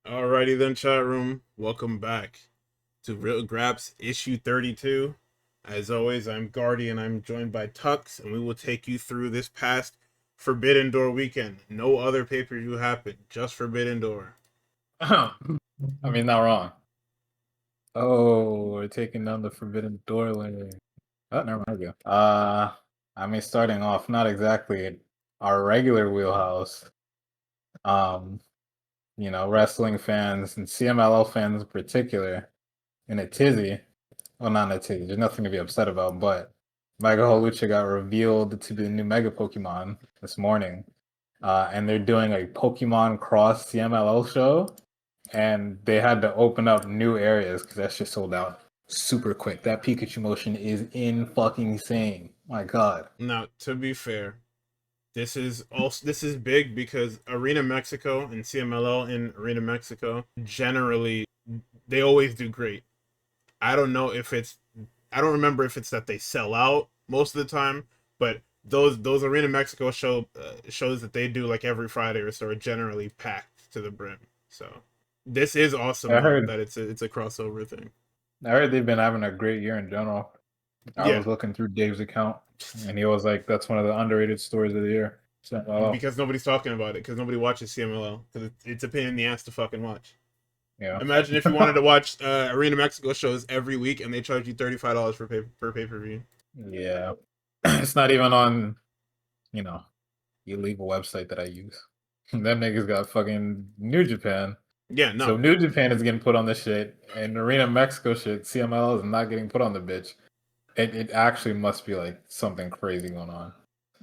Alrighty then, chat room. Welcome back to Real Graps issue 32. As always, I'm Guardian. I'm joined by Tux, and we will take you through this past Forbidden Door weekend. No other pay-per-view happened, just Forbidden Door. Not wrong. Oh, we're taking down the Forbidden Door later. Oh, never mind. Starting off, not exactly our regular wheelhouse. Um, wrestling fans and CMLL fans in particular, in a tizzy. Well, not in a tizzy. There's nothing to be upset about, but Mega Holucha got revealed to be the new Mega Pokemon this morning. And they're doing a Pokemon Cross CMLL show. And they had to open up new areas because that shit sold out super quick. That Pikachu motion is fucking insane. My God. Now, to be fair, this is big because Arena Mexico and CMLL in Arena Mexico generally they always do great. I don't know if it's I don't remember if it's that they sell out most of the time, but those Arena Mexico shows that they do like every Friday or so are generally packed to the brim. So this is awesome I though heard that it's a crossover thing. I heard they've been having a great year in general. I Yeah, was looking through Dave's account and he was like, that's one of the underrated stories of the year. So, because nobody's talking about it because nobody watches CMLL because it's a pain in the ass to fucking watch. yeah. Imagine if you wanted to watch Arena Mexico shows every week and they charge you $35 per pay per view. Yeah. It's not even on, illegal website that I use. That nigga's got fucking New Japan. Yeah, So no, New Japan is getting put on the shit, and Arena Mexico shit, CML is not getting put on the bitch. It actually must be like something crazy going on.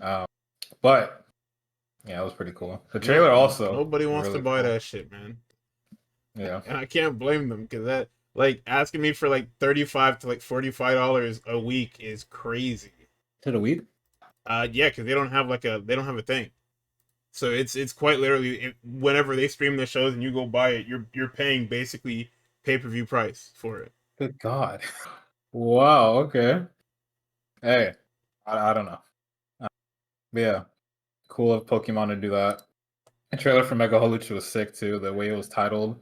Um, but yeah, it was pretty cool. The no, trailer also nobody wants to really buy cool. that shit, man. Yeah. And I can't blame them because that like asking me for like $35 to like $45 a week is crazy. To the week? Yeah, because they don't have a thing. So it's quite literally whenever they stream their shows and you go buy it, you're paying basically pay per view price for it. Good God. Wow. Okay. Hey, I don't know. But yeah, cool of Pokemon to do that. The trailer for Mega Holucha was sick too. The way it was titled.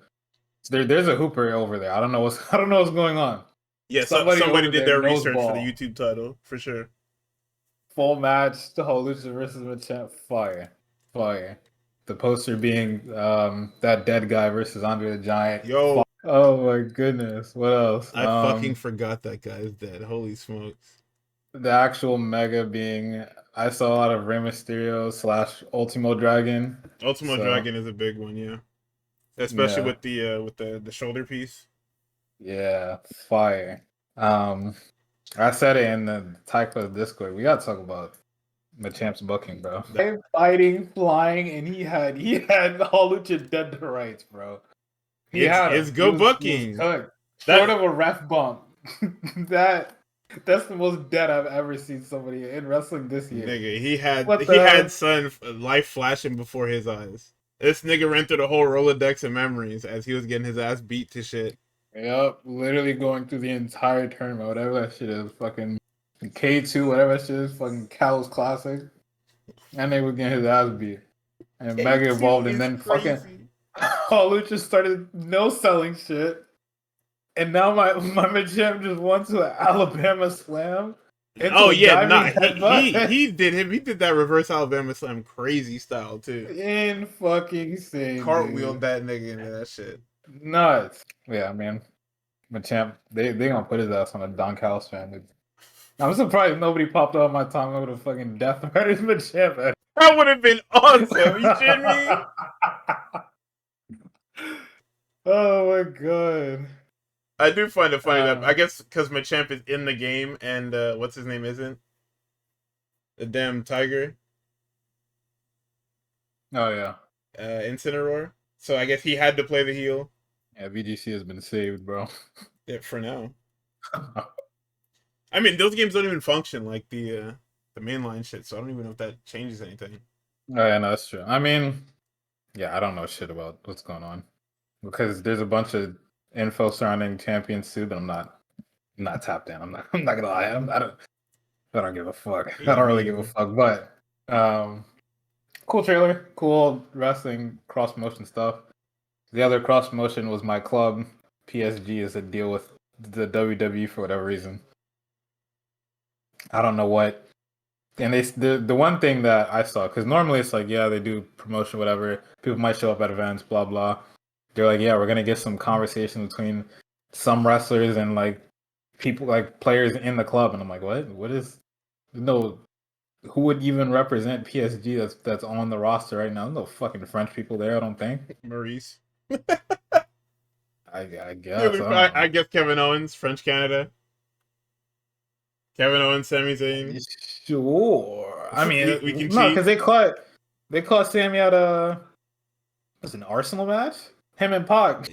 There's a Hooper over there. I don't know what's going on. Yeah, so Somebody somebody over did there their knows research for the ball. YouTube title for sure. Full match, the Holucha versus Machamp. Fire. Fire. The poster being that dead guy versus Andre the Giant. Yo, Oh my goodness. What else? I fucking forgot that guy is dead. Holy smokes. The actual Mega being I saw a lot of Rey Mysterio slash Ultimo Dragon. Ultimo So Dragon is a big one, yeah. Especially yeah. with the shoulder piece. Yeah. Fire. Um I said it in the Taekwondo Discord. We gotta talk about Machamp's booking, bro. Fighting, flying, and he had Holucha dead to rights, bro. He had It's him. He good was booking. cooked. Short That of a ref bump. That's the most dead I've ever seen somebody in wrestling this year. nigga, What he the had hell? son life flashing before his eyes. This nigga ran through the whole Rolodex of memories as he was getting his ass beat to shit. Yep, literally going through the entire tournament, whatever that shit is, fucking K2, whatever that shit is, fucking Cal's Classic. And they were getting his ass beat. And Mega K2 evolved, and is then fucking crazy. Lucha started no selling shit. And now my Machamp just won to an Alabama slam into Oh a yeah, diving nah, headbutt. he did that reverse Alabama slam crazy style too. In fucking insane, Cartwheeled dude. that nigga into that shit. Nuts. Yeah, man. Machamp, they gonna put his ass on a Don Callis fan, dude. I'm surprised nobody popped up on my timeline with a fucking Death Riders Machamp. That would have been awesome. You kidding me? Oh my god. I do find it funny that I Uh, guess because Machamp is in the game and what's his name isn't the damn tiger oh yeah. Incineroar. So I guess he had to play the heel. Yeah, VGC has been saved, bro. Yeah, for now. I mean, those games don't even function like the mainline shit, so I don't even know if that changes anything. Oh yeah, no, that's true. Yeah, I don't know shit about what's going on because there's a bunch of info surrounding Champions too, but I'm not tapped in. I'm not gonna lie. I don't give a fuck. I Yeah, don't me really give a either. fuck. But cool trailer, cool wrestling cross promotion stuff. The other cross promotion was my club. PSG is a deal with the WWE for whatever reason. I don't know what. And the one thing that I saw, because normally it's like, yeah, they do promotion, whatever. People might show up at events, blah blah. They're like, yeah, we're gonna get some conversation between some wrestlers and like people, like players in the club. And I'm like, what? What is? No, who would even represent PSG that's on the roster right now? There's no fucking French people there, I don't think. Maurice. I guess. I don't I know. guess Kevin Owens, French Canada. Kevin Owens, Sami Zayn. Sure. I mean, We can no, cheat. because they caught Sammy at was it an Arsenal match? Him and Pac.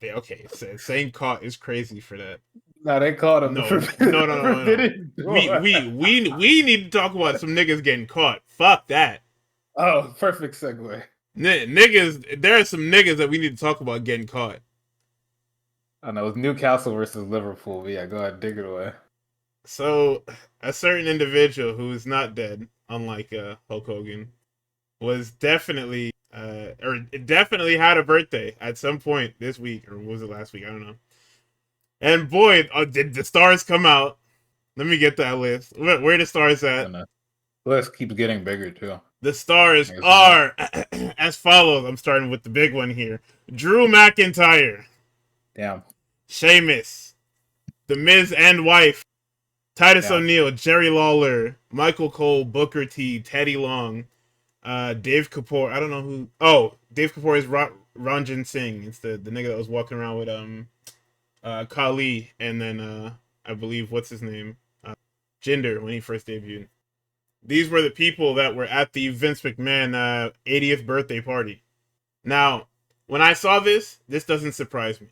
Okay, saying caught is crazy for that. No, they caught him. No, no, no, no, no. Forbidden Door. We need to talk about some niggas getting caught. Fuck that. Oh, perfect segue. Niggas, there are some niggas that we need to talk about getting caught. I know it was Newcastle versus Liverpool. But yeah, go ahead, dig it away. So, a certain individual who is not dead, unlike Hulk Hogan, was definitely or definitely had a birthday at some point this week, or was it last week? I don't know. And boy, did the stars come out. Let me get that list. Where the stars at? And the list keeps getting bigger too. The stars are as follows. I'm starting with the big one here. Drew McIntyre. Damn. Sheamus. The Miz and wife. Titus O'Neil. Jerry Lawler. Michael Cole. Booker T. Teddy Long. Dave Kapoor. I don't know who. Oh, Dave Kapoor is Ranjan Singh. It's the nigga that was walking around with Kali, and then I believe what's his name, Jinder, when he first debuted. These were the people that were at the Vince McMahon 80th birthday party. Now, when I saw this doesn't surprise me.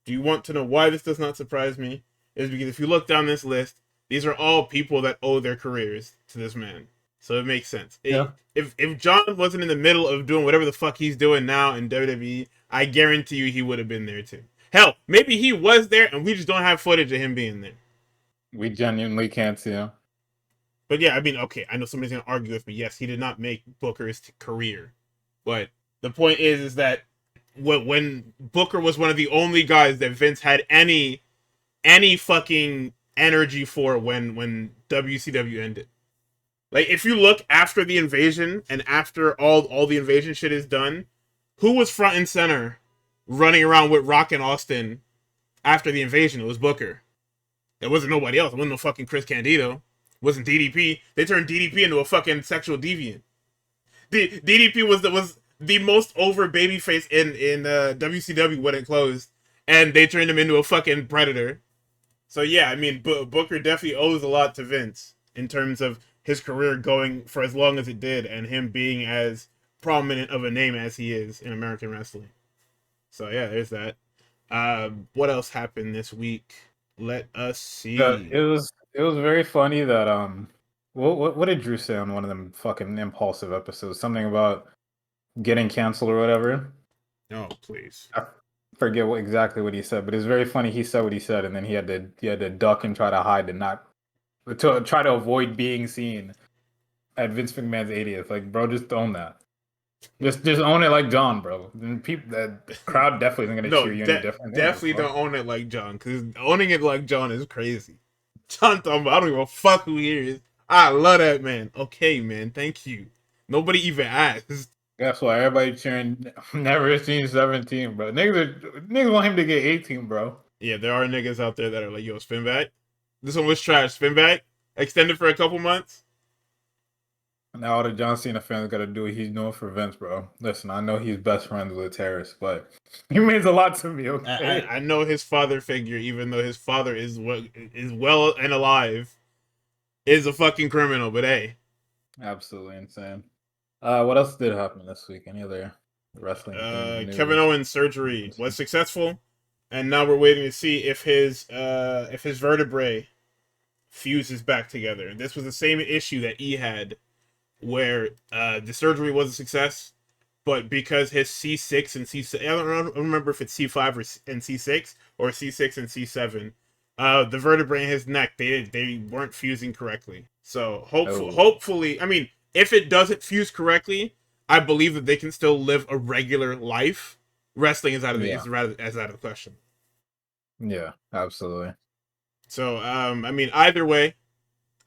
Do you want to know why this does not surprise me? Is because if you look down this list, these are all people that owe their careers to this man. So it makes sense. Yeah. If John wasn't in the middle of doing whatever the fuck he's doing now in WWE, I guarantee you he would have been there too. Hell, maybe he was there and we just don't have footage of him being there. We genuinely can't see him. But yeah, I mean, okay, I know somebody's gonna argue with me. Yes, he did not make Booker's career, but the point is that when Booker was one of the only guys that Vince had any fucking energy for when WCW ended. Like, if you look after the invasion and after all the invasion shit is done, who was front and center running around with Rock and Austin after the invasion? It was Booker. It wasn't nobody else. It wasn't no fucking Chris Candido. It wasn't DDP. They turned DDP into a fucking sexual deviant. DDP was the most over babyface in WCW when it closed, and they turned him into a fucking predator. So yeah, I mean, Booker definitely owes a lot to Vince in terms of his career going for as long as it did, and him being as prominent of a name as he is in American wrestling. So yeah, there's that. What else happened this week? Let us see. It was very funny that what did Drew say on one of them fucking impulsive episodes? Something about getting canceled or whatever. Oh, please. I forget exactly what he said, but it's very funny. He said what he said, and then he had to duck and try to hide and to try to avoid being seen at Vince McMahon's 80th. Like, bro, just own that. Just own it like John, bro. And the crowd definitely isn't gonna cheer you any different. Definitely don't own it like John, because owning it like John is crazy. John talking about, I don't give a fuck who he is. I love that man. Okay, man, thank you. Nobody even asked. That's why everybody cheering. Never seen 17, bro. Niggas want him to get 18, bro. Yeah, there are niggas out there that are like, yo, spin back. This one was trash. Spin back. Extended for a couple months. Now all the John Cena fans got to do what he's doing for Vince, bro. Listen, I know he's best friends with Terrace, but he means a lot to me. Okay, I know his father figure, even though his father is well and alive, is a fucking criminal. But hey, absolutely insane. What else did happen this week? Any other wrestling? Kevin Owens' surgery was successful, and now we're waiting to see if his vertebrae fuses back together. This was the same issue that he had, where the surgery was a success, but because his C6 and C7, I don't remember if it's C5 and C6 or C6 and C7, the vertebrae in his neck, they weren't fusing correctly. So hopefully, I mean, if it doesn't fuse correctly, I believe that they can still live a regular life. Wrestling is Yeah. out of the question. Yeah, absolutely. So, I mean, either way,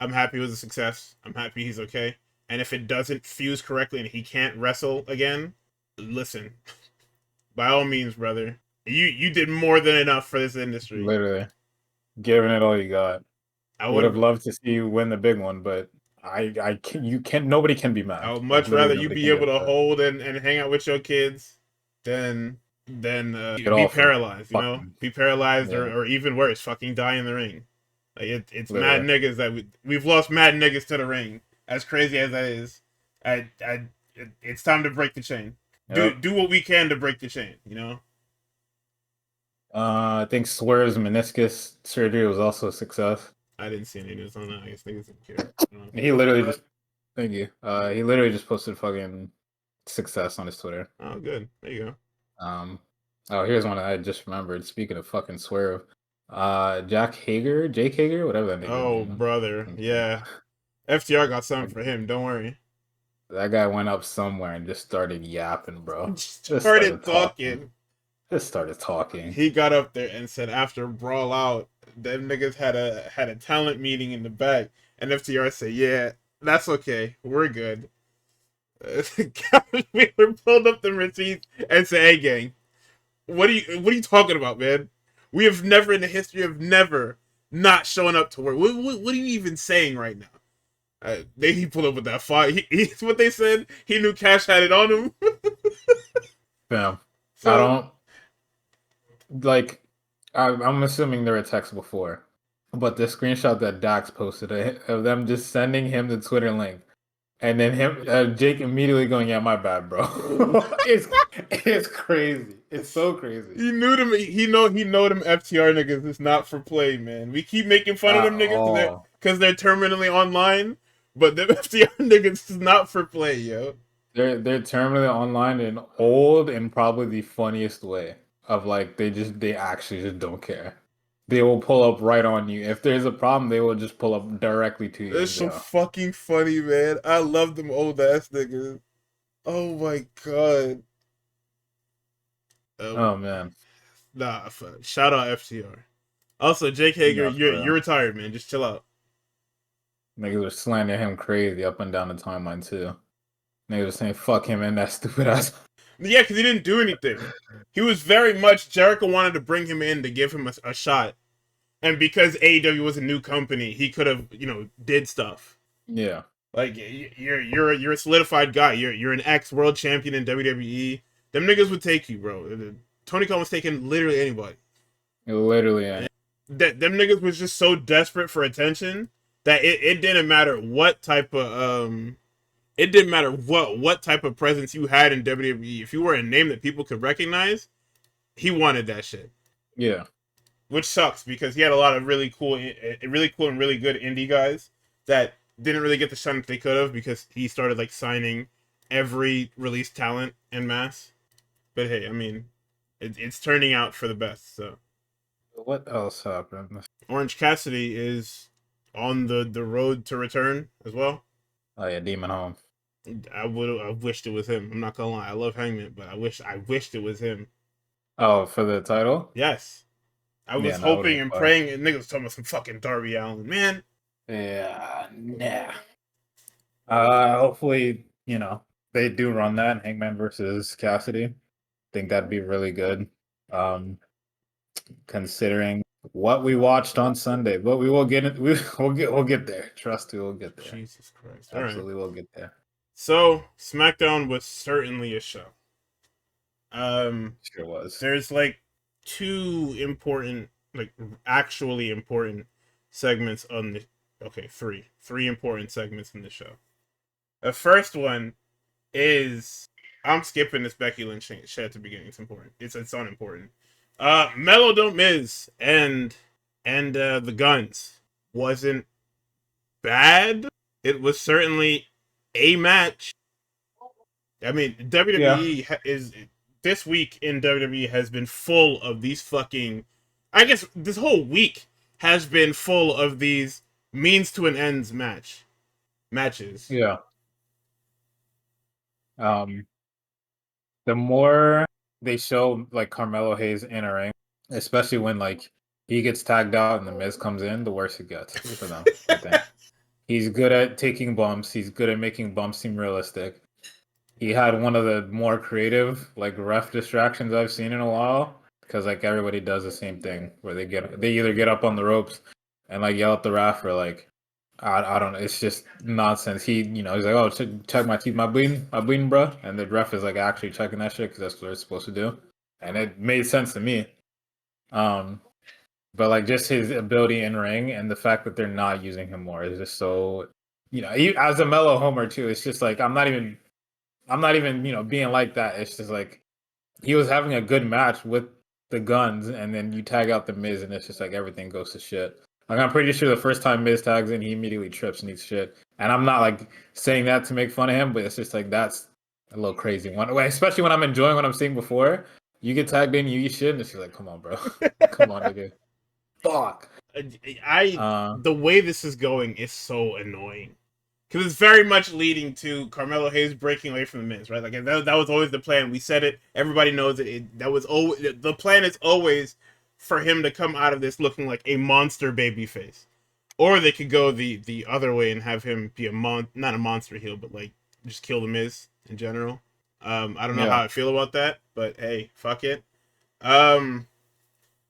I'm happy it was a success. I'm happy he's okay. And if it doesn't fuse correctly and he can't wrestle again, listen, by all means, brother, you did more than enough for this industry. Literally giving it all you got. I Would have would loved to see you win the big one, but I can you can nobody can be I mad. would Like much literally rather you nobody be can be able to upset. hold and hang out with your kids than Get be off him. paralyzed. You Fuck know, him. be paralyzed Yeah, or even worse, fucking die in the ring. Like it's mad literally. niggas that we've lost mad niggas to the ring. As crazy as that is, it's time to break the chain. Yep. Do what we can to break the chain. You know. I think Swerve's meniscus surgery was also a success. I didn't see any news on that. I guess niggas didn't care. He literally just thank you. He literally just posted fucking success on his Twitter. Oh, good. There you go. Um, oh, here's one I just remembered. Speaking of fucking Swerve, Jake Hager, whatever that nigga's Oh, name brother. is. Yeah. FTR got something Like, for him. Don't worry. that guy went up somewhere and just started yapping, bro. Just Started started talking. talking. Just started talking. He got up there and said after Brawl Out, them niggas had a talent meeting in the back, and FTR said, "Yeah, that's okay, we're good." Kevin Wheeler pulled up the receipts and said, "Hey, gang, what are you talking about, man? We have never in the history of never not showing up to work. What are you even saying right now?" He pulled up with that fight. What they said. He knew Cash had it on him. Fam, I So don't like. I'm assuming there were texts before, but the screenshot that Dax posted of them just sending him the Twitter link, and then Jake immediately going, "Yeah, my bad, bro." It's crazy. It's so crazy. he knew them. He know them FTR niggas is not for play, man. We keep making fun of At them niggas all. because they're terminally online, but them FTR niggas is not for play, yo. They're terminally online and old in probably the funniest way of like they actually just don't care. They will pull up right on you. If there's a problem, they will just pull up directly to you That's and so go, fucking funny, man. I love them old ass niggas. Oh my god. Um, "Oh man, shout out FTR. Also, Jake Hager, no for you're real." retired, man. Just chill out. Niggas were slandering him crazy up and down the timeline too. Niggas were saying fuck him and that stupid ass. Yeah, because he didn't do anything. He was very much Jericho wanted to bring him in to give him a shot, and because AEW was a new company, he could have did stuff. Yeah, Like you're a solidified guy. You're an ex world champion in WWE. Them niggas would take you, bro. Tony Khan was taking literally anybody. literally. Yeah. That them niggas was just so desperate for attention that it didn't matter what type of it didn't matter what type of presence you had in WWE. If you were a name that people could recognize, he wanted that shit. Yeah. Which sucks because he had a lot of really cool and really good indie guys that didn't really get the shine that they could have because he started like signing every released talent en masse. But hey, I mean, it's turning out for the best. So What else happened? Orange Cassidy is on the road to return as well. Oh yeah, Demon Home. I wished it was him. I'm not gonna lie. I love Hangman, but I wished it was him. Oh, for the title? Yes. I Yeah, was no, that would have hoping been and fire. praying, and niggas talking about some fucking Darby Allin. Man, Yeah, nah. Hopefully, they do run that Hangman versus Cassidy. Think that'd be really good. Um, considering what we watched on Sunday, but we will get it. We'll get there. Trust me, we'll get there. Jesus Christ. All right. Absolutely, we'll get there. So SmackDown was certainly a show. Sure was. There's like two important, like actually important segments on the. Okay, three important segments in the show. The first one is I'm skipping this Becky Lynch shit at the beginning. It's important. It's unimportant. Mellow Don't Miz and the Guns wasn't bad. It was certainly a match. I mean, Yeah. WWE is this week in WWE has been full of these fucking. I guess this whole week has been full of these means to an ends matches. Yeah. Um, the more they show like Carmelo Hayes in a ring, especially when like he gets tagged out and the Miz comes in, the worse it gets for them. I think he's good at taking bumps. He's good at making bumps seem realistic. He had one of the more creative like ref distractions I've seen in a while because like everybody does the same thing where they either get up on the ropes and like yell at the ref or like I don't know. It's just nonsense. He's like, oh, check my teeth, my bleeding, bro. And the ref is like actually checking that shit because that's what they're supposed to do. And it made sense to me. Um, but like just his ability in ring and the fact that they're not using him more is just so, as a mellow homer too. It's just like I'm not even being like that. It's just like he was having a good match with the Guns, and then you tag out the Miz, and it's just like everything goes to shit. Like I'm pretty sure the first time Miz tags in, he immediately trips and eats shit. And I'm not like saying that to make fun of him, but it's just like that's a little crazy one. Especially when I'm enjoying what I'm seeing before. You get tagged in, you eat shit, and it's just like, come on, bro, come on, nigga, fuck. The way this is going is so annoying because it's very much leading to Carmelo Hayes breaking away from the Miz, right? Like that was always the plan. We said it. Everybody knows it. That was always the plan. Is always for him to come out of this looking like a monster babyface, or they could go the other way and have him be not a monster heel, but like just kill the Miz in general. I don't know how I feel about that, but hey, fuck it.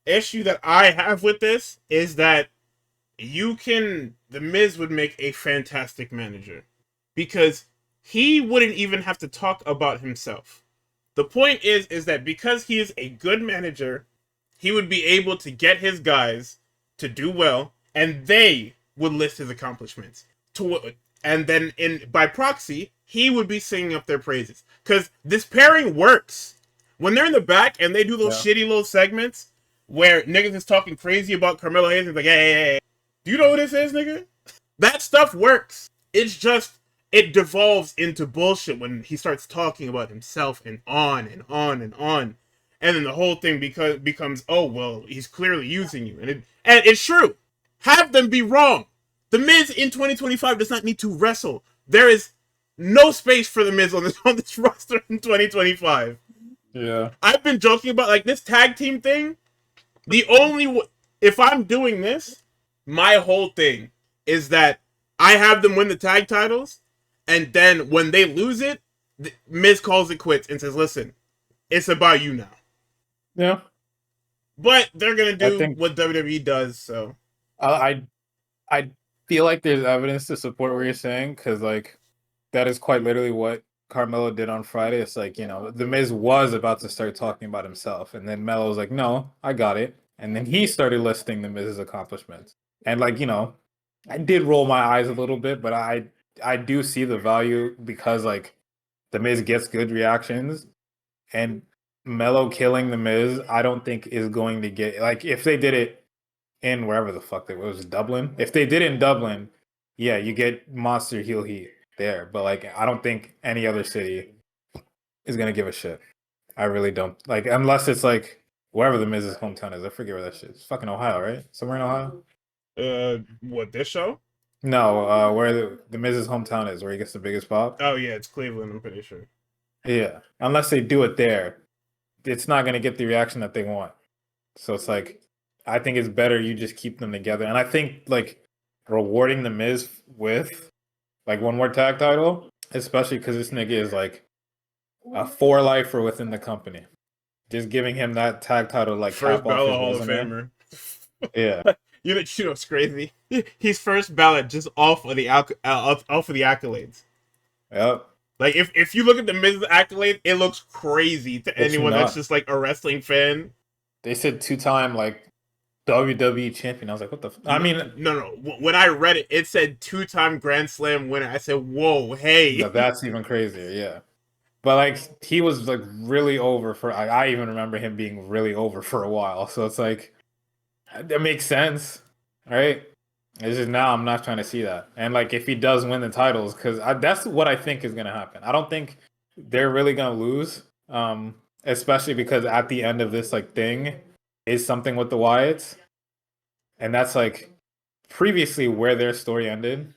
Issue that I have with this is that the Miz would make a fantastic manager because he wouldn't even have to talk about himself. The point is that because he is a good manager, he would be able to get his guys to do well, and they would list his accomplishments. And then by proxy, he would be singing up their praises because this pairing works. When they're in the back and they do those shitty little segments where niggas is talking crazy about Carmelo Hayes and like, hey, do you know what this is, nigga? That stuff works. It's just it devolves into bullshit when he starts talking about himself and on and on and on, and then the whole thing becomes, oh well, he's clearly using you, and it's true. Have them be wrong. The Miz in 2025 does not need to wrestle. There is no space for the Miz on this roster in 2025. Yeah, I've been joking about like this tag team thing. If I'm doing this, my whole thing is that I have them win the tag titles, and then when they lose it, Miz calls it quits and says, "Listen, it's about you now." Yeah, but they're gonna do what WWE does. So I feel like there's evidence to support what you're saying because like that is quite literally what Carmelo did on Friday. It's like, the Miz was about to start talking about himself, and then Melo was like, "No, I got it," and then he started listing the Miz's accomplishments, and like I did roll my eyes a little bit, but I do see the value because like the Miz gets good reactions, and Melo killing the Miz, I don't think is going to get like if they did it in wherever the fuck it was, Dublin. If they did it in Dublin, yeah, you get monster heel heat there. But like, I don't think any other city is gonna give a shit. I really don't. Like, unless it's like wherever the Miz's hometown is. I forget where that shit is. It's fucking Ohio, right? Somewhere in Ohio. What, this show? No, where the Miz's hometown is, where he gets the biggest pop. Oh yeah, it's Cleveland. I'm pretty sure. Yeah, unless they do it there, it's not gonna get the reaction that they want. So it's like, I think it's better you just keep them together. And I think like rewarding the Miz with like one more tag title, especially because this nigga is like a for lifer within the company. Just giving him that tag title like first cap off ballot his Hall of resume. Famer. Yeah. You know what's crazy? He's first ballot just off of the accolades. Yep. Like if you look at the Miz's accolades, it looks crazy to anyone that's just like a wrestling fan. They said 2-time like WWE champion. I was like, what the? I mean, no. When I read it, it said 2-time Grand Slam winner. I said, whoa, hey. That's even crazier. Yeah. But like he was like really over for. I even remember him being really over for a while. So it's like that makes sense, right? It's just now I'm not trying to see that. And like if he does win the titles, because that's what I think is gonna happen. I don't think they're really gonna lose, especially because at the end of this like thing is something with the Wyatts, and that's like previously where their story ended.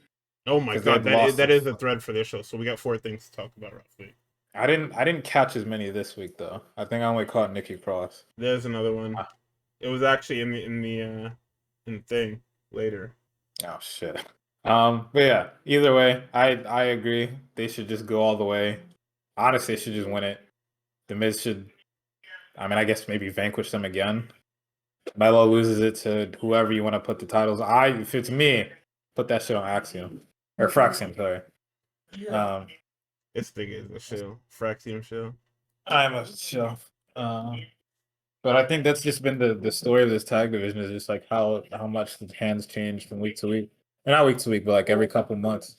Oh my god, that is a thread for this show. So we got 4 things to talk about roughly. I didn't catch as many this week though. I think I only caught Nikki Cross. There's another one. Ah, It was actually in the thing later. oh shit. But yeah, either way, I agree. They should just go all the way. Honestly, they should just win it. The Miz should, I mean, I guess maybe vanquish them again. Melo loses it to whoever you want to put the titles. If it's me, put that shit on Axiom or Fraxium. Sorry. Um, This thing is a show. Fraxium show. I'm a show. But I think that's just been the story of this tag division is just like how much the hands change from week to week. Or not week to week, but like every couple months.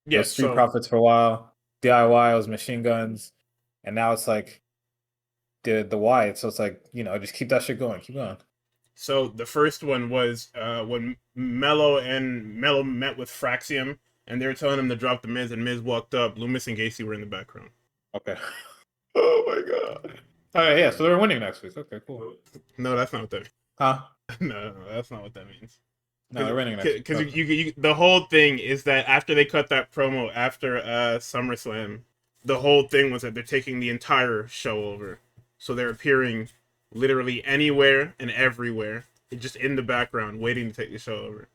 It was Yes, Street so Profits for a while, DIY, it was Machine Guns, and now it's like the Wyatt. So it's like, just keep that shit going. Keep going. so the first one was when Mello met with Fraxium, and they were telling him to drop the Miz, and Miz walked up. Loomis and Gacy were in the background. Okay. Oh my god. All right, yeah, so they're winning next week. Okay, cool. No, that's not what that means. Huh? No, that's not what that means. No, they're winning next week. Because Okay. you the whole thing is that after they cut that promo after SummerSlam, the whole thing was that they're taking the entire show over. So they're appearing literally anywhere and everywhere, just in the background, waiting to take the show over.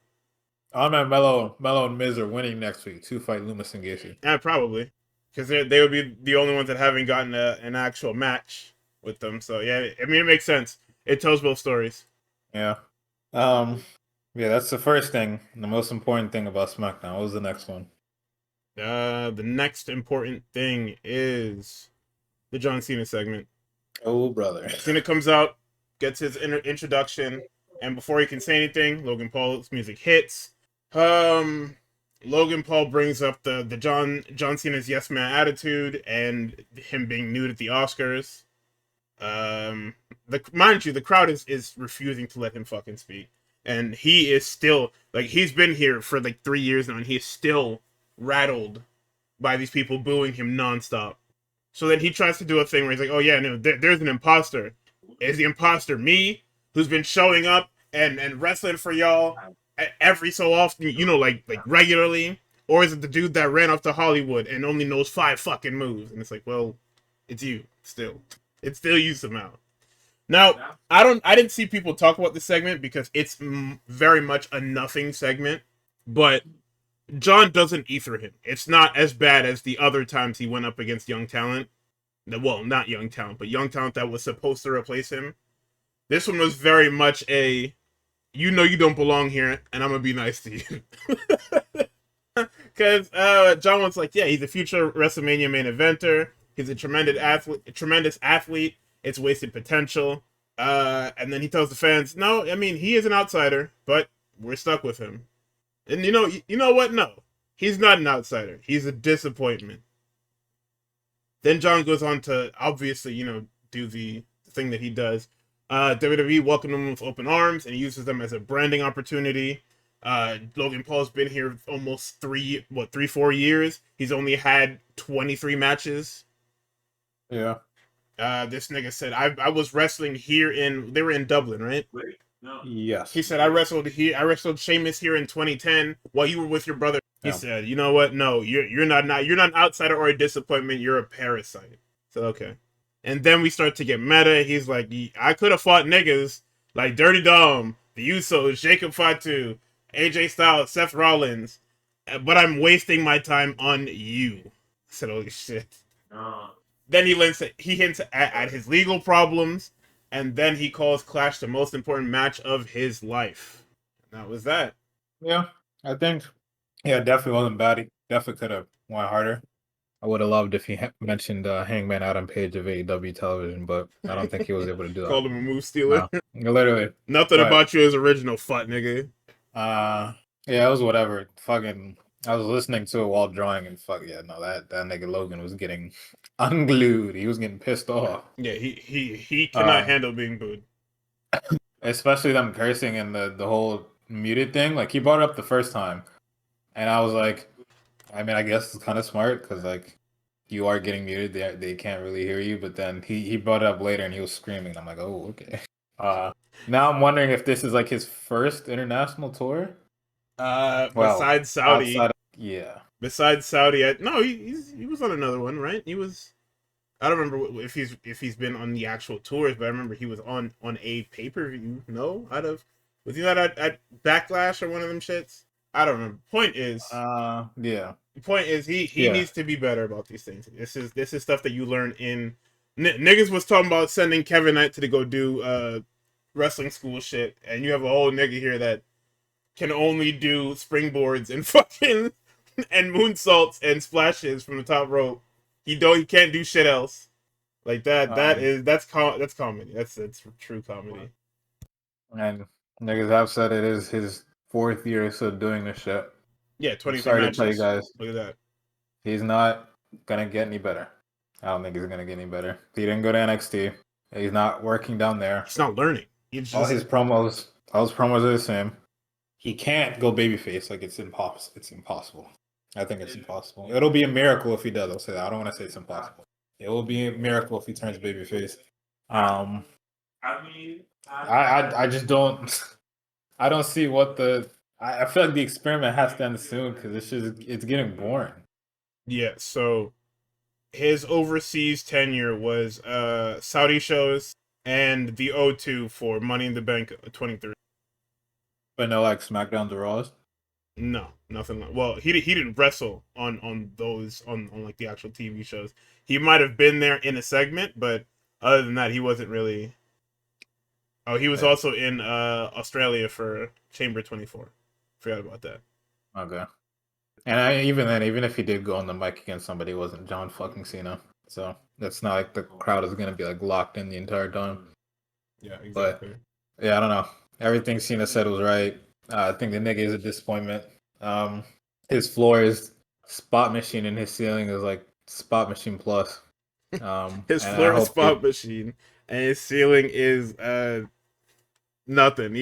I'm at Mello and Miz are winning next week. 2-fight Loomis and Gacy. Yeah, probably. Because they would be the only ones that haven't gotten an actual match with them. So yeah, I mean, it makes sense. It tells both stories. Yeah. Yeah, that's the first thing. The most important thing about SmackDown. What was the next one? The next important thing is the John Cena segment. Oh, brother. Cena comes out, gets his introduction, and before he can say anything, Logan Paul's music hits. Logan Paul brings up the John Cena's yes man attitude and him being nude at the Oscars. Mind you, the crowd is refusing to let him fucking speak, and he is still like he's been here for like 3 years now, and he is still rattled by these people booing him nonstop. So then he tries to do a thing where he's like, "Oh yeah, no, there's an imposter. Is the imposter me, who's been showing up and wrestling for y'all every so often, like regularly, or is it the dude that ran off to Hollywood and only knows 5 fucking moves?" And it's like, well, it's you still. It's still you somehow. Now, I didn't see people talk about this segment because it's very much a nothing segment, but John doesn't ether him. It's not as bad as the other times he went up against young talent. Well, not young talent, but young talent that was supposed to replace him. This one was very much a, you don't belong here, and I'm gonna be nice to you. Because John was like, yeah, he's a future WrestleMania main eventer. He's a tremendous athlete. It's wasted potential. And then he tells the fans, no, I mean, he is an outsider, but we're stuck with him. And you know what? No, he's not an outsider. He's a disappointment. Then John goes on to obviously, do the thing that he does. WWE welcomed him with open arms and he uses them as a branding opportunity. Logan Paul's been here almost 4 years. He's only had 23 matches. Yeah. This nigga said, I was wrestling here they were in Dublin, right? No. Yes. He said, I wrestled Sheamus here in 2010 while you were with your brother. He said, you know what? No, you're not an outsider or a disappointment. You're a parasite. So, okay. And then we start to get meta. He's like, I could have fought niggas like Dirty Dom, the Usos, Jacob Fatu, AJ Styles, Seth Rollins, but I'm wasting my time on you. I said, holy shit. Then he hints at his legal problems, and then he calls Clash the most important match of his life. And that was that. Yeah, I think. Yeah, definitely wasn't bad. He definitely could have went harder. I would have loved if he mentioned Hangman Adam Page of AEW television, but I don't think he was able to do that. Called him a move stealer. No, literally. Nothing about you is original, fuck nigga. Yeah, it was whatever. Fucking, I was listening to it while drawing, and that nigga Logan was getting unglued. He was getting pissed off. Yeah, he cannot handle being booed. Especially them cursing and the whole muted thing. Like, he brought it up the first time, and I was like, I mean, I guess it's kind of smart because like you are getting muted. They can't really hear you. But then he brought it up later and he was screaming. I'm like, oh, okay. Now I'm wondering if this is like his first international tour. Besides Saudi, yeah. Besides Saudi, no, he was on another one, right? He was I don't remember if he's been on the actual tours, but I remember he was on a pay per view. No, out of was he not at Backlash or one of them shits? I don't remember. Yeah, Point is he yeah. needs to be better about these things. This is stuff that you learn in niggas was talking about sending Kevin Knight to go do wrestling school shit, and you have a whole nigga here that can only do springboards and fucking and moonsaults and splashes from the top rope. He can't do shit else. Like Um, that's comedy. That's true comedy. and niggas have said it is his 4th year so doing this shit. Yeah, I'm 23 sorry to tell you matches. guys, Look at that. he's not gonna get any better. I don't think he's gonna get any better. He didn't go to NXT. He's not working down there. He's not learning. He's All just his promos, all his promos are the same. He can't go babyface. Like it's impossible. It's impossible. I think it's impossible. It'll be a miracle if he does. I'll say that. I don't want to say it's impossible. It will be a miracle if he turns babyface. I just don't. I don't see what the. I feel like the experiment has to end soon because it's getting boring. yeah. So his overseas tenure was Saudi shows and the O2 for Money in the Bank 23. But no, like SmackDown to Raws. No, nothing. Well, he didn't wrestle on those on like the actual TV shows. He might have been there in a segment, but other than that, he wasn't really. Oh, he was Yeah. also in Australia for Chamber 24. Forgot about that. Okay. And even then, even if he did go on the mic against somebody, it wasn't John fucking Cena. So that's not like the crowd is gonna be like locked in the entire time. Yeah, But exactly. yeah, I don't know. Everything Cena said was right. I think the nigga is a disappointment. His floor is spot machine and his ceiling is like spot machine plus. His And I floor is hope spot machine, and his ceiling is nothing.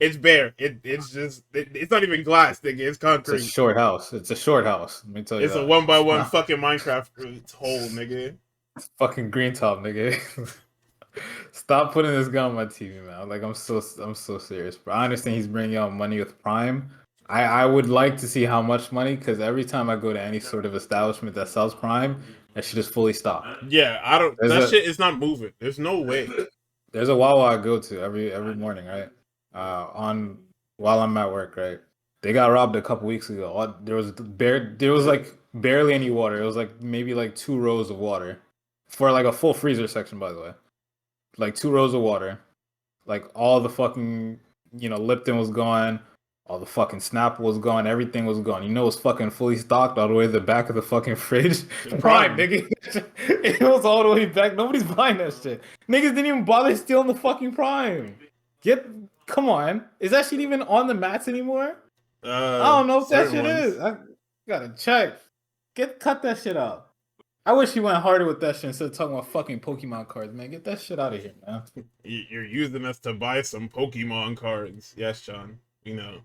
It's bare. It's not even glass, nigga. It's it's a concrete. short house. It's a short house. Let me tell you It's a that. one by It's one not fucking Minecraft hole, nigga. it's fucking green top, nigga. Stop putting this guy on my TV, man. Like I'm so serious, bro. I understand he's bringing out money with Prime. I would like to see how much money because every time I go to any sort of establishment that sells Prime, that shit is fully stocked. Yeah, I don't. There's That a shit is not moving. There's no way. there's a Wawa I go to every morning, right? On while I'm at work, right? They got robbed a couple weeks ago. There was like barely any water. It was like maybe like 2 rows of water for like a full freezer section, by the way. Like 2 rows of water. Like all the fucking Lipton was gone, all the fucking Snapple was gone, everything was gone. It was fucking fully stocked all the way to the back of the fucking fridge. Prime, Prime. nigga. It was all the way back. Nobody's buying that shit. Niggas didn't even bother stealing the fucking Prime. Come on. Is that shit even on the mats anymore? I don't know if that Certain shit is. ones. I gotta check. Cut that shit out. I wish he went harder with that shit instead of talking about fucking Pokemon cards, man. Get that shit out of here, man. You're using us to buy some Pokemon cards. Yes, John. You know.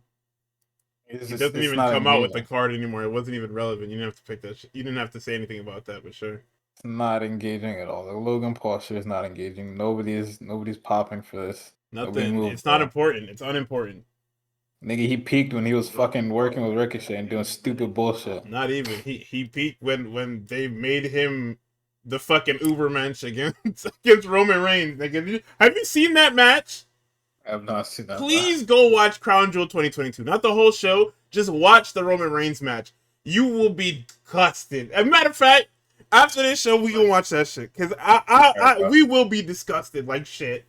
He doesn't It's even not come out with the engaging. card anymore. It wasn't even relevant. You didn't have to pick that. You didn't have to say anything about that, but sure. It's not engaging at all. The Logan Paul shit is not engaging. Nobody's popping for this. Nobody Nothing. moved, It's not bro. important. It's unimportant. Nigga, he peaked when he was fucking working with Ricochet and doing stupid bullshit. Not even. He peaked when they made him the fucking Ubermensch against Roman Reigns. Nigga, have you seen that match? I have not seen that. Please go watch Crown Jewel 2022. Not the whole show. Just watch the Roman Reigns match. You will be disgusted. As a matter of fact, after this show, we gonna watch that shit because we will be disgusted like shit.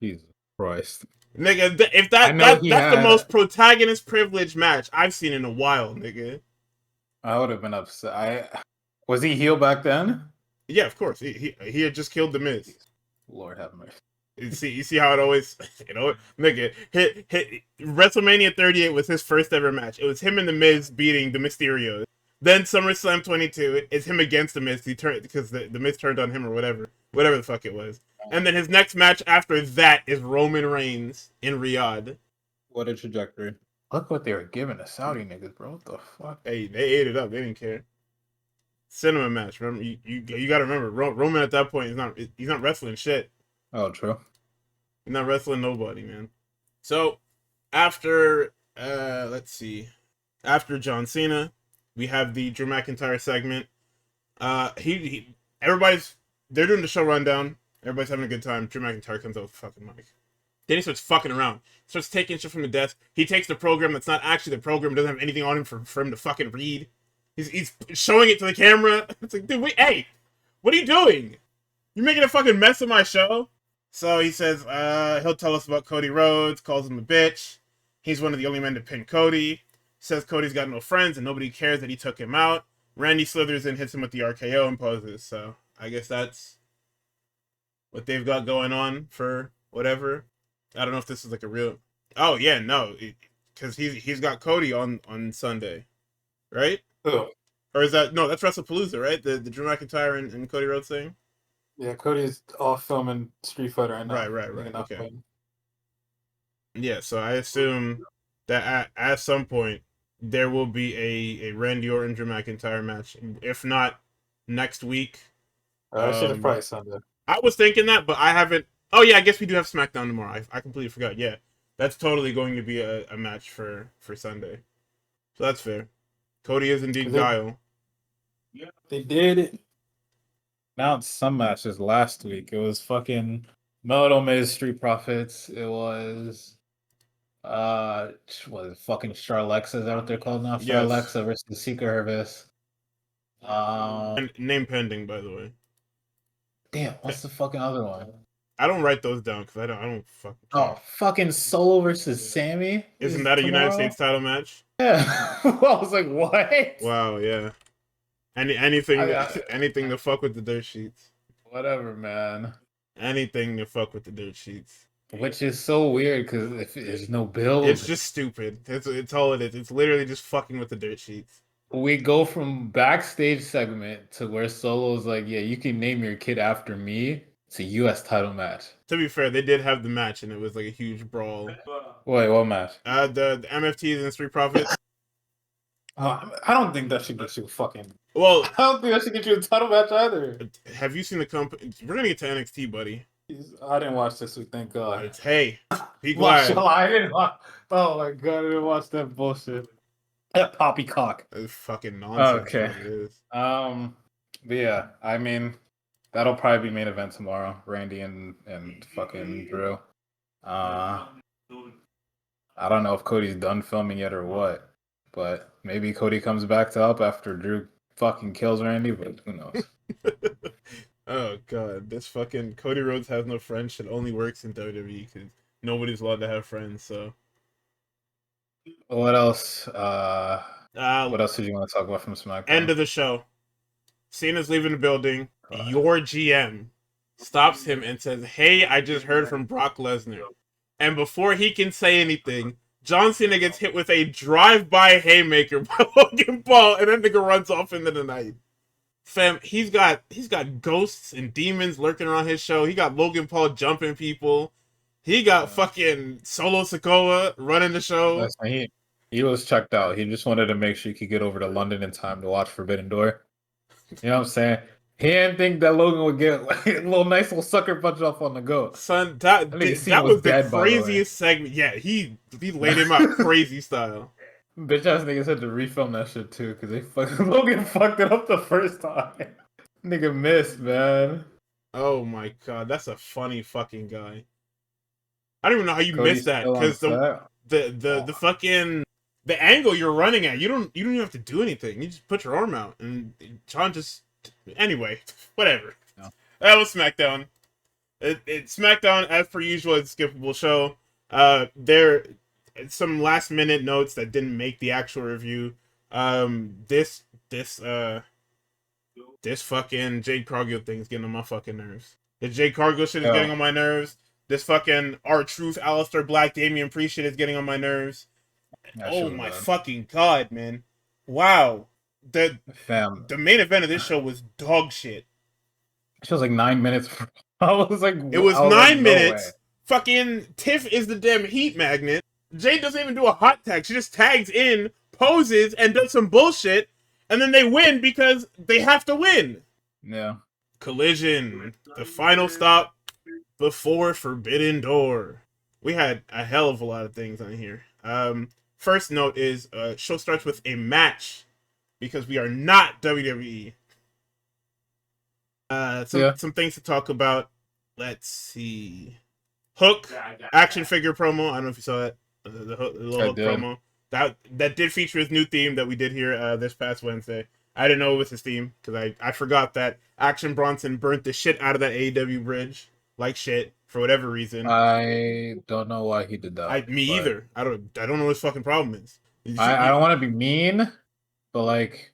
Jesus Christ. Nigga, if I know he that's the had. most protagonist privileged match I've seen in a while, nigga. I would have been upset. Was he heel back then? Yeah, of course. He had just killed the Miz. Lord have mercy. You see how it always, nigga, hit WrestleMania 38 was his first ever match. It was him and the Miz beating the Mysterios. Then SummerSlam 22 is him against the Miz. He turned because the Miz turned on him or whatever the fuck it was. And then his next match after that is Roman Reigns in Riyadh. What a trajectory. Look what they were giving the Saudi niggas, bro. What the fuck? Hey, they ate it up. They didn't care. Cinema match. Remember, you got to remember, Roman at that point he's not wrestling shit. Oh, true. He's not wrestling nobody, man. So after let's see, after John Cena, we have the Drew McIntyre segment. He they're doing the show rundown. Everybody's having a good time. Drew McIntyre comes out with the fucking mic. Then he starts fucking around. Starts taking shit from the desk. He takes the program that's not actually the program. Doesn't have anything on him for him to fucking read. He's showing it to the camera. It's like, dude, wait, hey, what are you doing? You're making a fucking mess of my show. So he says he'll tell us about Cody Rhodes. Calls him a bitch. He's one of the only men to pin Cody. Says Cody's got no friends and nobody cares that he took him out. Randy slithers in, hits him with the RKO and poses. So I guess that's what they've got going on for whatever. I don't know if this is like a real. Oh yeah, no, because he's got Cody on Sunday, right? Oh. Or is that no? That's WrestlePalooza, right? The Drew McIntyre and Cody Rhodes thing. Yeah, Cody's off filming Street Fighter right now. Right. Okay. Yeah, so I assume that at some point there will be a Randy Orton Drew McIntyre match. If not next week. I should have probably Sunday. I was thinking that, but I haven't. Oh yeah, I guess we do have SmackDown tomorrow. I completely forgot. Yeah, that's totally going to be a match for Sunday. So that's fair. Cody is indeed Guile. Yeah, they did announce some matches last week. It was fucking Mello Miz Street Profits. It was what is it, fucking Charlexa, is that what they're called now? Yes. Charlexa versus Seeker Hervis. And name pending, by the way. Damn, what's the fucking other one? I don't write those down because I don't fucking. Oh, fucking Solo versus Sammy. Isn't that a tomorrow? United States title match? Yeah. I was like, what? Wow, yeah. Anything to fuck with the dirt sheets. Whatever, man. Anything to fuck with the dirt sheets. Which is so weird because if there's no build, it's just stupid. It's all it is. It's literally just fucking with the dirt sheets. We go from backstage segment to where Solo's like, yeah, you can name your kid after me. It's a U.S. title match. To be fair, they did have the match, and it was like a huge brawl. Wait, what match? The MFTs and Street Profits. I don't think that should get you fucking. Well, I don't think that should get you a title match either. Have you seen the company? We're gonna get to NXT, buddy. I didn't watch this week, thank God. Hey, be quiet. I didn't watch. Oh my God, I didn't watch that bullshit. That poppycock. That's fucking nonsense. Okay. It is. But yeah, I mean, that'll probably be main event tomorrow. Randy and fucking Drew. I don't know if Cody's done filming yet or what, but maybe Cody comes back to help after Drew fucking kills Randy, but who knows? Oh God, this fucking Cody Rhodes has no friends shit only works in WWE because nobody's allowed to have friends. So what else? What else did you want to talk about from SmackDown? End of the show. Cena's leaving the building. Your GM stops him and says, "Hey, I just heard from Brock Lesnar." And before he can say anything, John Cena gets hit with a drive-by haymaker by Logan Paul, and that nigga runs off into the night. Fam, he's got ghosts and demons lurking around his show. He got Logan Paul jumping people. He got fucking Solo Sikoa running the show. Listen, he was checked out. He just wanted to make sure he could get over to London in time to watch Forbidden Door. You know what I'm saying? He didn't think that Logan would get like, a nice little sucker punch off on the go. Son, that was the craziest segment. Yeah, he laid him out crazy style. Bitch ass niggas had to refilm that shit too because Logan fucked it up the first time. Nigga missed, man. Oh my God, that's a funny fucking guy. I don't even know how you Cody's missed that because the fucking the angle you're running at, you don't even have to do anything. You just put your arm out and John just anyway, whatever. No. That was SmackDown. It's SmackDown as per usual. It's a skippable show. There some last minute notes that didn't make the actual review. This fucking Jade Cargill thing's getting on my fucking nerves. The Jade Cargill shit is getting on my nerves. This fucking R-Truth, Aleister Black, Damian Priest shit is getting on my nerves. Oh my fucking God, man. Wow. The main event of this show was dog shit. It was like 9 minutes. I was like, it was 9 minutes. Fucking Tiff is the damn heat magnet. Jade doesn't even do a hot tag. She just tags in, poses, and does some bullshit, and then they win because they have to win. Yeah. Collision. The final stop before Forbidden Door. We had a hell of a lot of things on here. First note is show starts with a match because we are not WWE. Some things to talk about. Let's see. Hook action figure promo. I don't know if you saw that. The little Hook promo. That did feature his new theme that we did here this past Wednesday. I didn't know it was his theme because I forgot that Action Bronson burnt the shit out of that AEW bridge like shit for whatever reason. I don't know why he did that. Me either. I don't know what his fucking problem is. I don't want to be mean, but like,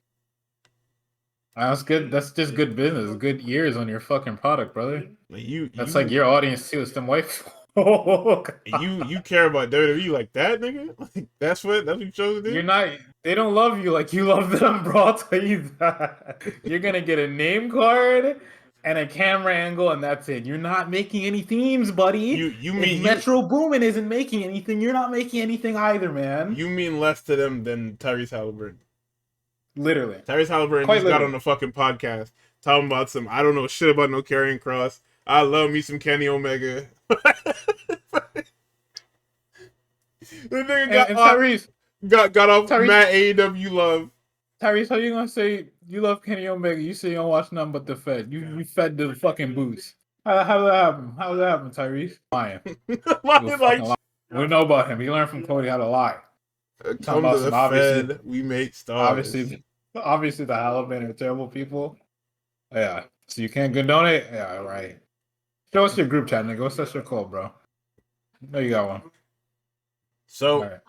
that's good. That's just good business. Good ears on your fucking product, brother. That's like your audience too. It's them white. You care about WWE like that, nigga? Like that's what you chose to do? You're not. They don't love you like you love them, bro. I'll tell you that. You're gonna get a name card and a camera angle, and that's it. You're not making any themes, buddy. You mean if Metro Boomin isn't making anything, you're not making anything either, man. You mean less to them than Tyrese Halliburton? Literally, Tyrese Halliburton just got on a fucking podcast talking about some I don't know shit about no Karrion Kross. I love me some Kenny Omega. The nigga got off Tyrese, mad AEW love. Tyrese, how you gonna say you love Kenny Omega? You say you don't watch nothing but the Fed. You fed the fucking boots. How did that happen? How did that happen, Tyrese? Lying. Lying. We know about him. He learned from Cody how to lie. Come to the Fed. We make stars. Obviously, the Halliburton are terrible people. Yeah. So you can't condone it? Yeah, right. Show us your group chat, nigga. What's that shit called, bro? No, you got one. So,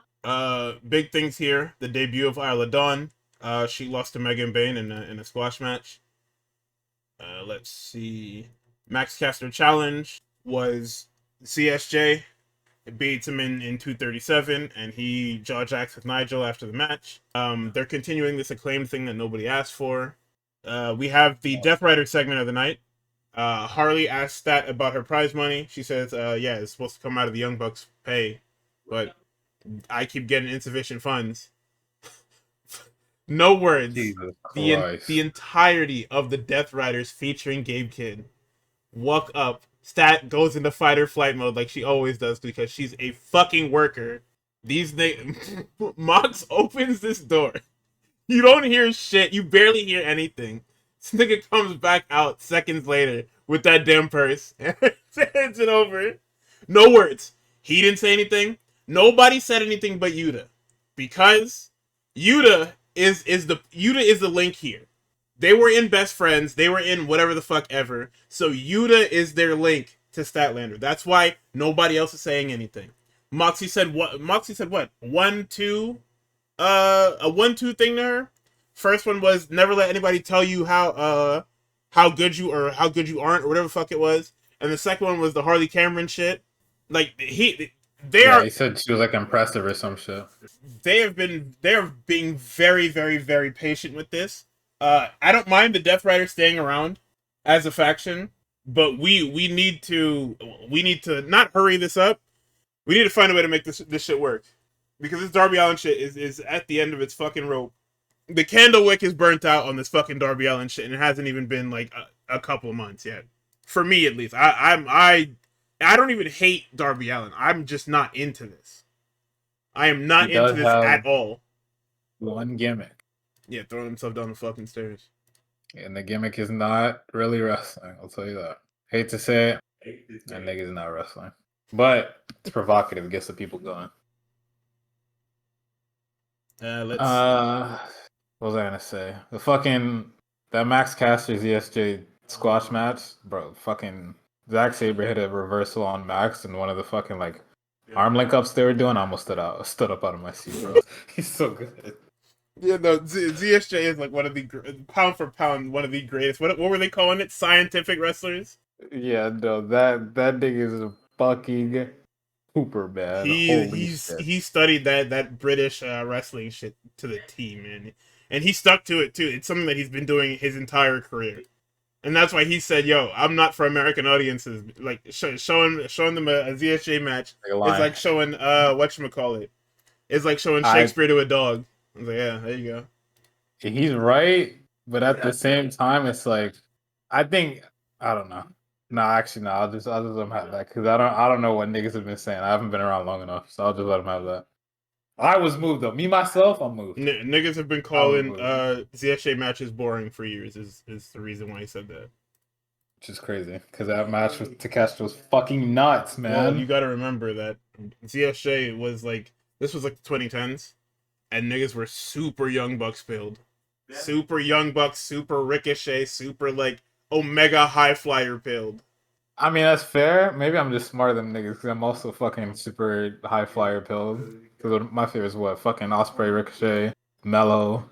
big things here. The debut of Isla Dawn. She lost to Megan Bayne in a squash match. Let's see. Max Caster Challenge was CSJ. It beats him in 237, and he jaw jacks with Nigel after the match. They're continuing this acclaimed thing that nobody asked for. We have the Death Rider segment of the night. Harley asked Stat about her prize money. She says, yeah, it's supposed to come out of the Young Bucks' pay, but I keep getting insufficient funds. No words. The entirety of the Death Riders featuring Gabe Kidd walk up. Stat goes into fight or flight mode like she always does because she's a fucking worker. Mox opens this door. You don't hear shit. You barely hear anything. This nigga comes back out seconds later with that damn purse and hands it over. No words. He didn't say anything. Nobody said anything but Yuta, because Yuta is the link here. They were in Best Friends. They were in whatever the fuck ever. So Yuta is their link to Statlander. That's why nobody else is saying anything. Moxie said what? 1-2. A 1-2 thing to her. First one was never let anybody tell you how good you aren't or whatever the fuck it was. And the second one was the Harley Cameron shit. Like he said she was like impressive or some shit. They're being very, very, very patient with this. I don't mind the Death Rider staying around as a faction, but we need to not hurry this up. We need to find a way to make this shit work, because this Darby Allin shit is at the end of its fucking rope. The candle wick is burnt out on this fucking Darby Allin shit, and it hasn't even been like a couple of months yet. For me, at least. I don't even hate Darby Allin. I'm just not into this. I am not into this at all. One gimmick. Yeah, throwing himself down the fucking stairs. And the gimmick is not really wrestling, I'll tell you that. Hate to say it, that nigga's not wrestling. But it's provocative, it gets the people going. Let's what was I gonna say? That Max Caster ZSJ squash match, bro, fucking Zack Sabre hit a reversal on Max, and one of the fucking like arm link ups they were doing, I almost stood up out of my seat, bro. He's so good. Yeah, no, ZSJ is like one of the pound for pound, one of the greatest. What were they calling it? Scientific wrestlers. Yeah, no, that nigga is a fucking hooper, man. He studied that British wrestling shit to the T, man, and he stuck to it too. It's something that he's been doing his entire career, and that's why he said, "Yo, I'm not for American audiences." Like showing them a ZSJ match is like showing whatchamacallit. It's like showing Shakespeare to a dog. I was like, yeah, there you go. He's right, but at the same time, it's like, I don't know. No, actually, no. I'll just let him have that, because I don't know what niggas have been saying. I haven't been around long enough, so I'll just let him have that. I was moved though. Me myself, I'm moved. Niggas have been calling ZSJ matches boring for years. Is the reason why he said that. which is crazy because that match with Takeshi was fucking nuts, Well, you man. got to remember that ZSJ was like this was like the 2010s, and niggas were super Young Bucks build, super Young Bucks, super Ricochet, super like Omega High Flyer build. I mean, that's fair. Maybe I'm just smarter than niggas because I'm also fucking super high flyer pilled. Because my favorite is what? Fucking Osprey, Ricochet, Mello,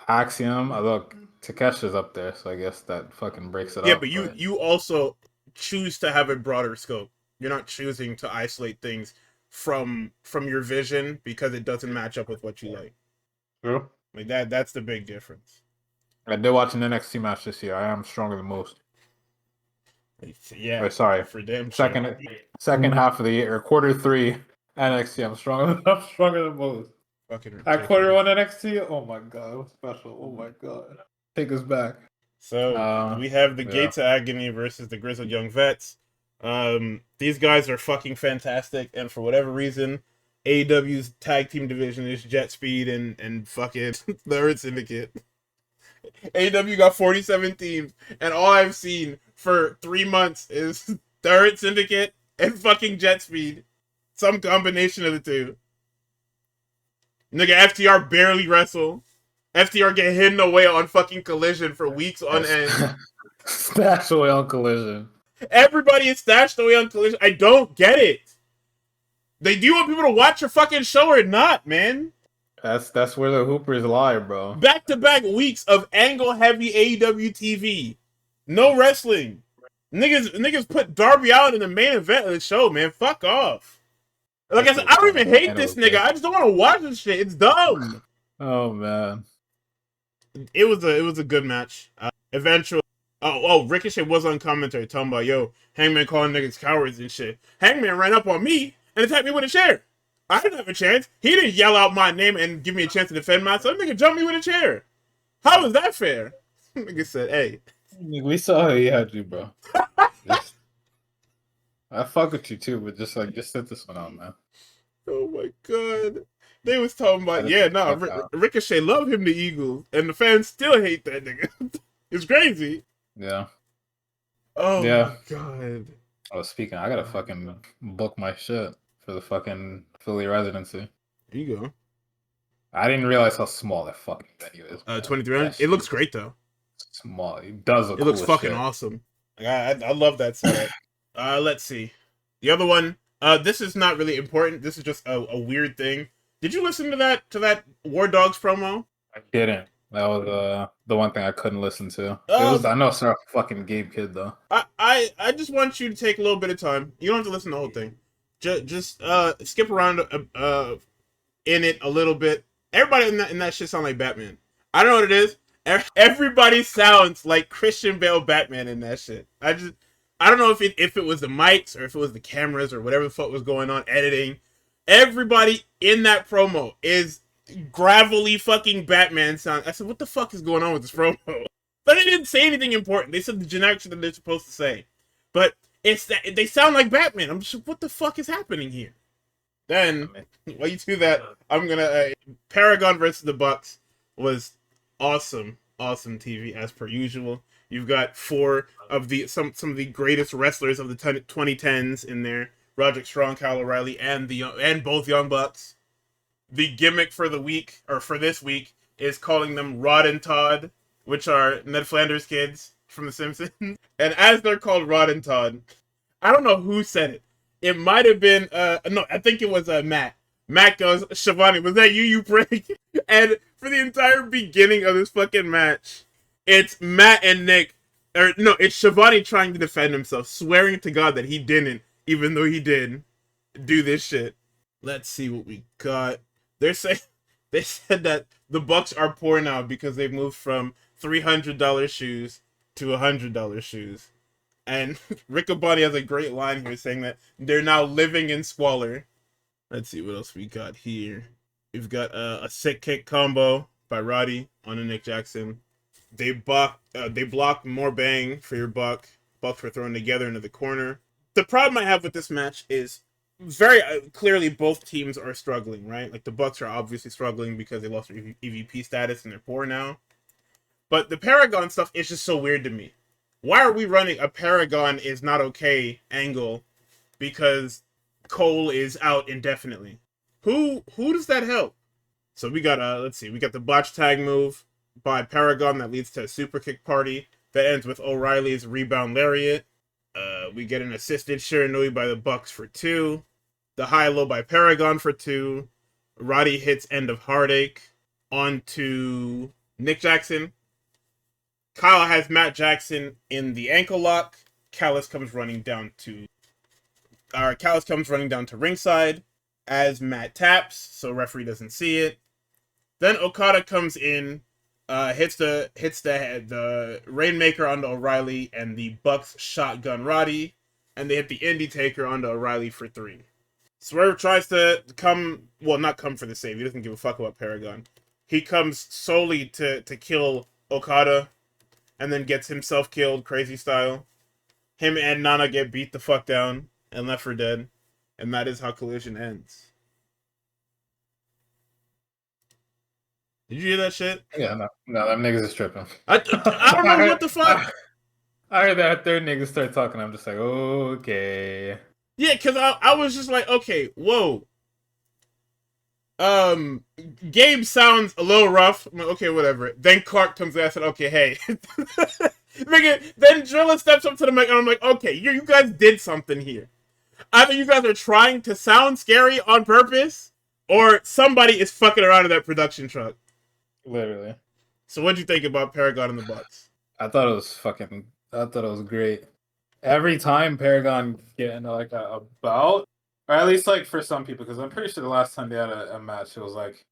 Axiom. Look, Takesha's up there, so I guess that fucking breaks it Yeah, up. but you But you also choose to have a broader scope. You're not choosing to isolate things from your vision because it doesn't match up with what you like. true. Like that's the big difference. I did watch an NXT match this year. I am stronger than most. Yeah, Wait, sorry. for damn sure. Second half of the year, quarter three NXT. I'm stronger. I'm stronger than most. Fucking At quarter ridiculous. one NXT, oh my god, it was special. Oh my god, take us back. So we have the Yeah. Gates of Agony versus the Grizzled Young Vets. These guys are fucking fantastic, and for whatever reason, AEW's tag team division is Jet Speed and fucking the Earth Syndicate. AEW got 47 teams, and all I've seen for 3 months is the Earth Syndicate and fucking Jet Speed. Some combination of the two. Nigga, FTR barely wrestle. FTR get hidden away on fucking Collision for weeks on end. Stash away on Collision. Everybody is stashed away on Collision. I don't get it. Do you want people to watch your fucking show or not, man? That's where the Hoopers lie, bro. Back-to-back weeks of angle-heavy AEW TV. No wrestling. Niggas put Darby Allin in the main event of the show, man. Fuck off. Like I said, I don't even hate this nigga. I just don't want to watch this shit. It's dumb. Oh man. It was a good match. Eventually, Ricochet was on commentary talking about, yo, Hangman calling niggas cowards and shit. Hangman ran up on me and attacked me with a chair. I didn't have a chance. He didn't yell out my name and give me a chance to defend myself. Nigga jumped me with a chair. How is that fair? Nigga said, hey. We saw how he had you, bro. I fuck with you too, but just sit this one out, man. Oh my god. They was talking about, yeah, no, Ricochet love him, the Eagles, and the fans still hate that nigga. It's crazy. Yeah. Oh yeah. my god. Oh, speaking, I gotta fucking book my shit for the fucking Philly residency. There you go. I didn't realize how small that fucking venue is. 2300. It looks great though. Small. It does look. It looks fucking shit. awesome. I love that setup. Let's see. The other one. This is not really important. This is just a weird thing. Did you listen to that War Dogs promo? I didn't. That was the one thing I couldn't listen to. It was, I know, sir, fucking Gabe Kid though. I just want you to take a little bit of time. You don't have to listen to the whole thing. Just skip around in it a little bit. Everybody in that shit sound like Batman. I don't know what it is. Everybody sounds like Christian Bale Batman in that shit. I don't know if it was the mics or if it was the cameras or whatever the fuck was going on editing. Everybody in that promo is gravelly fucking Batman sound. I said, what the fuck is going on with this promo? But they didn't say anything important. They said the generic shit that they're supposed to say. But it's that they sound like Batman. I'm just, what the fuck is happening here? Then, while you do that, I'm gonna Paragon versus the Bucks was awesome TV as per usual. You've got four of some of the greatest wrestlers of the 2010s in there: Roderick Strong, Kyle O'Reilly, and both Young Bucks. The gimmick for the week or for this week is calling them Rod and Todd, which are Ned Flanders kids from The Simpsons. And as they're called Rod and Todd, I don't know who said it. It might have been no, I think it was Matt. Matt goes, Shivani, was that you prick? And for the entire beginning of this fucking match, it's Matt and Nick, or no, it's Shivani trying to defend himself, swearing to God that he didn't, even though he did do this shit. Let's see what we got. They said that the Bucks are poor now because they've moved from $300 shoes to $100 shoes. And Riccoboni has a great line here saying that they're now living in squalor. Let's see what else we got here. We've got a sick kick combo by Roddy on a Nick Jackson. They block more bang for your buck. Bucks were thrown together into the corner. The problem I have with this match is very clearly both teams are struggling, right? Like the Bucks are obviously struggling because they lost their EVP status and they're poor now. But the Paragon stuff is just so weird to me. Why are we running a Paragon is not okay angle because Cole is out indefinitely? Who does that help? So we got let's see, we got the botch tag move by Paragon that leads to a super kick party that ends with O'Reilly's rebound lariat. We get an assisted Shiranui by the Bucks for 2. The high low by Paragon for 2. Roddy hits End of Heartache onto Nick Jackson. Kyle has Matt Jackson in the ankle lock. Callis comes running down to ringside as Matt taps, so referee doesn't see it. Then Okada comes in, hits the Rainmaker onto O'Reilly, and the Bucks shotgun Roddy, and they hit the Indy Taker onto O'Reilly for 3. Swerve tries to not come for the save. He doesn't give a fuck about Paragon. He comes solely to kill Okada, and then gets himself killed, crazy style. Him and Nana get beat the fuck down and left for dead, and that is how Collision ends. Did you hear that shit? Yeah, no, them niggas is tripping. I don't know what the fuck. I heard that third nigga start talking. I'm just like, okay. Yeah, because I was just like, okay, whoa. Gabe sounds a little rough. I'm like, okay, whatever. Then Clark comes in and I said, okay, hey. Then Drilla steps up to the mic and I'm like, okay, you guys did something here. Either you guys are trying to sound scary on purpose, or somebody is fucking around in that production truck. Literally. So what'd you think about Paragon and the Bucks? I thought it was great. Every time Paragon get into like a bout, or at least like for some people, because I'm pretty sure the last time they had a match, it was like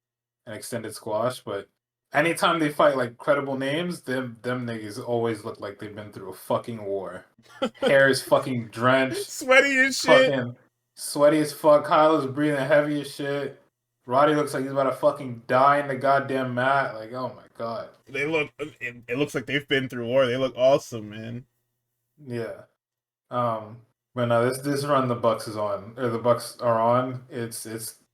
an extended squash. But anytime they fight like credible names, them niggas always look like they've been through a fucking war. Hair is fucking drenched, Sweaty as shit. fucking sweaty as fuck. Kyle is breathing heavy as shit. Roddy looks like he's about to fucking die in the goddamn mat. Like, oh my god. It looks like they've been through war. They look awesome, man. Yeah. But no, this run the Bucks is on, or the Bucks are on. It's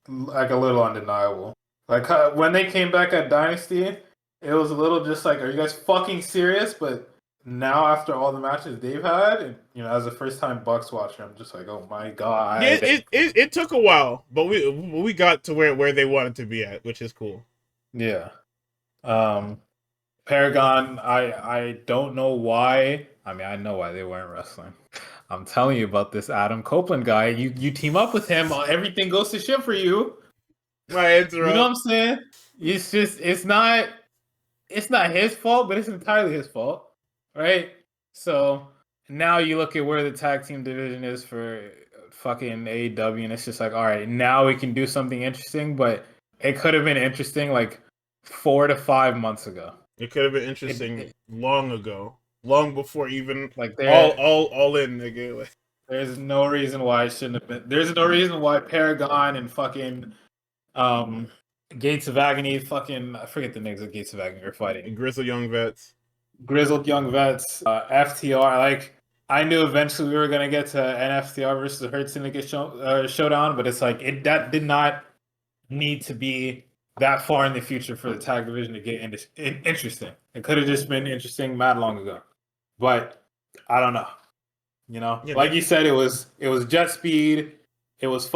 like a little undeniable. Like when they came back at Dynasty, it was a little just like, are you guys fucking serious? But now after all the matches they've had, and, you know, as a first time Bucks watcher, I'm just like, oh my god. Yeah, it took a while, but we got to where they wanted to be at, which is cool. Yeah. Paragon, I don't know why. I mean, I know why they weren't wrestling. I'm telling you about this Adam Copeland guy. You team up with him, everything goes to shit for you. My head's You know what I'm saying? It's not his fault, but it's entirely his fault, right? So now you look at where the tag team division is for fucking AEW, and it's just like, all right, now we can do something interesting, but it could have been interesting like 4 to 5 months ago. It could have been interesting long ago, long before even like all in, nigga. There's no reason why it shouldn't have been. There's no reason why Paragon and fucking Gates of Agony, fucking, I forget the names of Gates of Agony are fighting. Grizzled Young Vets, FTR. Like, I knew eventually we were gonna get to an FTR versus Hurt Syndicate showdown, but it's like that did not need to be that far in the future for the tag division to get interesting. It could have just been interesting mad long ago, but I don't know. You know, yeah, like you said, it was Jet Speed. It was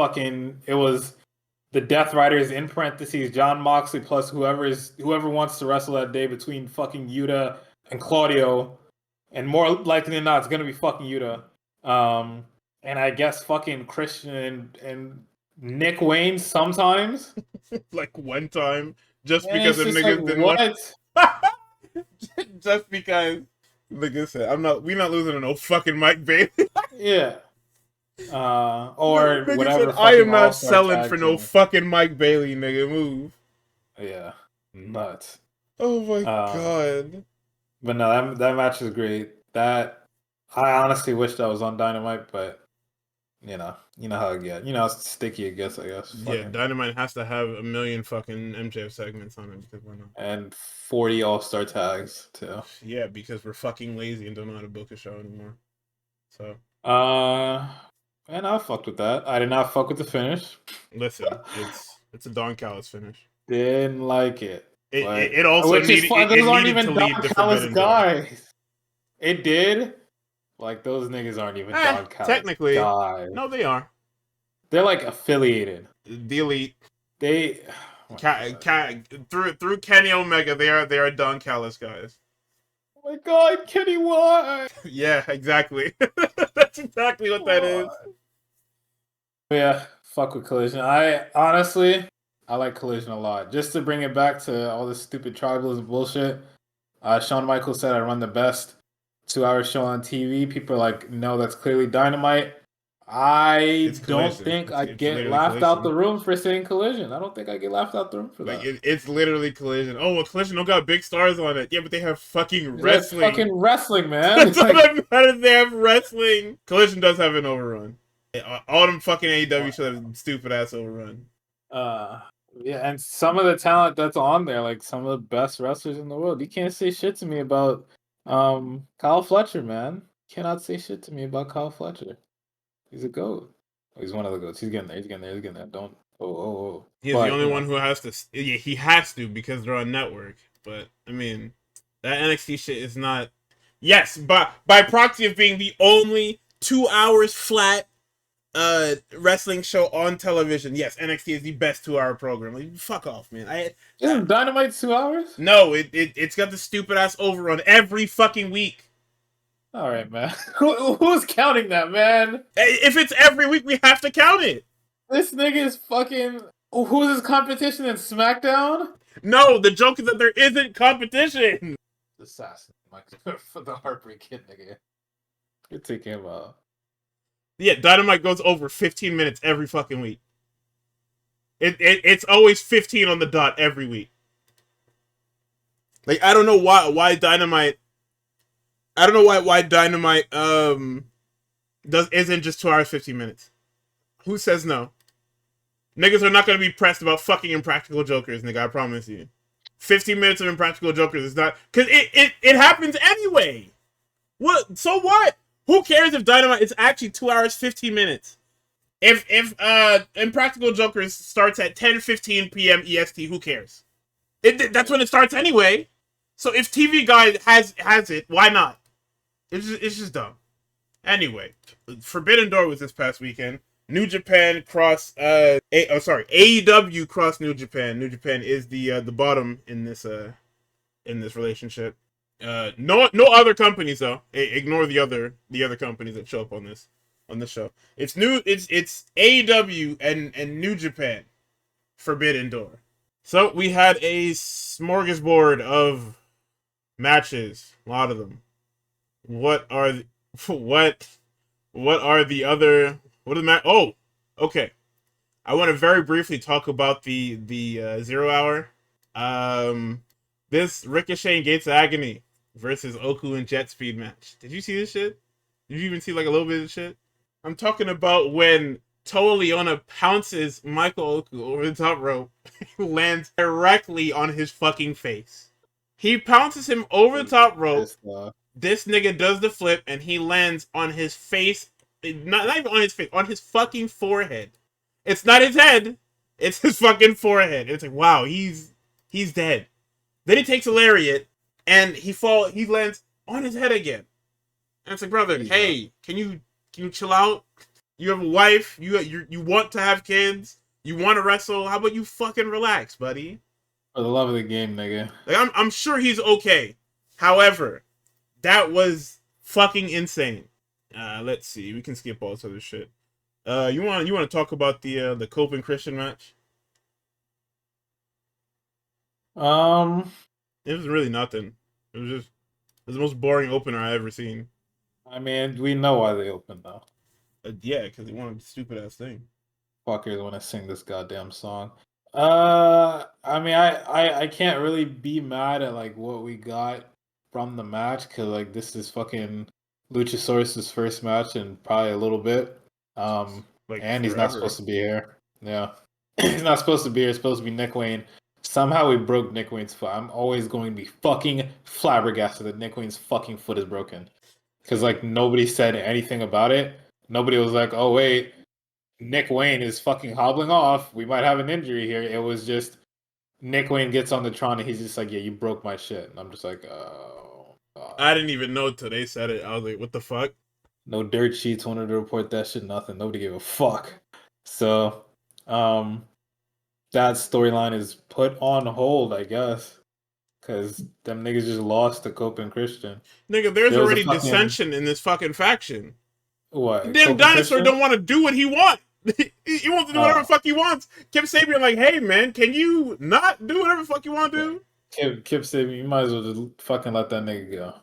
the Death Riders in parentheses John Moxley plus whoever wants to wrestle that day between fucking Yuta and Claudio, and more likely than not, it's gonna be fucking Yuta. And I guess fucking Christian and Nick Wayne sometimes. Like one time, just because the niggas like, didn't what? Just because nigga said, we not losing to no fucking Mike Bailey. Yeah. Or nigga whatever. Said, I am not selling for no fucking Mike Bailey, nigga. Move. Yeah. Nuts. Oh my god. But no, that match is great. That I honestly wish that was on Dynamite, but you know how it gets. You know how sticky it gets, I guess. Yeah, Dynamite has to have a million fucking MJF segments on it because why not? And 40 All-Star tags too. Yeah, because we're fucking lazy and don't know how to book a show anymore. So. And I fucked with that. I did not fuck with the finish. Listen, it's a Don Callis finish. Didn't like it. It also needed. It those aren't needed even to lead Don the Callis Forbidden guys. It did. Like those niggas aren't even Don Callis Technically, guys. no, they are. They're like affiliated. The Elite. They Through Kenny Omega, they are Don Callis guys. Oh my God, Kenny White. Yeah, exactly. That's exactly what that is. Yeah, fuck with Collision. I like Collision a lot. Just to bring it back to all this stupid tribalism bullshit. Shawn Michaels said I run the best 2 hour show on TV. People are like, no, that's clearly Dynamite. I It's don't Collision. think I It's get literally laughed out Collision. the room for saying Collision. I don't think I get laughed out the room for Like that. it's literally Collision. Oh, well, Collision don't got big stars on it. Yeah, but they have fucking It's wrestling. like fucking wrestling, man. That's all that matters. They have wrestling. Collision does have an overrun. All them fucking AEW should have a stupid ass overrun. Yeah, and some of the talent that's on there, like some of the best wrestlers in the world, you can't say shit to me about Kyle Fletcher, man. You cannot say shit to me about Kyle Fletcher. He's a goat. Oh, he's one of the goats. He's getting there. He's getting there. He's getting there. Don't. Oh. He's the only one who has to. Yeah, he has to because they're on network. But I mean, that NXT shit is not. Yes, but by proxy of being the only 2 hours flat wrestling show on television, yes, NXT is the best 2 hour program. Like, fuck off, man. Isn't Dynamite 2 hours? No, it's got the stupid ass overrun every fucking week. All right, man. Who's counting that, man? If it's every week, we have to count it. This nigga is fucking. Who's his competition in SmackDown? No, the joke is that there isn't competition. Assassin, for the Heartbreak Kid, nigga. You're taking him out. Yeah, Dynamite goes over 15 minutes every fucking week. It's always 15 on the dot every week. Like I don't know why Dynamite. I don't know why Dynamite isn't just 2 hours 15 minutes. Who says no? Niggas are not gonna be pressed about fucking Impractical Jokers, nigga. I promise you. 15 minutes of Impractical Jokers is not because it happens anyway. What? So what? Who cares if Dynamite is actually 2 hours 15 minutes? If Impractical Jokers starts at 10:15 p.m. EST, who cares? That's when it starts anyway. So if TV Guide has it, why not? It's just dumb. Anyway, Forbidden Door was this past weekend. New Japan cross AEW cross New Japan. New Japan is the bottom in this relationship. No other companies though. Ignore the other companies that show up on this show. It's AEW and New Japan. Forbidden Door. So we had a smorgasbord of matches, a lot of them. What are the other? What are the Oh, okay. I want to very briefly talk about the 0 hour. This Ricochet and Gates of Agony versus Oku and Jet Speed match. Did you see this shit? Did you even see like a little bit of the shit? I'm talking about when Toa Leona pounces Michael Oku over the top rope, lands directly on his fucking face. He pounces him over the top rope. This nigga does the flip and he lands on his face. Not even on his face, on his fucking forehead. It's not his head. It's his fucking forehead. It's like, wow, he's dead. Then he takes a lariat and he lands on his head again. And it's like, brother, hey, can you chill out? You have a wife. You want to have kids. You want to wrestle. How about you fucking relax, buddy? For the love of the game, nigga. Like I'm sure he's okay. However, that was fucking insane. Let's see. We can skip all this other shit. You want to talk about the Cope and Christian match? It was really nothing. It was the most boring opener I ever seen. I mean, we know why they opened though. Yeah, because they wanted a stupid ass thing. Fuckers want to sing this goddamn song. I mean, I can't really be mad at like what we got from the match because like this is fucking Luchasaurus's first match in probably a little bit. And he's not supposed to be here. Yeah, he's not supposed to be here. It's supposed to be Nick Wayne. Somehow we broke Nick Wayne's foot. I'm always going to be fucking flabbergasted that Nick Wayne's fucking foot is broken. Because like nobody said anything about it. Nobody was like, oh wait, Nick Wayne is fucking hobbling off. We might have an injury here. It was just Nick Wayne gets on the Tron and he's just like, yeah, you broke my shit. And I'm just like, oh God. I didn't even know till they said it. I was like, what the fuck? No dirt sheets wanted to report that shit. Nothing. Nobody gave a fuck. So, that storyline is put on hold, I guess, because them niggas just lost to Cope and Christian. Nigga, there's There was a already fucking dissension in this fucking faction. what? Damn Cope and dinosaur Christian? don't want to do what he wants. He wants to do whatever the Oh, fuck he wants. Kip Sabian like, hey man, can you not do whatever the fuck you want to yeah. do? Kip said you might as well just fucking let that nigga go.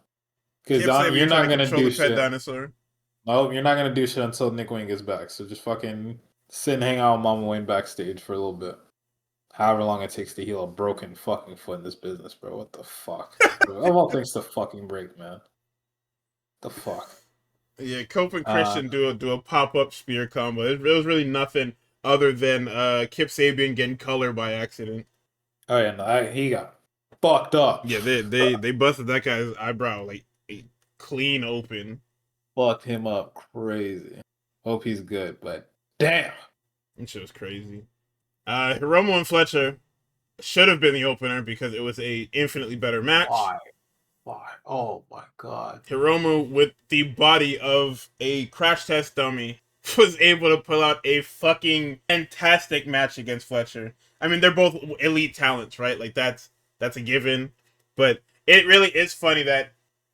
Because Kip you're Sabian trying not to gonna control do the pet shit. dinosaur. No, you're not gonna do shit until Nick Wayne gets back. So just fucking sit and hang out with Mama Wayne backstage for a little bit. However long it takes to heal a broken fucking foot in this business, bro. What the fuck? Of all things to fucking break, man. The fuck? Yeah, Cope and Uh, Christian do a pop up spear combo. It was really nothing other than Kip Sabian getting color by accident. oh yeah, no, he got fucked up. Yeah, they busted that guy's eyebrow like clean open. Fucked him up crazy. Hope he's good, but damn. That shit was crazy. Hiromu and Fletcher should have been the opener because it was a infinitely better match. Why? Why? Oh my god. Hiromu, with the body of a crash test dummy, was able to pull out a fucking fantastic match against Fletcher. I mean, they're both elite talents, right? Like that's a given. But it really is funny that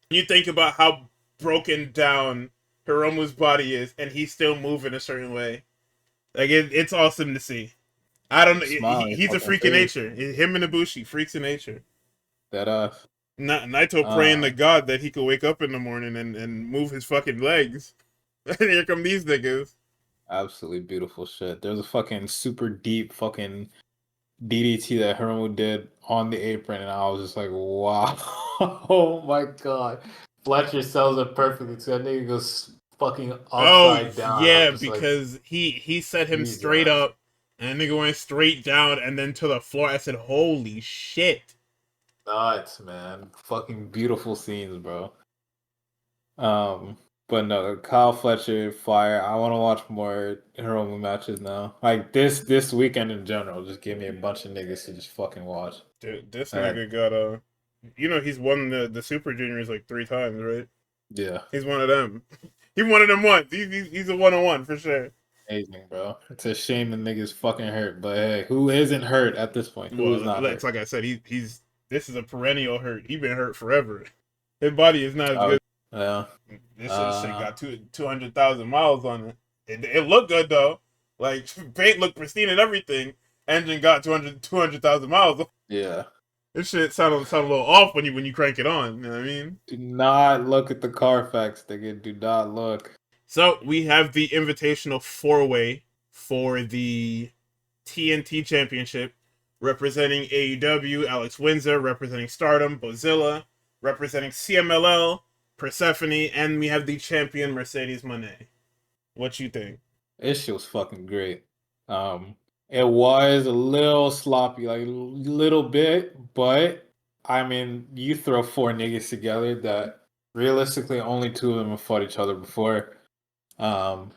you think about how broken down Hiromu's body is, and he's still moving a certain way. Like it's awesome to see. I don't know. Smiling He's a fucking freak of face. nature. Him and Ibushi, freaks of nature. That Naito praying to God that he could wake up in the morning and move his fucking legs. And here come these niggas. absolutely beautiful shit. There's a fucking super deep fucking DDT that Hiromu did on the apron, and I was just like, wow. Oh my god. Fletcher sells it perfectly, so that nigga goes fucking Oh upside down. yeah, I'm just like, because he set him straight Jesus. up, and the nigga went straight down and then to the floor. I said, "Holy shit!" Nuts, man. Fucking beautiful scenes, bro. Um, but no, Kyle Fletcher, fire. I want to watch more Hiromu matches now. Like this weekend in general, just give me a bunch of niggas to just fucking watch. Dude, this And nigga got he's won the Super Juniors like 3 times, right? yeah, He's one of them. He one of them once. He's a 1-on-1 for sure. amazing, bro. It's a shame the niggas fucking hurt, but hey, who isn't hurt at this point? Who is Well, not it's hurt? like I said, he's this is a perennial hurt. He been hurt forever. His body is not as Oh, good. yeah. This shit got 200,000 miles on it. It looked good though. Like paint looked pristine and everything. Engine got 200,000 miles. Yeah. This shit sound a little off when you crank it on. You know what I mean? Do not look at the Carfax, nigga. Do not look. So we have the invitational 4-way for the TNT Championship, representing AEW, Alex Windsor, representing Stardom, Bozilla, representing CMLL, Persephone, and we have the champion Mercedes Moné. What you think? This shit was fucking great. Um, it was a little sloppy, like a little bit, but I mean, you throw four niggas together that realistically only two of them have fought each other before. Um,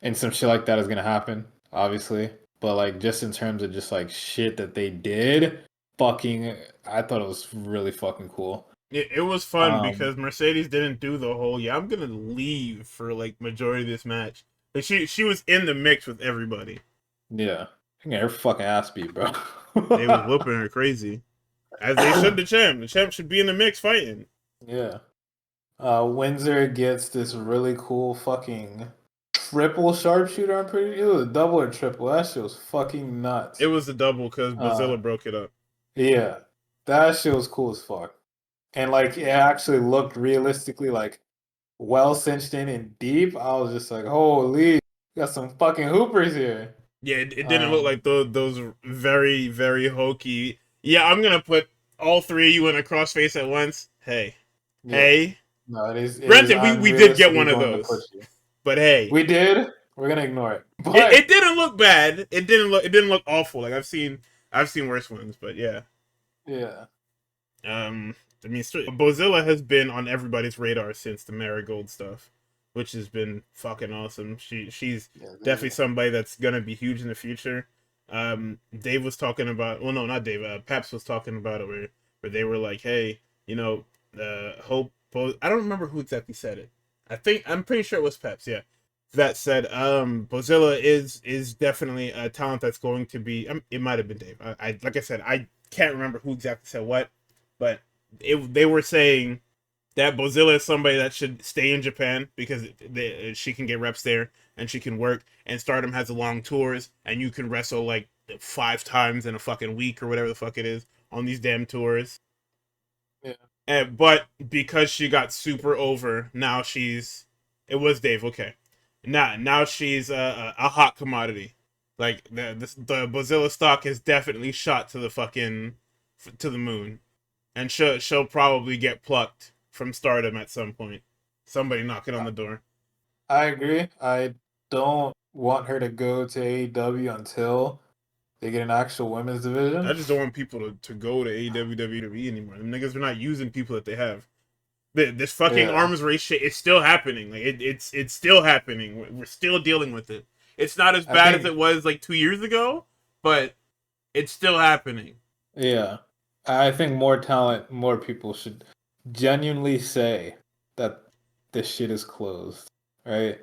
and some shit like that is gonna happen, obviously. But like just in terms of just like shit that they did, fucking I thought it was really fucking cool. It was fun Um, because Mercedes didn't do the whole I'm gonna leave for like majority of this match. Like she was in the mix with everybody. yeah. I got her fucking ass beat, bro. They was whooping her crazy. As they should the champ. The champ should be in the mix fighting. Yeah. Windsor gets this really cool fucking triple sharpshooter. I'm pretty. It was a double or triple. That shit was fucking nuts. It was the double because Uh, Bozilla broke it up. yeah, that shit was cool as fuck. And like, it actually looked realistically like well cinched in and deep. I was just like, holy, got some fucking hoopers here. Yeah, it didn't look Um, like those very, very hokey. Yeah, I'm gonna put all three of you in a crossface at once. Hey. yeah. Hey. No, it is Granted, we did get unrealistically one of going to push those. you. But hey. We did. We're gonna ignore it. It But didn't look bad. It didn't look awful. Like I've seen worse ones, but yeah. yeah, I mean, Bozilla has been on everybody's radar since the Marigold stuff, which has been fucking awesome. She's yeah, definitely somebody that's gonna be huge in the future. Dave was talking about, well, no, not Dave. Paps was talking about it where they were like, hey, Hope I don't remember who exactly said it. I'm pretty sure it was Peps. Yeah, that said, Bozilla is definitely a talent that's going to be. It might have been Dave. I like I said, I can't remember who exactly said what, but they were saying that Bozilla is somebody that should stay in Japan because she can get reps there and she can work. And Stardom has the long tours, and you can wrestle like 5 times in a fucking week or whatever the fuck it is on these damn tours. Yeah. But because she got super over, now she's. It was Dave, okay. Now she's a hot commodity. Like the Bozilla stock is definitely shot to the fucking to the moon, and she'll probably get plucked from Stardom at some point. Somebody knocking on the door. I agree. I don't want her to go to AEW until they get an actual women's division. I just don't want people to go to AEW WWE anymore. Them niggas are not using people that they have. This fucking Yeah. arms race shit is still happening. Like it's still happening. We're still dealing with it. It's not as I bad as think, it was like 2 years ago, but it's still happening. yeah. I think more talent, more people should genuinely say that this shit is closed, right?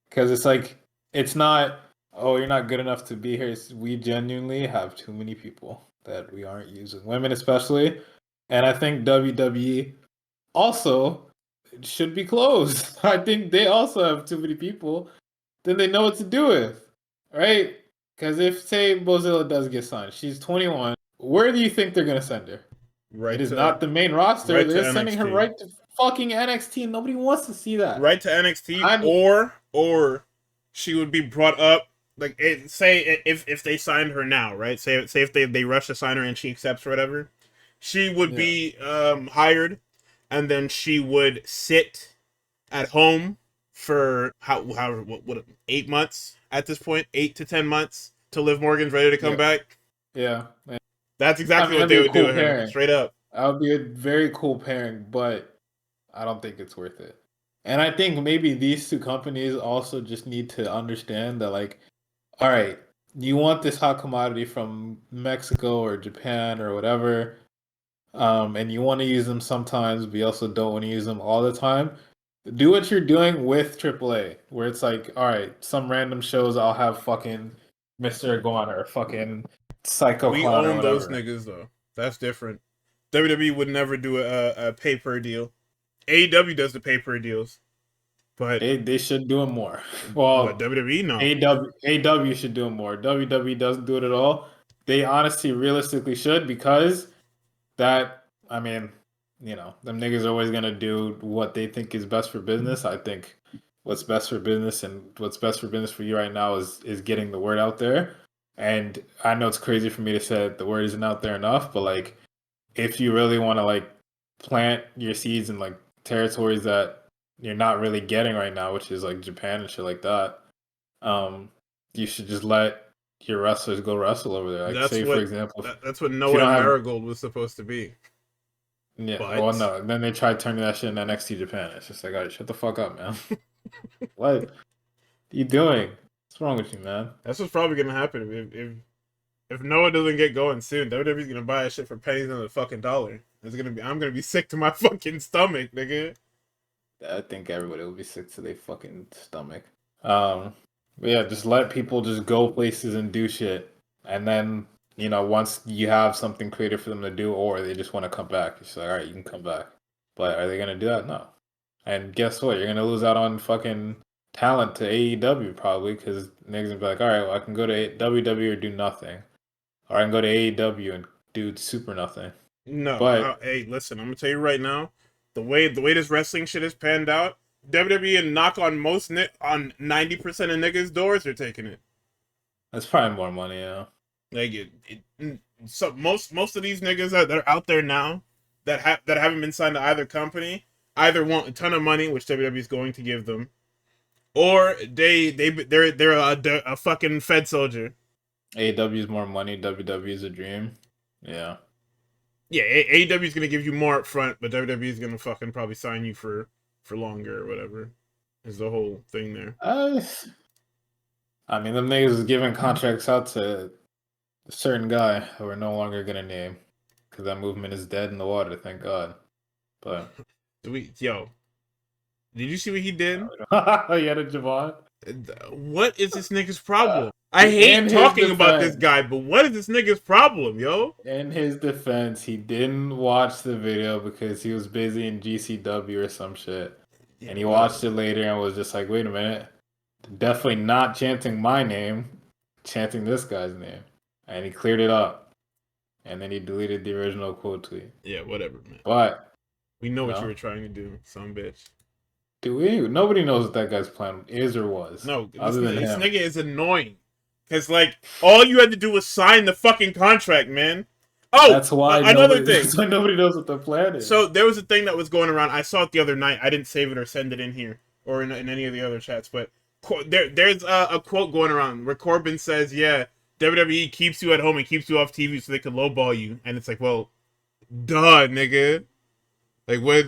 Because it's like, it's not, oh, you're not good enough to be here. We genuinely have too many people that we aren't using, women especially. And I think WWE also should be closed. I think they also have too many people that they know what to do with, right? Because if, say, Bozilla does get signed, she's 21. Where do you think they're going to send her? It Right is to not the main roster. right to They're sending her NXT. right to fucking NXT. Nobody wants to see that. Right to NXT, I mean, or she would be brought up like say if they signed her now, right? Say if they rush to sign her and she accepts or whatever, she would yeah, be hired, and then she would sit at home for how what 8 months at this point, 8 to 10 months till Liv Morgan's ready to come yeah, back. yeah. That's I exactly mean, what that'd be they a would do cool with her, pairing. straight up. That would be a very cool pairing, but I don't think it's worth it. And I think maybe these two companies also just need to understand that, like, all right, you want this hot commodity from Mexico or Japan or whatever, and you want to use them sometimes, but you also don't want to use them all the time. Do what you're doing with AAA, where it's like, all right, some random shows I'll have fucking Mr. Iguana or fucking Psycho We Clown or own those whatever. niggas though. That's different. WWE would never do a pay per deal. AEW does the pay per deals, but They should do it more. what Well, WWE? No. AW should do it more. WWE doesn't do it at all. They honestly, realistically should, because that, I mean, them niggas are always gonna do what they think is best for business. I think what's best for business and what's best for business for you right now is getting the word out there. And I know it's crazy for me to say that the word isn't out there enough, but like, if you really want to like plant your seeds in like territories that you're not really getting right now, which is like Japan and shit like that, um, you should just let your wrestlers go wrestle over there. Like, That's say for what example, that's what if you Noah don't and have, Marigold was supposed to be. yeah, well, But no, then they tried turning that shit into NXT Japan. It's just like, all right, shut the fuck up, man. What are you doing? What's wrong with you, man? that's what's probably gonna happen if Noah doesn't get going soon. WWE's gonna buy that shit for pennies on the fucking dollar. I'm gonna be sick to my fucking stomach, nigga. I think everybody will be sick to their fucking stomach. Um, but yeah, just let people just go places and do shit, and then once you have something creative for them to do, or they just want to come back, it's like, all right, you can come back. But are they gonna do that? No. And guess what? You're gonna lose out on fucking talent to AEW probably, because niggas gonna be like, all right, well, I can go to WWE or do nothing, or I can go to AEW and do super nothing. No, But hey, listen, I'm gonna tell you right now, the way this wrestling shit is panned out, WWE and knock on on 90% of niggas' doors are taking it. that's probably more money, Like so most of these niggas that are out there now that haven't been signed to either company either want a ton of money, which WWE is going to give them, or they're a fucking Fed soldier. AEW is more money. WWE is a dream. Yeah. Yeah, AEW is gonna give you more up front, but WWE is gonna fucking probably sign you for longer or whatever. Is the whole thing there? Uh, I mean, them niggas is giving contracts out to a certain guy who we're no longer gonna name because that movement is dead in the water. Thank God. But Yo, did you see what he did? He had a Javon. What is this nigga's problem? I hate In his talking about this defense, guy, but what is this nigga's problem, yo? he didn't watch the video because he was busy in GCW or some shit. Yeah, And he whatever. watched it later and was just like, wait a minute. Definitely not chanting my name, chanting this guy's name. And he cleared it up. And then he deleted the original quote tweet. Yeah, whatever, man. But, We know you what you know, were trying to do, son bitch. nobody knows what that guy's plan is or was. No, Other than this him. nigga is annoying. Cause like all you had to do was sign the fucking contract, man. Oh, That's why another thing. That's why nobody knows what the plan is. So there was a thing that was going around. I saw it the other night. I didn't save it or send it in here or in any of the other chats. But there's a quote going around where Corbin says, "Yeah, WWE keeps you at home and keeps you off TV so they can lowball you." And it's like, well, duh, nigga. Like, what?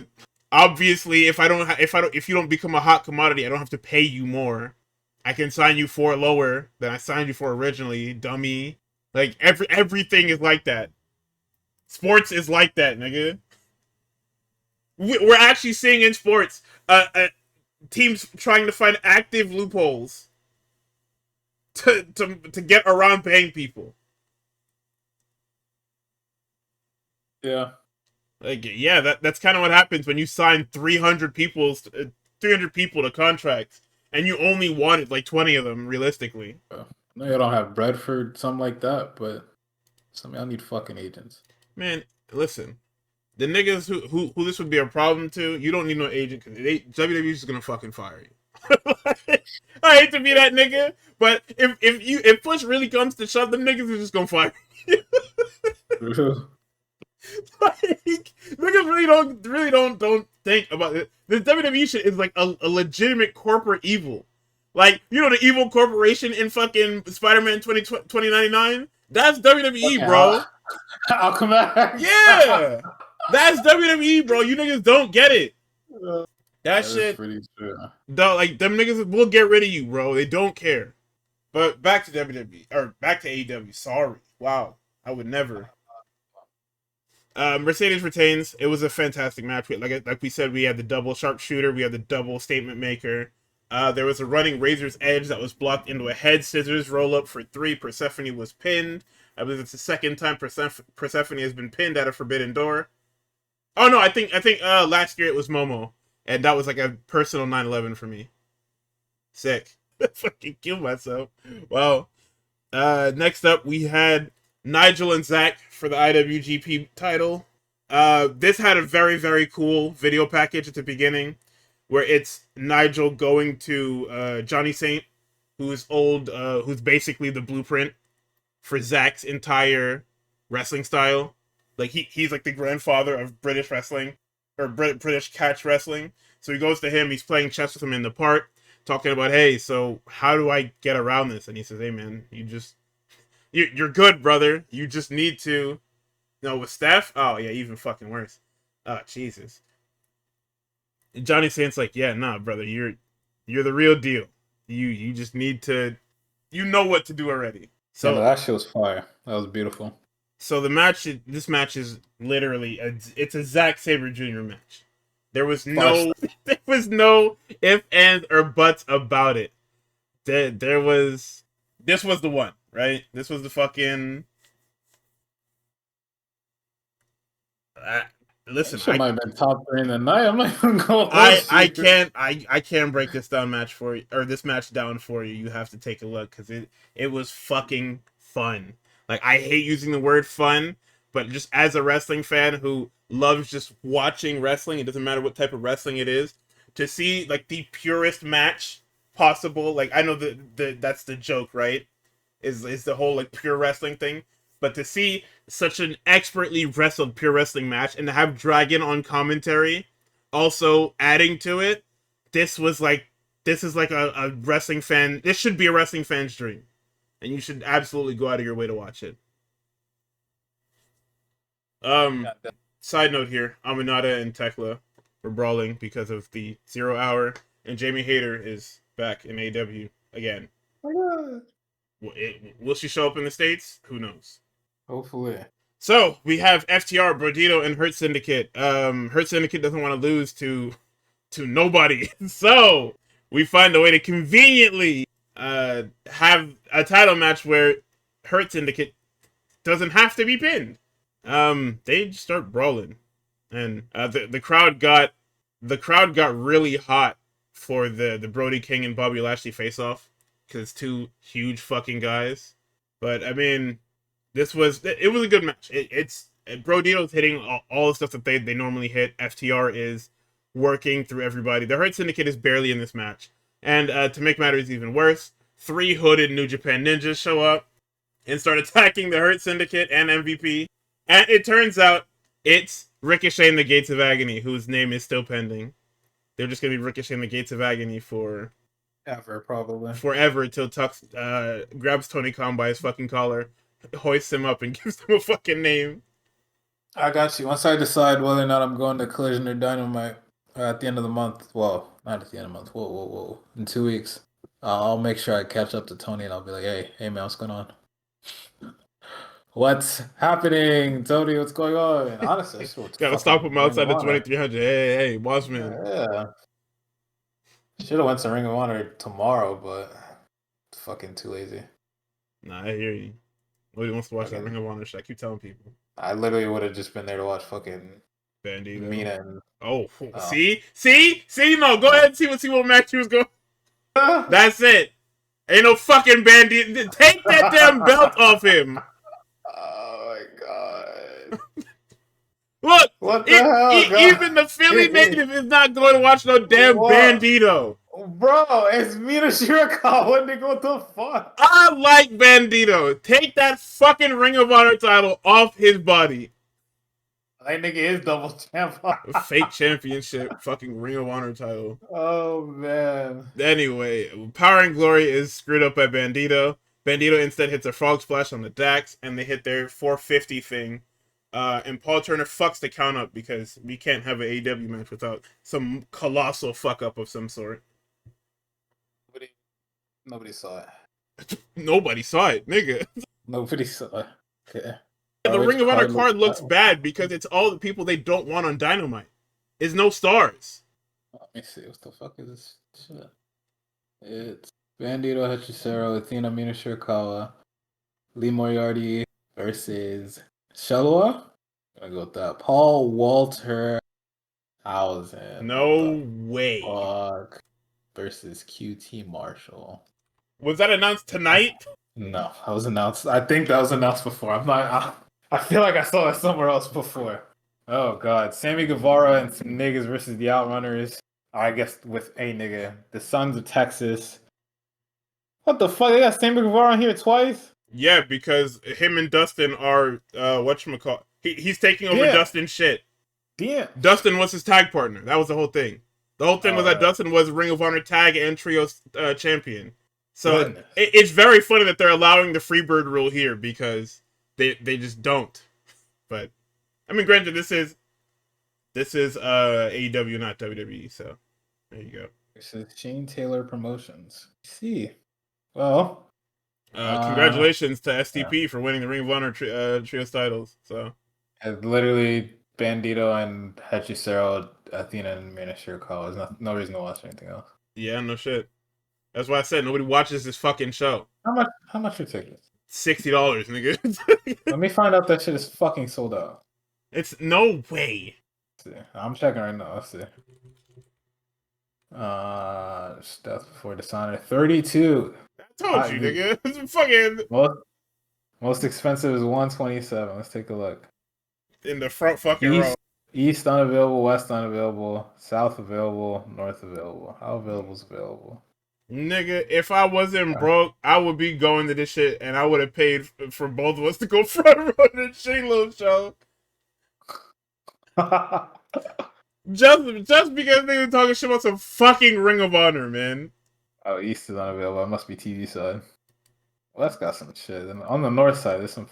Obviously, if you don't become a hot commodity, I don't have to pay you more. I can sign you for lower than I signed you for originally, dummy. Like everything is like that. Sports is like that, nigga. We're actually seeing in sports teams trying to find active loopholes to get around paying people. Yeah. Like, yeah, that's kind of what happens when you sign 300 people to contracts, and you only wanted like 20 of them, realistically. No, you don't have bread for something like that, but some y'all need fucking agents. Man, listen, the niggas who this would be a problem to, you don't need no agent because WWE's just gonna fucking fire you. I hate to be that nigga, but if push really comes to shove, them niggas are just gonna fire you. Like, niggas really don't think about it. The WWE shit is like a legitimate corporate evil. Like, you know the evil corporation in fucking Spider-Man 2099? That's WWE, bro. I'll come back. Yeah. That's WWE, bro. You niggas don't get it. That shit is pretty true. like them niggas will get rid of you, bro. They don't care. But back to WWE or back to AEW. Sorry. Wow. I would never. Mercedes retains. It was a fantastic match. Like we said, we had the double sharpshooter. We had the double statement maker. There was a running Razor's Edge that was blocked into a head scissors roll up for 3. Persephone was pinned. I believe it's the second time Persephone has been pinned at a Forbidden Door. Oh no, I think last year it was Momo, and that was like a personal 9/11 for me. Sick. Fucking kill myself. Well, next up we had Nigel and Zach for the IWGP title. This had a very, very cool video package at the beginning where it's Nigel going to Johnny Saint, who's basically the blueprint for Zach's entire wrestling style. Like he's like the grandfather of British wrestling or British catch wrestling. So he goes to him, he's playing chess with him in the park, talking about, hey, so how do I get around this? And he says, hey man, you're good, brother. You just need to. No, with Steph? Oh, yeah, even fucking worse. Oh, Jesus. Johnny Saint's like, yeah, nah, brother, you're the real deal. You just need to, you know what to do already. So yeah, that shit was fire. That was beautiful. So this match is literally it's a Zack Sabre Jr. match. There was no if, ands, or buts about it. There was. This was the one, right? This was the fucking. Listen, That might have been top 3 in the night. I'm not even going. I can't break this match for you, or this match down for you. You have to take a look because it was fucking fun. Like, I hate using the word fun, but just as a wrestling fan who loves just watching wrestling, it doesn't matter what type of wrestling it is, to see like the purest match possible. Like, I know that's the joke, right? Is the whole like pure wrestling thing. But to see such an expertly wrestled pure wrestling match and to have Dragon on commentary also adding to it, this is like a wrestling fan. This should be a wrestling fan's dream. And you should absolutely go out of your way to watch it. Side note here, Aminata and Tekla were brawling because of the 0 hour, and Jamie Hayter is back in AEW again. Oh my God. Will she show up in the States? Who knows? Hopefully. So we have FTR, Brodito, and Hurt Syndicate. Hurt Syndicate doesn't want to lose to nobody, so we find a way to conveniently have a title match where Hurt Syndicate doesn't have to be pinned. They just start brawling, and the crowd got really hot for the Brody King and Bobby Lashley face off because two huge fucking guys. But I mean, it was a good match. It's Brodito's hitting all the stuff that they normally hit. FTR is working through everybody. The Hurt Syndicate is barely in this match, and to make matters even worse, 3 hooded New Japan ninjas show up and start attacking the Hurt Syndicate and MVP. And it turns out it's Ricochet and the Gates of Agony, whose name is still pending. They're just gonna be Ricochet and the Gates of Agony for probably forever until Tux grabs Tony Khan by his fucking collar, hoists him up, and gives him a fucking name. I got you. Once I decide whether or not I'm going to Collision or Dynamite at the end of the month, well, not at the end of the month. Whoa! In 2 weeks, I'll make sure I catch up to Tony, and I'll be like, hey man, what's going on? What's happening, Tony? What's going on? Honestly, gotta stop him outside the 2300. Hey, Bossman. Yeah. Should have went to Ring of Honor tomorrow, but it's fucking too lazy. Nah, I hear you. Nobody wants to watch that Ring of Honor shit. I keep telling people. I literally would have just been there to watch fucking Bandito. Mina and see? No, go ahead and see what match he was going. That's it. Ain't no fucking Bandito. Take that damn belt off him. Oh my god. Look, what the hell, even the Philly native is not going to watch no damn Bandito. Bro, it's Mina Shirakawa, nigga, what the fuck? I like Bandito. Take that fucking Ring of Honor title off his body. That nigga is double champ. Fake championship, fucking Ring of Honor title. Oh, man. Anyway, Power and Glory is screwed up by Bandito. Bandito instead hits a frog splash on the Dax, and they hit their 450 thing. And Paul Turner fucks the count up because we can't have an AEW match without some colossal fuck up of some sort. Nobody saw it. Nobody saw it, nigga. Nobody saw it. Okay. The Ring of Honor card looks bad because it's all the people they don't want on Dynamite. It's no stars. Let me see. What the fuck is this shit? It's Bandito, Hechicero, Athena, Mina Shirakawa, Lee Moriarty versus Shalua. I go with that. Paul Walter Hausen. No way. Fuck. Versus QT Marshall. Was that announced tonight? No, that was announced. I think that was announced before. I feel like I saw that somewhere else before. Oh god, Sammy Guevara and some niggas versus the Outrunners. I guess with a nigga, the Sons of Texas. What the fuck? They got Sammy Guevara on here twice? Yeah, because him and Dustin are whatchamacallit. He's taking over Dustin's shit. Yeah. Dustin was his tag partner. That was the whole thing. The whole thing was that Dustin was Ring of Honor tag and trio champion. So it's very funny that they're allowing the Freebird rule here because they just don't. But I mean, granted, this is AEW, not WWE. So there you go. This is Shane Taylor Promotions. See, well, congratulations to STP for winning the Ring of Honor trios titles. So it's literally Bandito and Hechicero, Athena, and Mina Shirakawa. There's no reason to watch anything else. Yeah, no shit. That's why I said nobody watches this fucking show. How much are tickets? $60, nigga. Let me find out that shit is fucking sold out. It's no way. Let's see. I'm checking right now. Let's see. Death Before Dishonor 32. I told you, nigga. It's fucking most expensive is 127. Let's take a look. In the front fucking row. East unavailable, West unavailable, South available, North available. How available is available? Nigga, if I wasn't broke, I would be going to this shit, and I would have paid for both of us to go front row to the shitty little show. just because niggas talking shit about some fucking Ring of Honor, man. Oh, East is unavailable. It must be TV side. West got some shit. And on the North side, there's some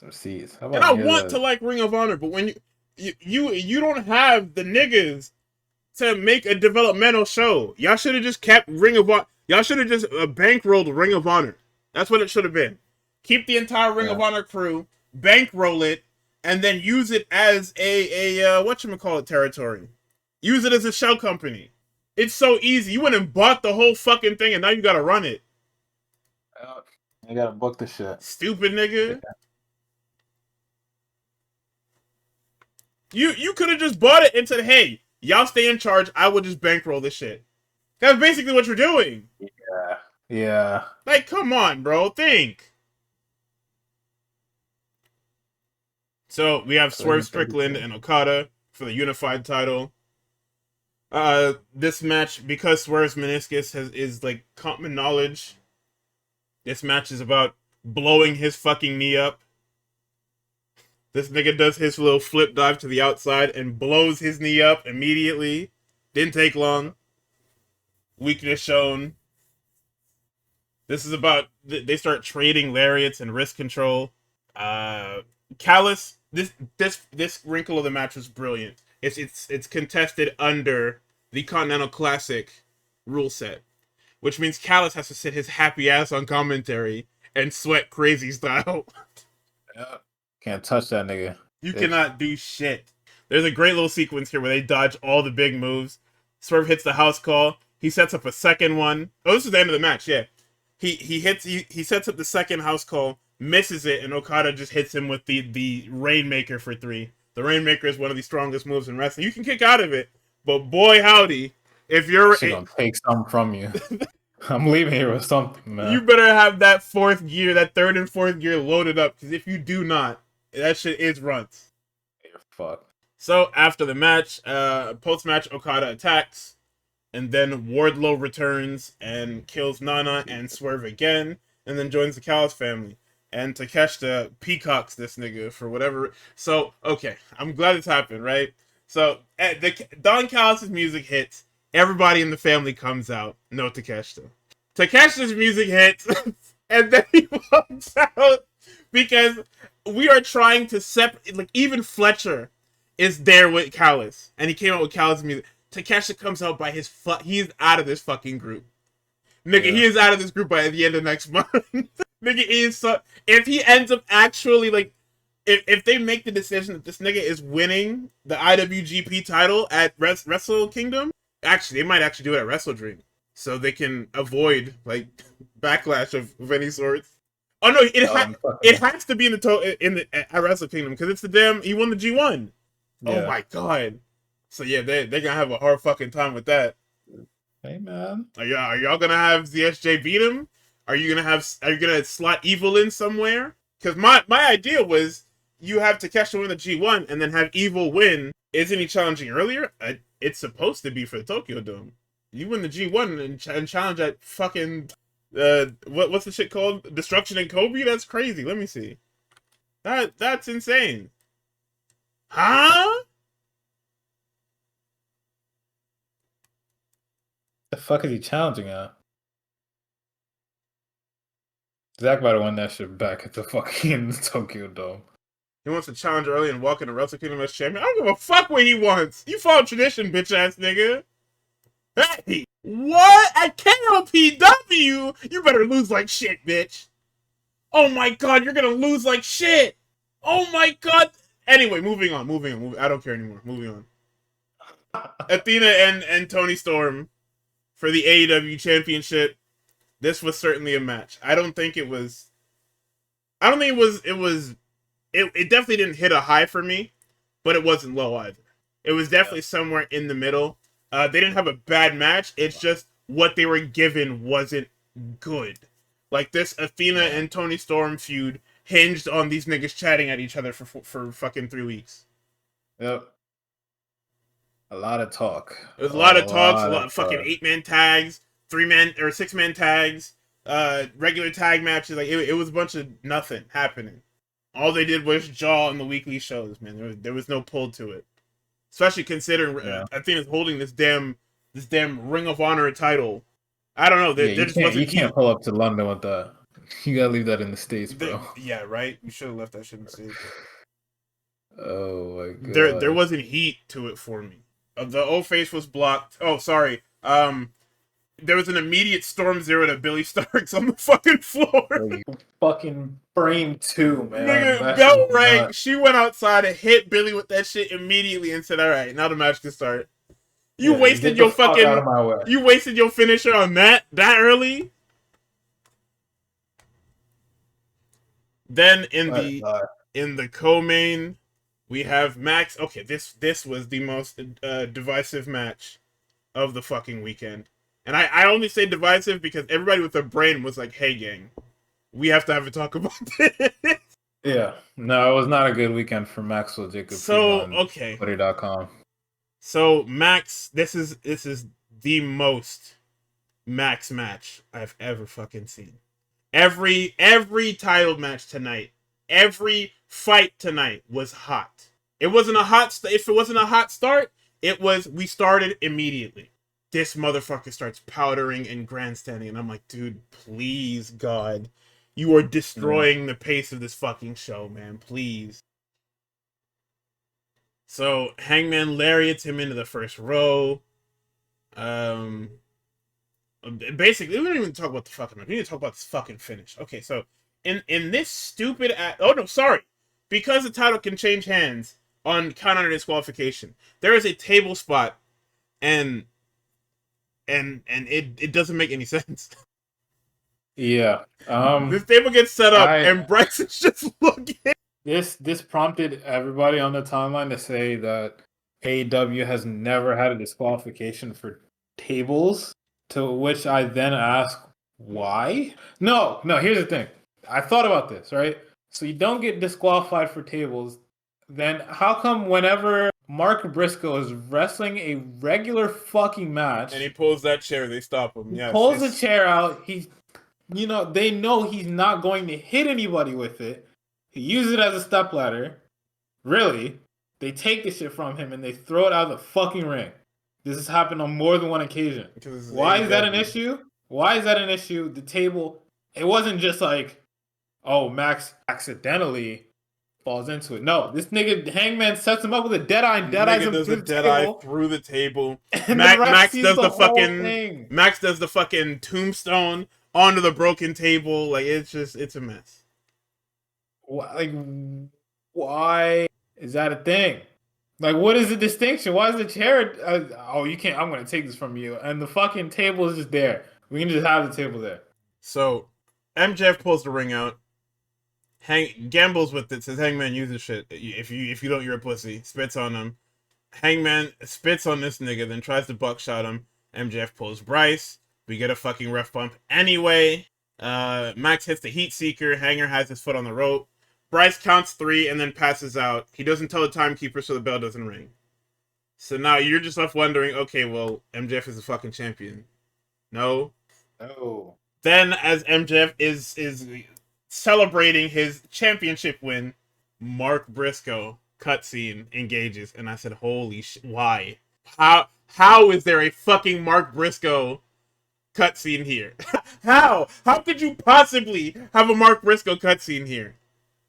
seats. How about and I want to like Ring of Honor, but when you don't have the niggas to make a developmental show. Y'all should have just kept Ring of Honor. Y'all should have just bankrolled Ring of Honor. That's what it should have been. Keep the entire Ring of Honor crew. bankroll it, and then use it as a whatchamacallit territory. Use it as a shell company. It's so easy. You went and bought the whole fucking thing, and now you gotta run it. You gotta book the shit. Stupid nigga. You could have just bought it and said, hey, y'all stay in charge. I will just bankroll this shit. That's basically what you're doing. Yeah. Yeah. Like, come on, bro. Think. So we have Swerve Strickland and Okada for the unified title. This match, because Swerve's meniscus is like common knowledge, this match is about blowing his fucking knee up. This nigga does his little flip dive to the outside and blows his knee up immediately. Didn't take long. Weakness shown. This is about, they start trading lariats and wrist control. Callis, this wrinkle of the match was brilliant. It's contested under the Continental Classic rule set, which means Callis has to sit his happy ass on commentary and sweat crazy style. Yeah. Can't touch that nigga. You cannot do shit. There's a great little sequence here where they dodge all the big moves. Swerve hits the house call. He sets up a second one. Oh, this is the end of the match, yeah. He sets up the second house call, misses it, and Okada just hits him with the Rainmaker for 3. The Rainmaker is one of the strongest moves in wrestling. You can kick out of it, but boy howdy, if you're gonna take something from you. I'm leaving here with something, man. You better have that fourth gear, that third and fourth gear loaded up, because if you do not, that shit is runs. You're fucked. So after the match, post-match, Okada attacks, and then Wardlow returns and kills Nana and Swerve again, and then joins the Callis family. And Takeshita peacocks this nigga for whatever. So, okay, I'm glad it's happened, right? So, Don Callis' music hits, everybody in the family comes out. No Takeshita. Takeshita's music hits, and then he walks out because we are trying to separate. Like, even Fletcher is there with Callis, and he came out with Callis' music. Takeshita comes out by his he's out of this fucking group. Nigga, yeah. He is out of this group by the end of next month. Nigga, he is so... If he ends up actually, like... If they make the decision that this nigga is winning the IWGP title at Wrestle Kingdom... Actually, they might actually do it at Wrestle Dream. So they can avoid, like, backlash of any sort. Oh, no, it has to be at Wrestle Kingdom, because it's the damn... He won the G1. Yeah. Oh, my God. So, yeah, they're gonna have a hard fucking time with that. Hey, man. Are y'all gonna have ZSJ beat him? Are you gonna slot Evil in somewhere? Because my idea was you have Takeshita win the G1 and then have Evil win. Isn't he challenging earlier? It's supposed to be for the Tokyo Dome. You win the G1 and challenge at fucking what's the shit called? Destruction and Kobe? That's crazy. Let me see. That's insane. Huh? The fuck is he challenging at? Zack about to win that shit back at the fucking Tokyo Dome. He wants to challenge early and walk into Wrestle Kingdom as champion. I don't give a fuck what he wants. You follow tradition, bitch ass nigga. Hey, what? At KOPW? You better lose like shit, bitch. Oh my God, you're gonna lose like shit. Oh my God. Anyway, moving on. I don't care anymore. Moving on. Athena and Toni Storm for the AEW Championship. This was certainly a match. I don't think it was. It definitely didn't hit a high for me, but it wasn't low either. It was definitely somewhere in the middle. They didn't have a bad match. It's just what they were given wasn't good. Like this Athena and Toni Storm feud hinged on these niggas chatting at each other for fucking 3 weeks. Yep. A lot of talk. It was a lot of talks, a lot of fucking 8-man tags, 3-man or 6-man tags, regular tag matches. Like it was a bunch of nothing happening. All they did was jaw on the weekly shows, man. There was no pull to it. Especially considering Athena's holding this damn Ring of Honor title. I don't know. You can't pull up to London with that. You gotta leave that in the States, bro. Yeah, right? You should have left that shit in the States. Oh my God. There wasn't heat to it for me. The O face was blocked. Oh, sorry. there was an immediate storm zero to Billy Starks on the fucking floor. Like, fucking frame 2, man. Nigga, That bell shit was rang. nuts. She went outside and hit Billy with that shit immediately and said, "All right, now the match can start." You Yeah, wasted get your the fuck out fucking. of my way. You wasted your finisher on that early. Then in the co-main, we have Max. Okay, this was the most divisive match of the fucking weekend, and I only say divisive because everybody with a brain was like, "Hey, gang, we have to have a talk about this." Yeah, no, it was not a good weekend for Maxwell Jacob. So okay, Twitter.com. so Max, this is the most Max match I've ever fucking seen. Every title match tonight, every fight tonight was hot. It wasn't a hot. If it wasn't a hot start, it was. We started immediately. This motherfucker starts powdering and grandstanding, and I'm like, dude, please, God, you are destroying the pace of this fucking show, man. Please. So Hangman lariats him into the first row. Basically, we don't even talk about the fucking match. We need to talk about this fucking finish. Okay, so in this stupid oh no, sorry, because the title can change hands on count out or disqualification, there is a table spot, and it doesn't make any sense. Yeah. This table gets set up, and Bryce is just looking. This prompted everybody on the timeline to say that AEW has never had a disqualification for tables, to which I then ask, why? No, here's the thing. I thought about this, right? So you don't get disqualified for tables, then how come whenever Mark Briscoe is wrestling a regular fucking match and he pulls that chair, they stop him. Yes, pulls the chair out, they know he's not going to hit anybody with it. He uses it as a stepladder. Really? They take the shit from him and they throw it out of the fucking ring. This has happened on more than one occasion. Why is that an issue? Why is that an issue? The table, it wasn't just like, oh, Max accidentally falls into it. No, this nigga Hangman sets him up with a dead eye and dead eyes him through the table. And Max does the fucking Max does the fucking tombstone onto the broken table. Like, it's a mess. Like, why is that a thing? Like, what is the distinction? Why is the chair? Oh, you can't. I'm gonna take this from you, and the fucking table is just there. We can just have the table there. So, MJF pulls the ring out. Gambles with it. Says Hangman uses shit. If you don't, you're a pussy. Spits on him. Hangman spits on this nigga, then tries to buckshot him. MJF pulls Bryce. We get a fucking ref bump anyway. Max hits the heat seeker. Hanger has his foot on the rope. Bryce counts 3 and then passes out. He doesn't tell the timekeeper, so the bell doesn't ring. So now you're just left wondering, okay, well, MJF is a fucking champion. No. Then, as MJF is celebrating his championship win, Mark Briscoe cutscene engages, and I said, holy shit, why? How is there a fucking Mark Briscoe cutscene here? How could you possibly have a Mark Briscoe cutscene here?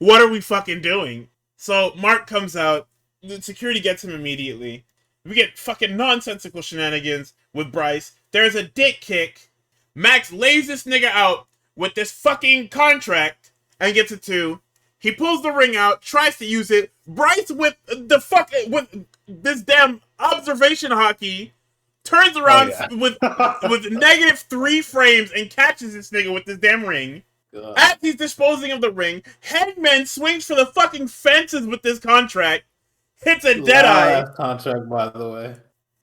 What are we fucking doing? So Mark comes out, the security gets him immediately. We get fucking nonsensical shenanigans with Bryce. There's a dick kick. Max lays this nigga out with this fucking contract and gets a 2. He pulls the ring out, tries to use it. Bryce with this damn observation hockey turns around with -3 frames and catches this nigga with this damn ring. As he's disposing of the ring, Hangman swings for the fucking fences with this contract, hits a dead eye. Contract, by the way.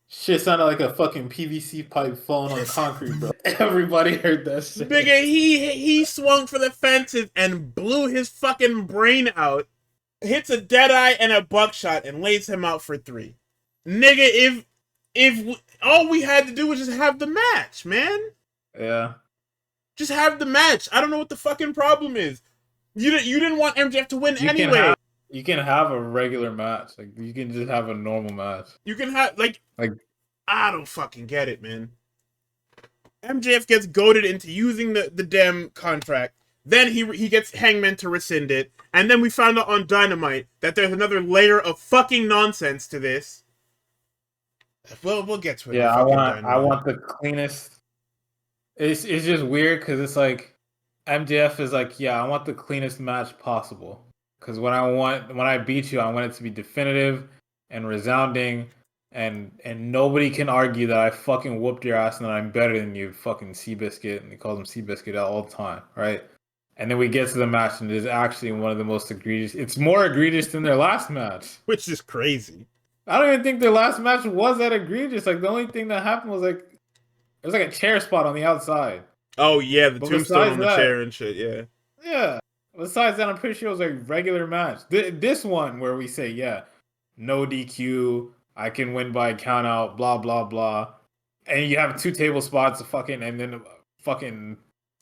Shit sounded like a fucking PVC pipe falling on concrete, bro. Everybody heard that shit. Nigga, he swung for the fences and blew his fucking brain out, hits a dead eye and a buckshot, and lays him out for 3. Nigga, if all we had to do was just have the match, man. Yeah. Just have the match. I don't know what the fucking problem is. You didn't want MJF to win anyway. You can have a regular match. Like, you can just have a normal match. You can have like I don't fucking get it, man. MJF gets goaded into using the damn contract. Then he gets Hangman to rescind it, and then we found out on Dynamite that there's another layer of fucking nonsense to this. Well, we'll get to it. Yeah, I want the cleanest it's just weird because it's like MJF is like, yeah, I want the cleanest match possible. Because when I beat you, I want it to be definitive and resounding, and nobody can argue that I fucking whooped your ass and that I'm better than you, fucking Seabiscuit, and he calls him Seabiscuit all the time, right? And then we get to the match, and it is actually one of the most egregious. It's more egregious than their last match. Which is crazy. I don't even think their last match was that egregious. Like the only thing that happened was like it was like a chair spot on the outside. Oh yeah, the But tombstone besides on the that, chair and shit. Yeah. yeah. Besides that, I'm pretty sure it was a regular match. This one where we say, yeah, no DQ, I can win by count out, blah blah blah, and you have two table spots, and then a fucking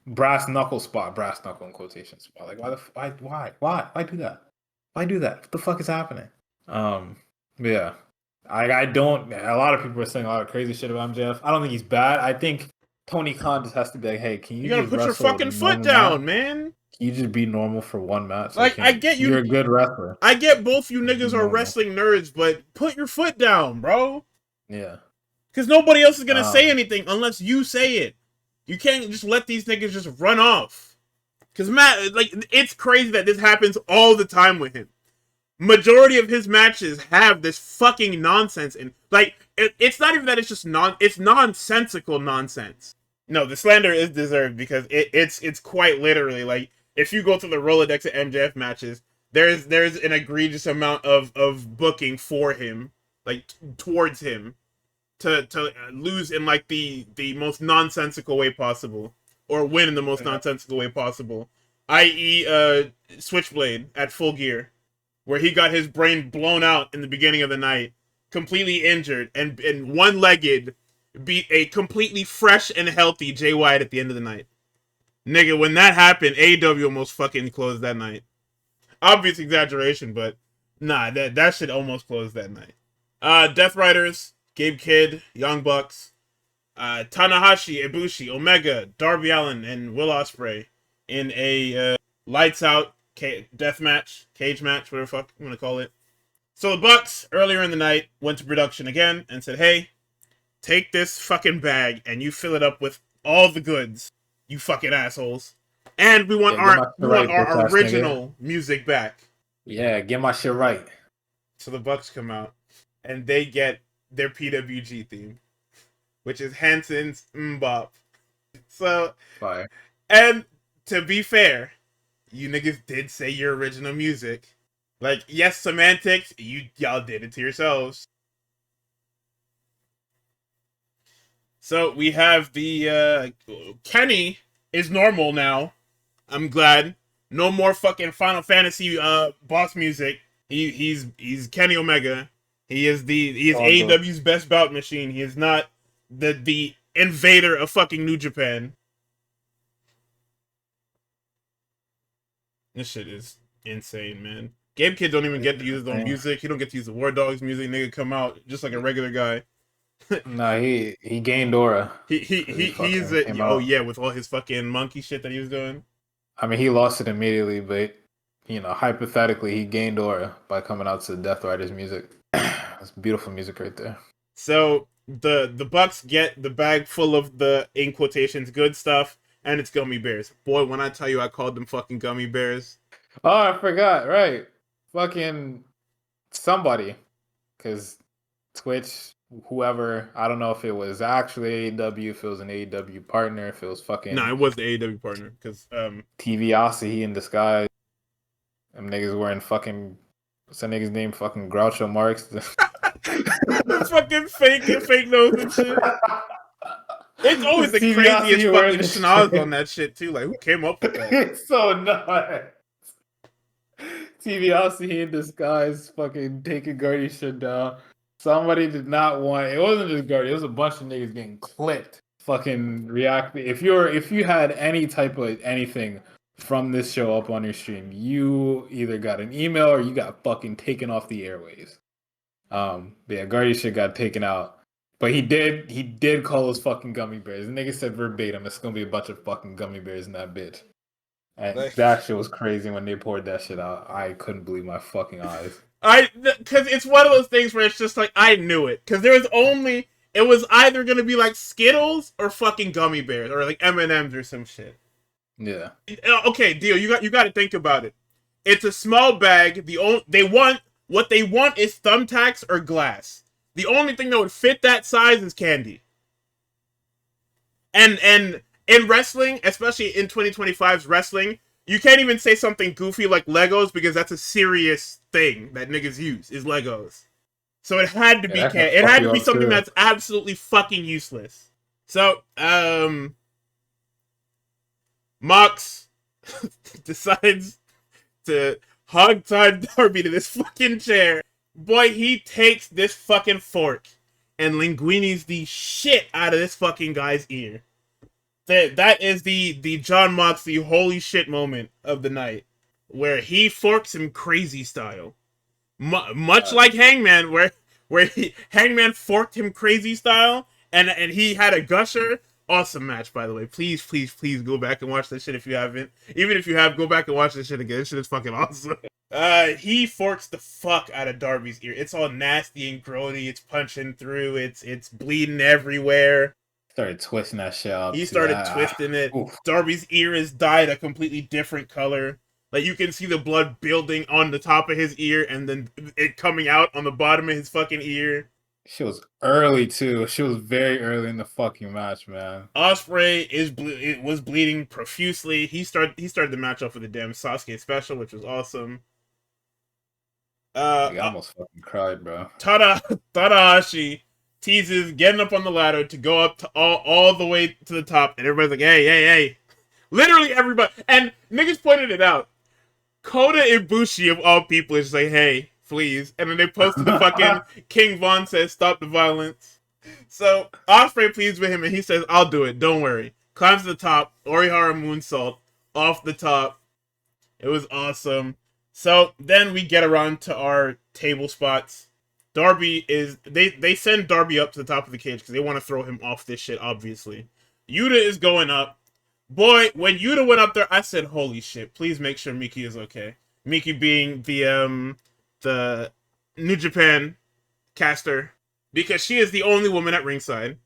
brass knuckle spot, brass knuckle in quotation spot. Like why do that? Why do that? What the fuck is happening? Yeah. I don't. A lot of people are saying a lot of crazy shit about MJF. I don't think he's bad. I think Tony Khan just has to be like, hey, can You you gotta just put your wrestle fucking foot normal match? down, man. Can you just be normal for one match? Like I get You're you. a good wrestler. I get both you Just be niggas are normal. wrestling nerds, but put your foot down, bro. Yeah. Because nobody else is gonna say Um. anything unless you say it. You can't just let these niggas just run off. Because Matt, like, it's crazy that this happens all the time with him. Majority of his matches have this fucking nonsense in. Like, it's not even that it's just it's nonsensical nonsense. No, the slander is deserved because it's quite literally like if you go through the Rolodex of MJF matches, there's an egregious amount of booking for him, like towards him, to lose in like the most nonsensical way possible, or win in the most nonsensical way possible, i.e., Switchblade at Full Gear, where he got his brain blown out in the beginning of the night, completely injured, and one-legged, beat a completely fresh and healthy Jay White at the end of the night. Nigga, when that happened, AEW almost fucking closed that night. Obvious exaggeration, but nah, that shit almost closed that night. Death Riders, Gabe Kidd, Young Bucks, Tanahashi, Ibushi, Omega, Darby Allin, and Will Ospreay in a lights out death match, cage match, whatever the fuck you want to call it. So the Bucks, earlier in the night, went to production again and said, hey, take this fucking bag and you fill it up with all the goods, you fucking assholes. And we want our original music back. Yeah, get my shit right. So the Bucks come out and they get their PWG theme, which is Hanson's Mbop. So, Fire. and to be fair, you niggas did say your original music. Like, yes, semantics, y'all did it to yourselves. So we have the Kenny is normal now. I'm glad. No more fucking Final Fantasy boss music. He's Kenny Omega. He is AEW's best bout machine. He is not the invader of fucking New Japan. This shit is insane, man. Gabe Kid don't even get to use his own music. He don't get to use the War Dogs music. Nigga come out just like a regular guy. No, he gained aura. He's with all his fucking monkey shit that he was doing. I mean, he lost it immediately, but hypothetically, he gained aura by coming out to Death Riders music. That's beautiful music right there. So the Bucks get the bag full of the, in quotations, good stuff, and it's gummy bears. Boy, when I tell you I called them fucking gummy bears. Oh, I forgot. Right, fucking somebody, because Twitch. Whoever, I don't know if it was actually AEW, if it was an AEW partner, if it was fucking... No, it was the AEW partner, because... TVosity in disguise. Them niggas wearing fucking... What's that nigga's name? Fucking Groucho Marx. The fucking fake nose and shit. It's always the craziest fucking schnoz on that shit, too. Like, who came up with that? It's so nuts. TVosity in disguise, fucking taking Gertie's shit down. Somebody did not want. It wasn't just Gertie. It was a bunch of niggas getting clipped. Fucking reacting. If you had any type of anything from this show up on your stream, you either got an email or you got fucking taken off the airwaves. Yeah, Gertie's shit got taken out. But he did call us fucking gummy bears. The nigga said verbatim, it's gonna be a bunch of fucking gummy bears in that bitch. And that shit was crazy when they poured that shit out. I couldn't believe my fucking eyes. Because it's one of those things where it's just like, I knew it. Because there was only It was either gonna be like Skittles or fucking gummy bears or like M&Ms or some shit. Yeah. Okay, deal. You got to think about it. It's a small bag. What they want is thumbtacks or glass. The only thing that would fit that size is candy. And in wrestling, especially in 2025's wrestling, you can't even say something goofy like Legos because that's a serious thing that niggas use is Legos. So it had to Yeah, be that can it fuck had to you be up something too. that's absolutely fucking useless. So Mox decides to hog tie Darby to this fucking chair. Boy, he takes this fucking fork and linguinis the shit out of this fucking guy's ear. That is the John Moxley holy shit moment of the night, where he forks him crazy style, much like Hangman, where Hangman forked him crazy style, and he had a gusher. Awesome match, by the way. Please, please, please go back and watch this shit if you haven't. Even if you have, go back and watch this shit again. This shit is fucking awesome. He forks the fuck out of Darby's ear. It's all nasty and grody. It's punching through. It's bleeding everywhere. Started twisting that shit up He too. started twisting it. Oof. Darby's ear is dyed a completely different color. Like you can see the blood building on the top of his ear and then it coming out on the bottom of his fucking ear. She was early too. She was very early in the fucking match, man. Ospreay was bleeding profusely. He started the match off with a damn Sasuke special, which was awesome. I almost fucking cried, bro. Tanahashi teases getting up on the ladder to go up to all the way to the top, and everybody's like, hey, hey, hey. Literally everybody. And niggas pointed it out. Kota Ibushi, of all people, is just like, hey, please. And then they posted the fucking King Von says, stop the violence. So Ospreay pleads with him, and he says, I'll do it. Don't worry. Climbs to the top. Orihara moonsault off the top. It was awesome. So then we get around to our table spots. Darby is they send Darby up to the top of the cage because they want to throw him off this shit, obviously. Yuta is going up. Boy, when Yuta went up there, I said, holy shit, please make sure Mykey is okay. Mykey being the New Japan caster. Because she is the only woman at ringside.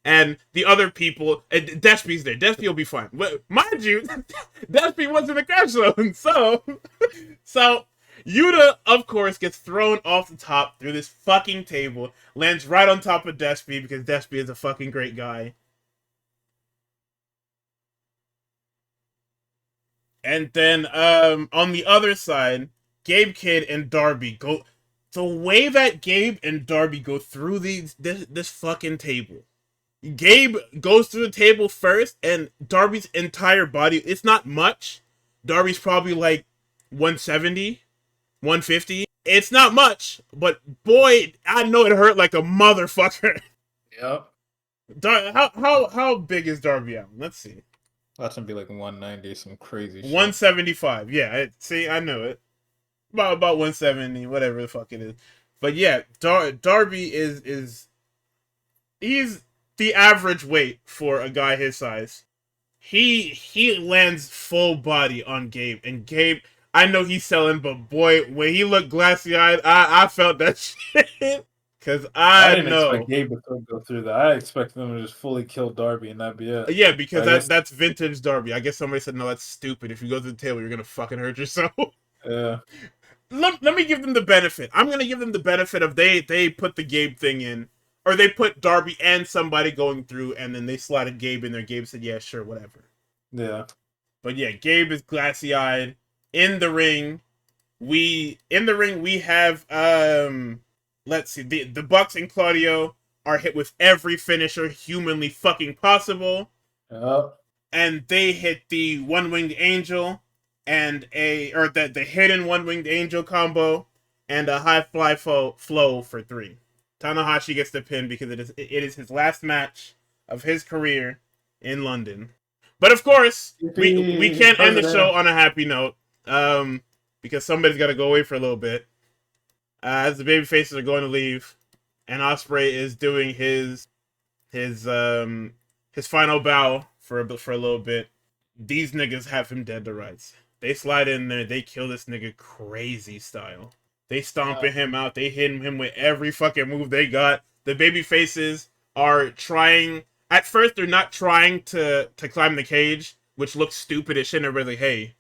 And the other people, Despy's there. Despy will be fine. But mind you, Despy was in the crash zone. So Yuta, of course, gets thrown off the top through this fucking table, lands right on top of Despy because Despy is a fucking great guy. And then on the other side, Gabe Kidd and Darby go. The way that Gabe and Darby go through this fucking table. Gabe goes through the table first, and Darby's entire body, it's not much. Darby's probably like 170, 150. It's not much, but boy, I know it hurt like a motherfucker. Yep. How big is Darby Allin? Let's see. That's gonna be like 190, some crazy shit. 175. Yeah, see, I know it. About 170, whatever the fuck it is. But yeah, Darby is he's the average weight for a guy his size. He lands full body on Gabe, and Gabe, I know he's selling, but boy, when he looked glassy eyed, I felt that shit. Cause I didn't know. expect Gabe to go through that. I expected them to just fully kill Darby and that'd be it. Yeah, because that's vintage Darby. I guess somebody said, no, that's stupid. If you go through the table, you're gonna fucking hurt yourself. Yeah. Let me give them the benefit. I'm gonna give them the benefit of they put the Gabe thing in, or they put Darby and somebody going through, and then they slotted Gabe in there. Gabe said, "Yeah, sure, whatever." Yeah. But yeah, Gabe is glassy eyed in the ring. We have let's see, the Bucks and Claudio are hit with every finisher humanly fucking possible. Yep. And they hit the one-winged angel and the hidden one-winged angel combo and a high fly flow for 3. Tanahashi gets the pin because it is his last match of his career in London. But of course, we can't end the show on a happy note, because somebody's got to go away for a little bit. As the baby faces are going to leave, and Ospreay is doing his final bow for a little bit. These niggas have him dead to rights. They slide in there, they kill this nigga crazy style. They stomping him out, they hitting him with every fucking move they got. The baby faces are trying. At first, they're not trying to climb the cage, which looks stupid as shit. And everybody's like, "Hey,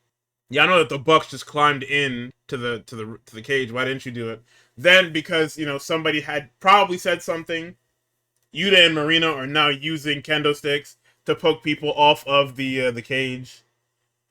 yeah, I know that the Bucks just climbed in to the cage. Why didn't you do it?" Then, because somebody had probably said something, Yuta and Marina are now using kendo sticks to poke people off of the cage.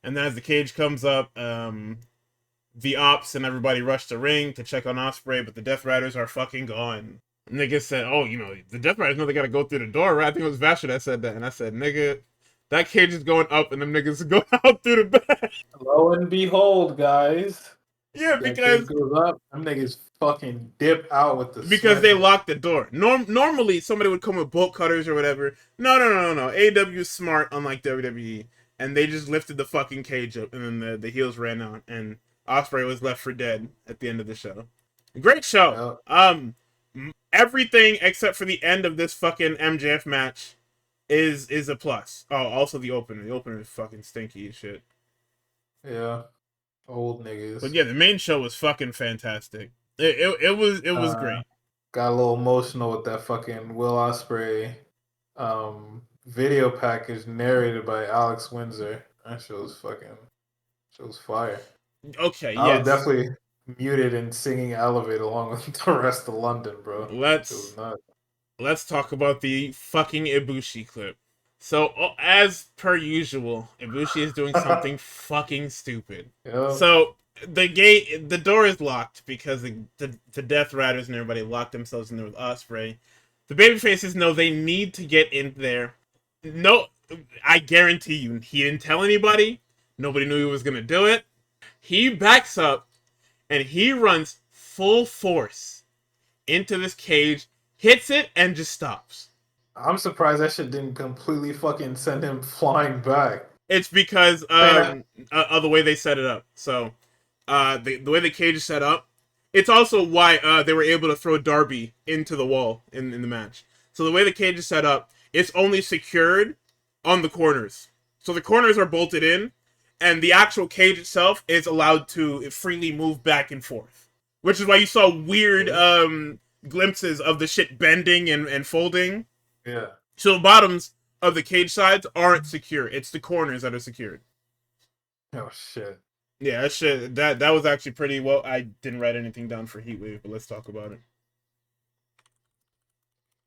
And then as the cage comes up, the Ops and everybody rush the ring to check on Ospreay, but the Death Riders are fucking gone. Nigga said, "Oh, the Death Riders know they gotta go through the door, right?" I think it was Vasher that said that, and I said, "Nigga, that cage is going up, and them niggas are going out through the back." Lo and behold, guys. Yeah, That cage because goes up, them niggas fucking dip out with the they smack. locked the door. Normally, somebody would come with bolt cutters or whatever. No. AEW is smart, unlike WWE, and they just lifted the fucking cage up, and then the heels ran out, and Ospreay was left for dead at the end of the show. Great show. Yep. Everything except for the end of this fucking MJF match is a plus. Oh, also the opener. The opener is fucking stinky as shit. Yeah. Old niggas. But yeah, the main show was fucking fantastic. It was great. Got a little emotional with that fucking Will Ospreay video package narrated by Alex Windsor. That shit was fire. Okay, I yes. was definitely muted and singing Elevate along with the rest of London, bro. Let's talk about the fucking Ibushi clip. So, as per usual, Ibushi is doing something fucking stupid. Yep. So, the door is locked because the Death Riders and everybody locked themselves in there with Ospreay. The babyfaces know they need to get in there. No, I guarantee you, he didn't tell anybody. Nobody knew he was gonna do it. He backs up and he runs full force into this cage, hits it, and just stops. I'm surprised that shit didn't completely fucking send him flying back. It's because of the way they set it up. So, the way the cage is set up, it's also why they were able to throw Darby into the wall in the match. So the way the cage is set up, it's only secured on the corners. So the corners are bolted in, and the actual cage itself is allowed to freely move back and forth. Which is why you saw weird glimpses of the shit bending and folding. Yeah. So the bottoms of the cage sides aren't secure. It's the corners that are secured. Oh shit. Yeah, that was actually pretty well. I didn't write anything down for Heatwave, but let's talk about it.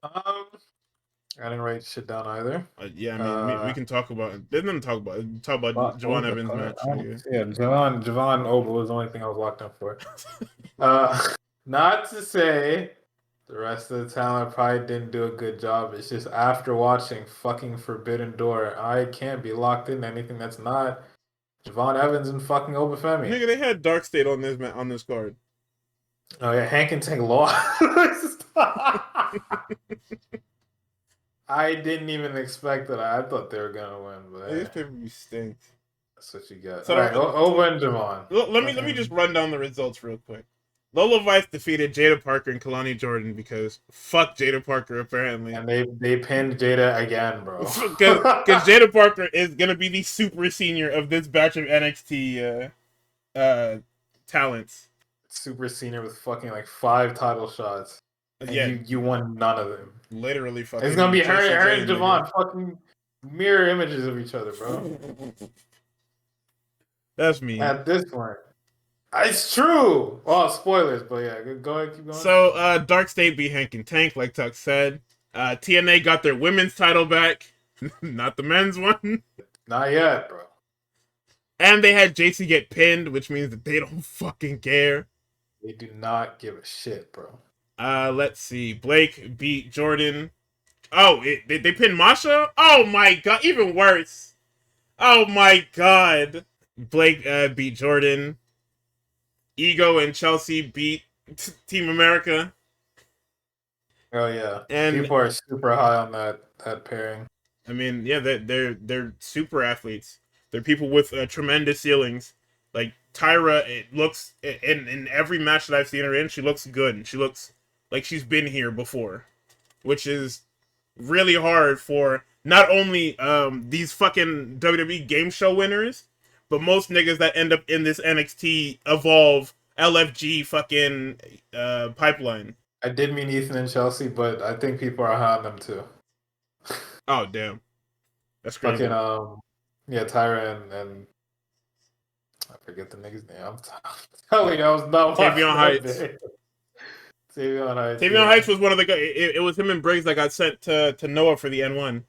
I didn't write shit down either. Yeah, I mean, we can talk about it. There's nothing to talk about. Talk about Javon Evans' match. Yeah, Javon Oba was the only thing I was locked up for. Not to say the rest of the talent probably didn't do a good job. It's just after watching fucking Forbidden Door, I can't be locked into anything that's not Javon Evans and fucking Obafemi. Nigga, they had Dark State on this card. Oh yeah, Hank and Tank lost. I didn't even expect that. I thought they were gonna win, but This pay-per-view stinks. That's what you got. So all right, Oba and Javon. Let me just run down the results real quick. Lola Vice defeated Jada Parker and Kalani Jordan because fuck Jada Parker apparently. And they pinned Jada again, bro. Because Jada Parker is gonna be the super senior of this batch of NXT talents. Super senior with fucking like 5 title shots. And yeah, you won none of them. Literally fucking. It's gonna be her and Javon fucking mirror images of each other, bro. That's me. At this point. It's true. Oh, spoilers, but yeah, go ahead, keep going. So, Dark State beat Hank and Tank, like Tuck said. TNA got their women's title back, not the men's one. Not yet, bro. And they had JC get pinned, which means that they don't fucking care. They do not give a shit, bro. Let's see. Blake beat Jordan. Oh, they pinned Masha? Oh my god, even worse. Oh my god. Blake beat Jordan. Ego and Chelsea beat Team America. Oh yeah, and people are super high on that pairing. I mean, yeah, they're super athletes. They're people with tremendous ceilings. Like Tyra, it looks in every match that I've seen her in, she looks good and she looks like she's been here before, which is really hard for not only these fucking WWE game show winners, but most niggas that end up in this NXT Evolve LFG fucking pipeline. I did mean Ethan and Chelsea, but I think people are high on them too. Oh damn, that's Fucking crazy. yeah, Tyra and I forget the nigga's name. I'm telling you, I was not watching Tavion that Heights. day. Tavion Heights, Tavion yeah. Heights was one of the guys. It was him and Briggs that got sent to Noah for the N1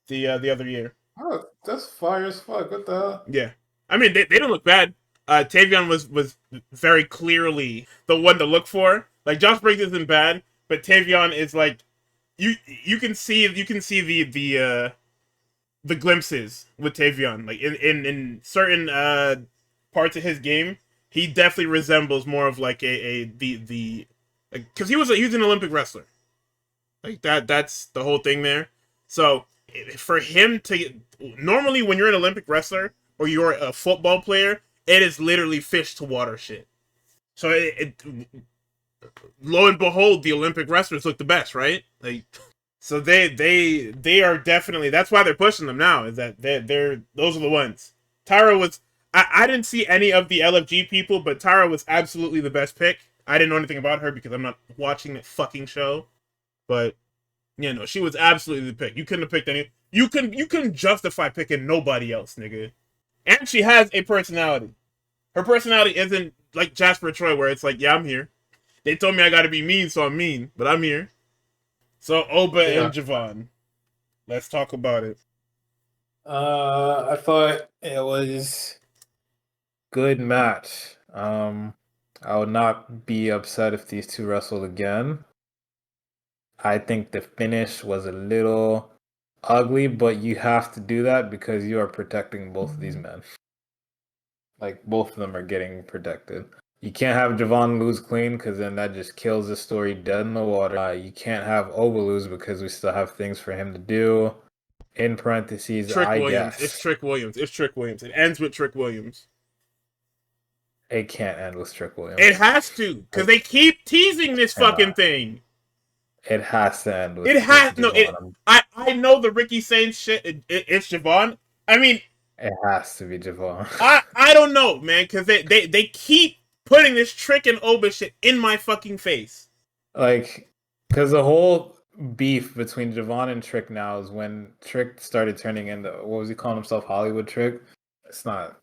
the other year. Oh, that's fire as fuck. What the hell? Yeah, I mean they don't look bad. Tavion was very clearly the one to look for. Like Josh Briggs isn't bad, but Tavion is like you can see the glimpses with Tavion. Like in certain parts of his game, he definitely resembles more of like a the like because he was an Olympic wrestler. Like that's the whole thing there. So for him to normally when you're an Olympic wrestler or you're a football player, it is literally fish to water shit. So lo and behold, the Olympic wrestlers look the best, right? Like so they are definitely that's why they're pushing them now. Is that they're those are the ones. Tyra was I didn't see any of the LFG people, but Tyra was absolutely the best pick. I didn't know anything about her because I'm not watching that fucking show. But yeah, no, she was absolutely the pick. You couldn't have picked any. You couldn't justify picking nobody else, nigga. And she has a personality. Her personality isn't like Jasper Troy, where it's like, yeah, I'm here. They told me I got to be mean, so I'm mean, but I'm here. So Oba Yeah. and Javon, let's talk about it. I thought it was good match. I would not be upset if these two wrestled again. I think the finish was a little ugly, but you have to do that because you are protecting both of these men. Like both of them are getting protected. You can't have Javon lose clean because then that just kills the story dead in the water. You can't have Oba lose because we still have things for him to do. In parentheses, Trick I Williams. It's guess. Trick Williams. It's Trick Williams. It ends with Trick Williams. It can't end with Trick Williams. It has to, because they keep teasing this fucking thing. It has to end with It has no. Javon. I know the Ricky Sainz shit. It's Javon. I mean, it has to be Javon. I don't know, man, because they keep putting this Trick and Oba shit in my fucking face. Like, because the whole beef between Javon and Trick now is when Trick started turning into what was he calling himself, Hollywood Trick? It's not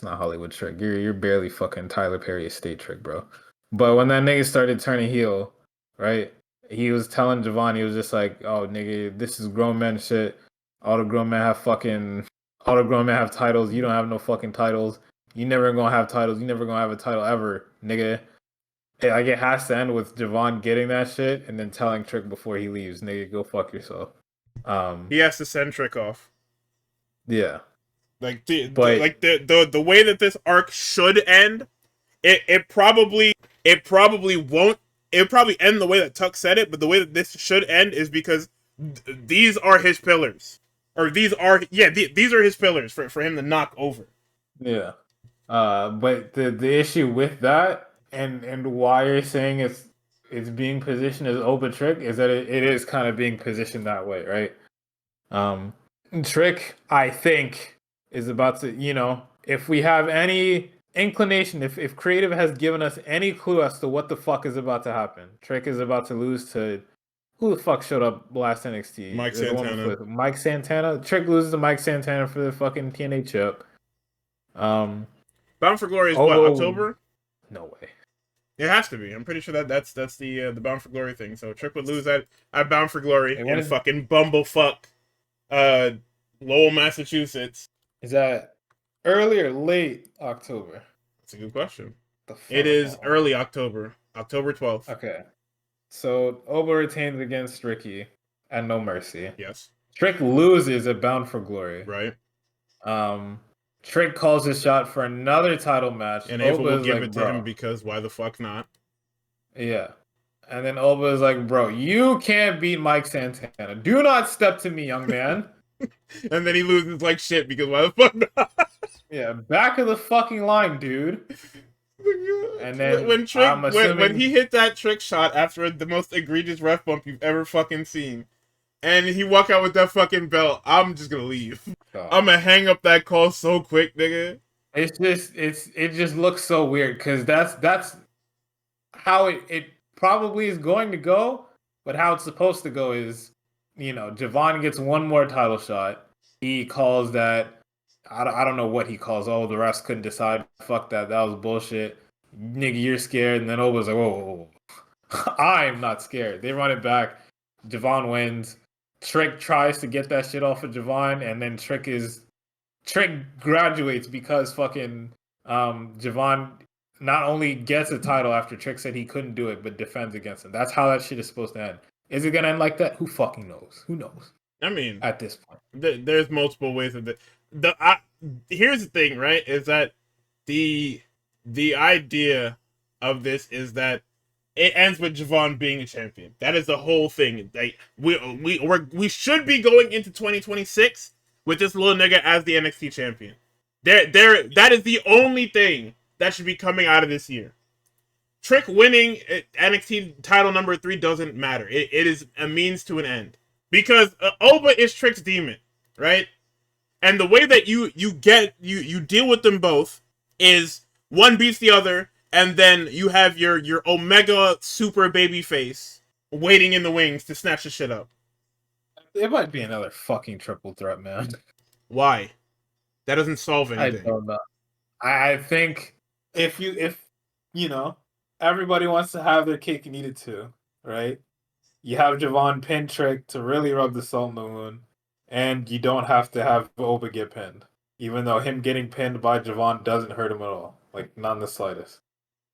Hollywood Trick. You're barely fucking Tyler Perry estate Trick, bro. But when that nigga started turning heel, right? He was telling Javon, he was just like, "Oh, nigga, this is grown man shit. All the grown men have titles. You don't have no fucking titles. You never gonna have titles. You never gonna have a title ever, nigga." Like it has to end with Javon getting that shit and then telling Trick before he leaves, "Nigga, go fuck yourself." He has to send Trick off. Yeah. Like the way that this arc should end, it probably won't. It'll probably end the way that Tuck said it, but the way that this should end is because these are his pillars, or these are his pillars for him to knock over. Yeah. But the issue with that and why you're saying it's being positioned as Oba Trick is that it is kind of being positioned that way, right? Trick, I think, is about to, if we have any inclination, if creative has given us any clue as to what the fuck is about to happen, Trick is about to lose to who the fuck showed up last NXT? Mike Santana. Mike Santana. Trick loses to Mike Santana for the fucking TNA chip. Bound for Glory is what, October? No way. It has to be. I'm pretty sure that's the Bound for Glory thing. So Trick would lose at Bound for Glory in fucking bumblefuck Lowell, Massachusetts. Is that early or late October? That's a good question. It is early October. October 12th. Okay. So Oba retains against Ricky at No Mercy. Yes. Trick loses at Bound for Glory. Right. Trick calls his shot for another title match. And Ava will give it to him because why the fuck not? Yeah. And then Oba is like, bro, you can't beat Mike Santana. Do not step to me, young man. And then he loses like shit because why the fuck not? Yeah, back of the fucking line, dude. And then when he hit that Trick shot after the most egregious ref bump you've ever fucking seen, and he walk out with that fucking belt, I'm just gonna leave. I'm gonna hang up that call so quick, nigga. It just looks so weird because that's how it probably is going to go, but how it's supposed to go is, Javon gets one more title shot. He calls that. I don't know what he calls. Oh, the refs couldn't decide. Fuck that. That was bullshit. Nigga, you're scared. And then Oba's like, whoa, whoa, whoa. I'm not scared. They run it back. Javon wins. Trick tries to get that shit off of Javon, and then Trick graduates because fucking Javon not only gets a title after Trick said he couldn't do it, but defends against him. That's how that shit is supposed to end. Is it gonna end like that? Who fucking knows? Who knows? I mean, at this point, there's multiple ways of it. Here's the thing, right? Is that the idea of this is that it ends with Javon being a champion. That is the whole thing. Like we should be going into 2026 with this little nigga as the NXT champion. That is the only thing that should be coming out of this year. Trick winning NXT title number 3 doesn't matter. It is a means to an end. Because Oba is Trick's demon, right? And the way that you deal with them both is one beats the other, and then you have your Omega super baby face waiting in the wings to snatch the shit up. It might be another fucking triple threat, man. Why? That doesn't solve anything. I don't know. I think if everybody wants to have their cake and eat it too, right? You have Javon pin Trick to really rub the salt in the wound, and you don't have to have Oba get pinned. Even though him getting pinned by Javon doesn't hurt him at all. Like, not in the slightest.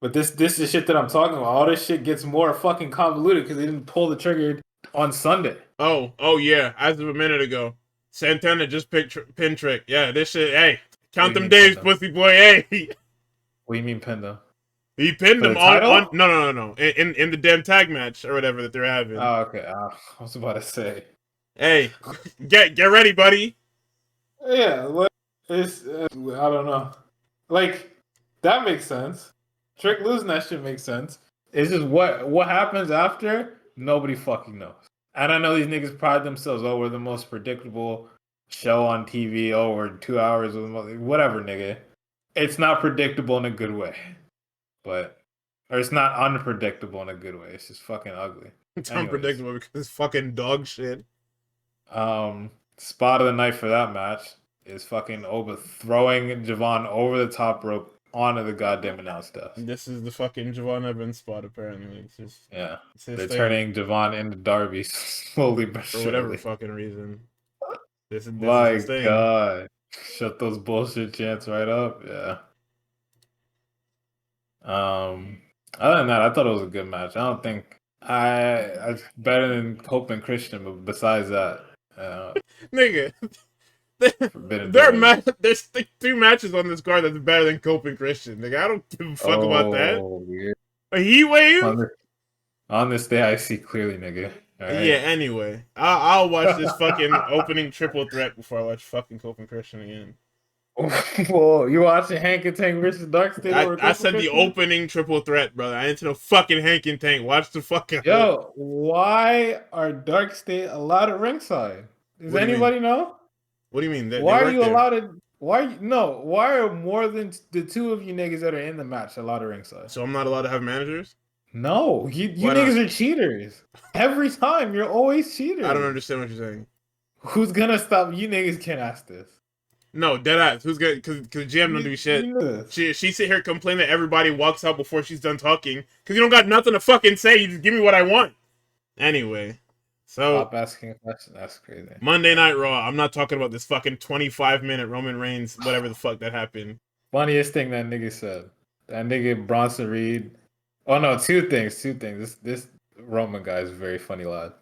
But this is shit that I'm talking about. All this shit gets more fucking convoluted because they didn't pull the trigger on Sunday. Oh yeah, as of a minute ago. Santana just picked pin Trick. Yeah, this shit, hey. Count them days, pussy boy, hey. What do you mean pinned him? He pinned him on no. In the damn tag match or whatever that they're having. Oh, okay. I was about to say. Hey, get ready, buddy. Yeah, it's I don't know. Like, that makes sense. Trick losing that shit makes sense. It's just what happens after, nobody fucking knows. And I know these niggas pride themselves, oh, we're the most predictable show on TV, oh, we're 2 hours, whatever, nigga. It's not predictable in a good way. Or it's not unpredictable in a good way. It's just fucking ugly. It's unpredictable because it's fucking dog shit. Spot of the night for that match is fucking Oba throwing Javon over the top rope onto the goddamn announce desk. This is the fucking Javon Evans spot, apparently. It's just they're turning Javon into Darby slowly but surely. For whatever fucking reason. This is my god. Shut those bullshit chants right up. Yeah. Other than that, I thought it was a good match. I don't think I better than Hope and Christian, but besides that, nigga, there's 3 matches on this card that's better than Cope and Christian. Nigga, I don't give a fuck about that. Yeah. A heat wave? On this day, I see clearly, nigga. Right. Yeah. Anyway, I'll watch this fucking opening triple threat before I watch fucking Cope and Christian again. Well, you watching Hank and Tank versus Dark State? I said the opening triple threat, brother. I didn't know fucking Hank and Tank. Watch the fucking. Yo, why are Dark State allowed at ringside? Does anybody know? What do you mean? Why are you allowed to? Why are more than the 2 of you niggas that are in the match allowed at ringside? So I'm not allowed to have managers? No, you niggas are cheaters. Every time you're always cheaters. I don't understand what you're saying. Who's gonna stop you? Niggas can't ask this. No, deadass. Who's gonna? Because GM don't do shit. She sit here complain that everybody walks out before she's done talking because you don't got nothing to fucking say. You just give me what I want. Anyway, so stop asking a question. That's crazy. Monday Night Raw. I'm not talking about this fucking 25-minute Roman Reigns, whatever the fuck that happened. Funniest thing that nigga said. That nigga Bronson Reed. Oh no, two things. This Roman guy is a very funny lad.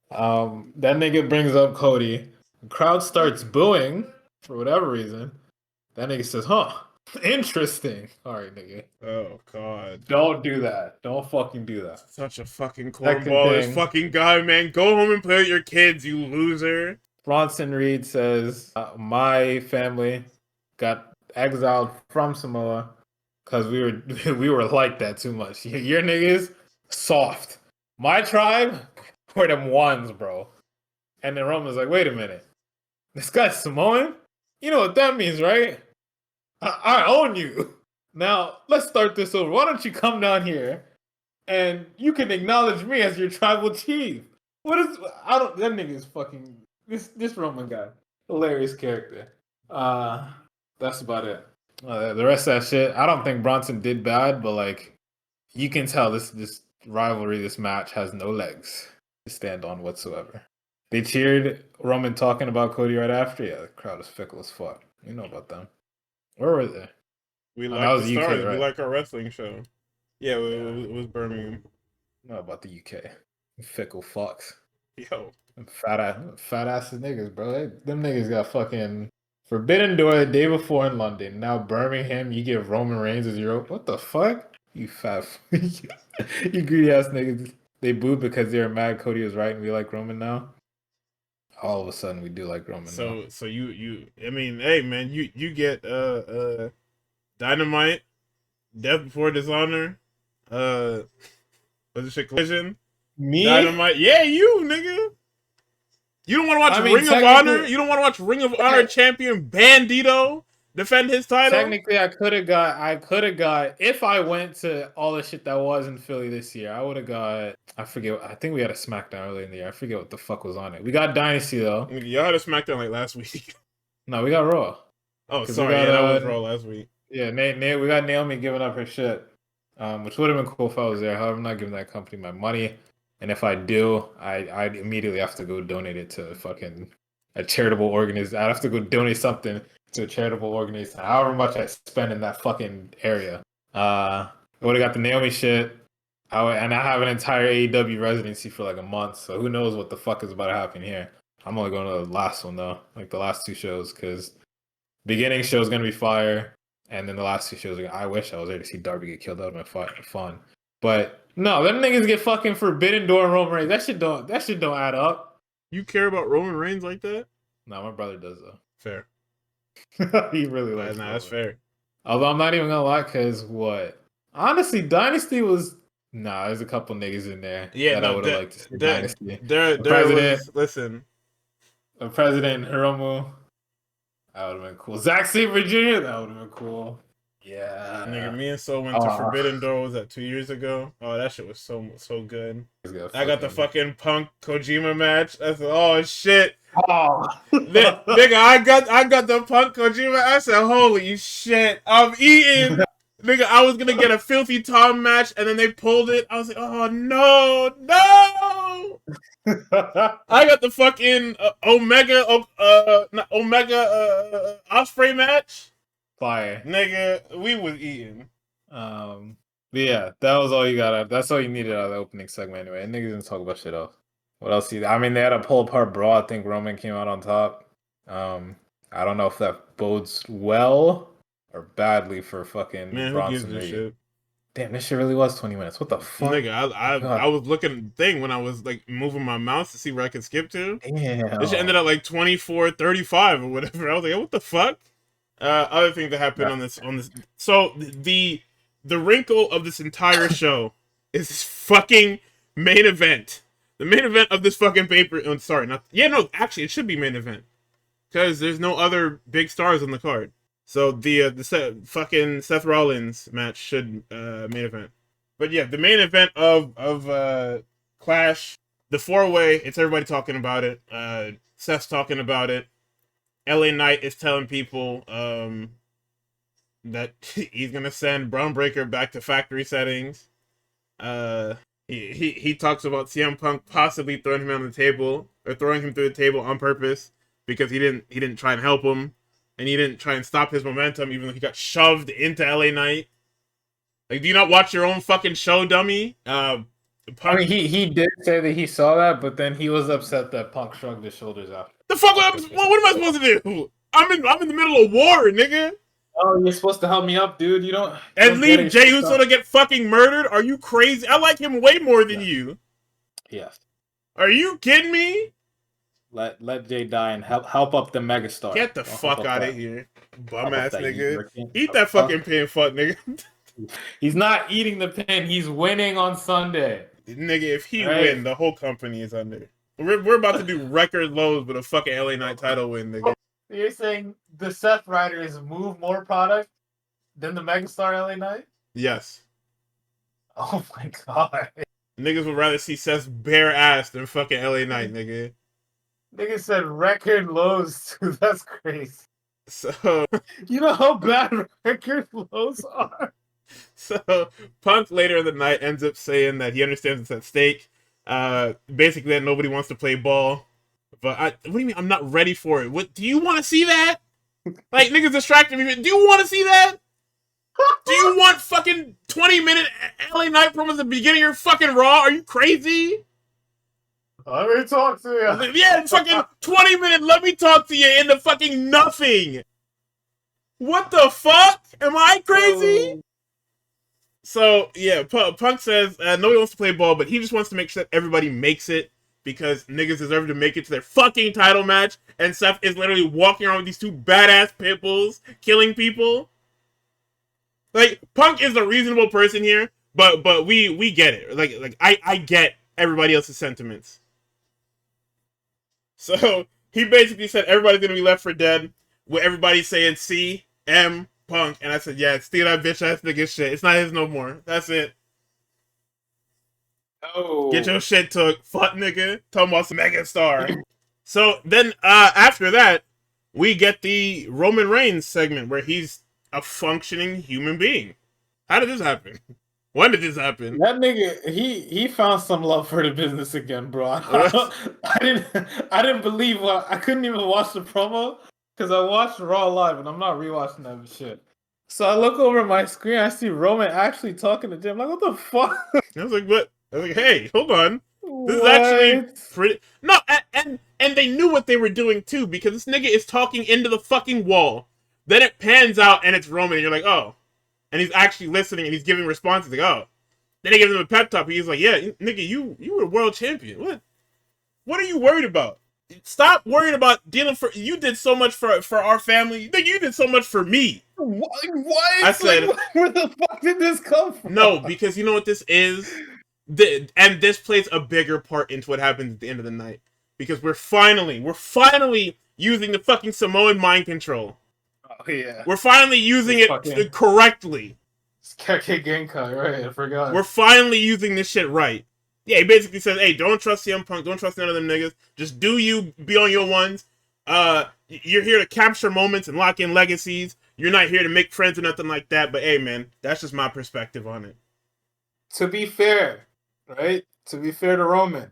That nigga brings up Cody. The crowd starts booing for whatever reason. That nigga says, huh, interesting. All right, nigga. Oh, God. Don't do that. Don't fucking do that. Such a fucking cornball, this fucking guy, man. Go home and play with your kids, you loser. Bronson Reed says, my family got exiled from Samoa because we were like that too much. Your niggas, soft. My tribe, we're them ones, bro. And then Roman's like, wait a minute. This guy's Samoan? You know what that means, right? I own you. Now, let's start this over. Why don't you come down here and you can acknowledge me as your tribal chief. What is? I don't. That nigga is fucking this Roman guy. Hilarious character. That's about it. The rest of that shit, I don't think Bronson did bad, but like you can tell this rivalry, this match has no legs to stand on whatsoever. They cheered Roman talking about Cody right after. Yeah, the crowd is fickle as fuck. You know about them. Where were they? We Oh, that like the was the UK, stars. We right? like our wrestling show. Yeah, Yeah. it was Birmingham. Not about the UK. Fickle fucks. Yo, Them fat ass niggas, bro. Them niggas got fucking Forbidden Door the day before in London. Now Birmingham, you get Roman Reigns as your what the fuck? You fat you greedy ass niggas. They booed because they were mad Cody was right and we like Roman now. All of a sudden we do like Roman now. so you I mean, hey man, you get Dynamite, Death Before Dishonor, what's the shit, Collision? Me? Dynamite, yeah, you nigga. You don't want to watch I mean, Ring of Honor? You don't want to watch Ring of Honor champion Bandito defend his title? Technically, I could have got, if I went to all the shit that was in Philly this year, I would have got, I forget, I think we had a SmackDown earlier in the year. I forget what the fuck was on it. We got Dynasty, though. Y'all had a SmackDown like last week. No, we got Raw. Oh, sorry, yeah, that was Raw last week. Yeah, we got Naomi giving up her shit, which would have been cool if I was there. However, I'm not giving that company my money. And if I do, I'd immediately have to go donate it to fucking a charitable organization. I'd have to go donate something to a charitable organization, however much I spend in that fucking area. I would have got the Naomi shit. And I have an entire AEW residency for like a month, so who knows what the fuck is about to happen here. I'm only going to the last one though, like the last two shows, because beginning show is gonna be fire, and then the last two shows, I wish I was there to see Darby get killed. That would have been fun. But no, them niggas get fucking Forbidden Door and Roman Reigns. That shit don't add up. You care about Roman Reigns like that? No, my brother does though. Fair. He really likes. Nah, that's fair. Although I'm not even gonna lie, cause what? Honestly, Dynasty was there's a couple niggas in there that I would have liked to see Dynasty. The president, listen. The president Hiromu. That would have been cool. Zack Sabre Jr. That would have been cool. Yeah. Nigga, me and So went to Forbidden Door. Was that 2 years ago? Oh, that shit was so good. I got the fucking Punk Kojima match. That's shit. Oh. Nigga, I got the Punk Kojima. I said, holy shit, I'm eating. Nigga, I was gonna get a Filthy Tom match, and then they pulled it. I was like, oh no. I got the fucking Omega Osprey match. Fire. Nigga, we was eating. But yeah, that was all you got. That's all you needed out of the opening segment anyway. Niggas didn't talk about shit else. What else? I mean, they had a pull apart brawl. I think Roman came out on top. I don't know if that bodes well or badly for fucking Man, Bronson. Who gives a shit? Damn, this shit really was 20 minutes. What the fuck? Nigga, I was looking at the thing when I was like moving my mouse to see where I could skip to. Damn. This shit ended at like 24:35 or whatever. I was like, what the fuck? Other thing that happened on this. So the wrinkle of this entire show is this fucking main event. The main event of this fucking paper. Oh, sorry, actually, it should be main event because there's no other big stars on the card. So the fucking Seth Rollins match should main event. But yeah, the main event of Clash, the 4-way. It's everybody talking about it. Seth's talking about it. LA Knight is telling people that he's gonna send Braun Breaker back to factory settings. He talks about CM Punk possibly throwing him on the table or throwing him through the table on purpose because he didn't try and help him and he didn't try and stop his momentum even though he got shoved into LA Knight. Like, do you not watch your own fucking show, dummy? Punk, I mean, he did say that he saw that, but then he was upset that Punk shrugged his shoulders after. The fuck? What am I supposed to do? I'm in the middle of war, nigga. Oh, you're supposed to help me up, dude. You don't. And leave Jey Uso to get fucking murdered? Are you crazy? I like him way more than you. Yes. Are you kidding me? Let Jay die and help up the megastar. Get the fuck out of here, bum ass nigga. Eat that fucking pin, fuck nigga. He's not eating the pin. He's winning on Sunday. Nigga, if he win, the whole company is under. We're about to do record lows with a fucking LA Knight title win, nigga. You're saying the Seth Riders move more product than the megastar LA Knight? Yes. Oh my god. Niggas would rather see Seth's bare ass than fucking LA Knight, nigga. Nigga said record lows too. That's crazy. So, You know how bad record lows are? so Punk later in the night ends up saying that he understands it's at stake. Basically that nobody wants to play ball. But what do you mean I'm not ready for it? What do you want to see that? Like niggas distracting me. Do you want to see that? Do you want fucking 20-minute LA Knight promos at the beginning of your fucking Raw? Are you crazy? Let me talk to you. Yeah, fucking 20-minute let me talk to you into fucking nothing. What the fuck? Am I crazy? So, yeah, Punk says nobody wants to play ball, but he just wants to make sure that everybody makes it because niggas deserve to make it to their fucking title match, and Seth is literally walking around with these two badass pit bulls, killing people. Like, Punk is a reasonable person here, but we get it. Like I get everybody else's sentiments. So, he basically said everybody's gonna be left for dead, with everybody saying CM Punk, and I said, yeah, steal that bitch ass nigga shit. It's not his no more. That's it. Oh. Get your shit took, fuck nigga. Talking about some mega star. So then, after that, we get the Roman Reigns segment where he's a functioning human being. How did this happen? When did this happen? That nigga, he found some love for the business again, bro. I didn't believe I couldn't even watch the promo because I watched Raw live and I'm not rewatching that shit. So I look over my screen, I see Roman actually talking to Jim. Like, what the fuck? I was like, what? I was like, hey, hold on. This is actually pretty. No, and they knew what they were doing too because this nigga is talking into the fucking wall. Then it pans out and it's Roman, and you're like, oh. And he's actually listening and he's giving responses like, oh. Then he gives him a pep talk. He's like, yeah, nigga, you were world champion. What are you worried about? Stop worrying about dealing for. You did so much for our family. Nigga, you did so much for me. What? I said, like, where the fuck did this come from? No, because you know what this is? And this plays a bigger part into what happens at the end of the night. Because we're finally using the fucking Samoan mind control. Oh, yeah. We're finally using it correctly. It's Keke Genkai, right? I forgot. We're finally using this shit right. Yeah, he basically says, hey, don't trust CM Punk, don't trust none of them niggas. Just do you, be on your ones. You're here to capture moments and lock in legacies. You're not here to make friends or nothing like that. But hey, man, that's just my perspective on it. To be fair, right? To be fair to Roman,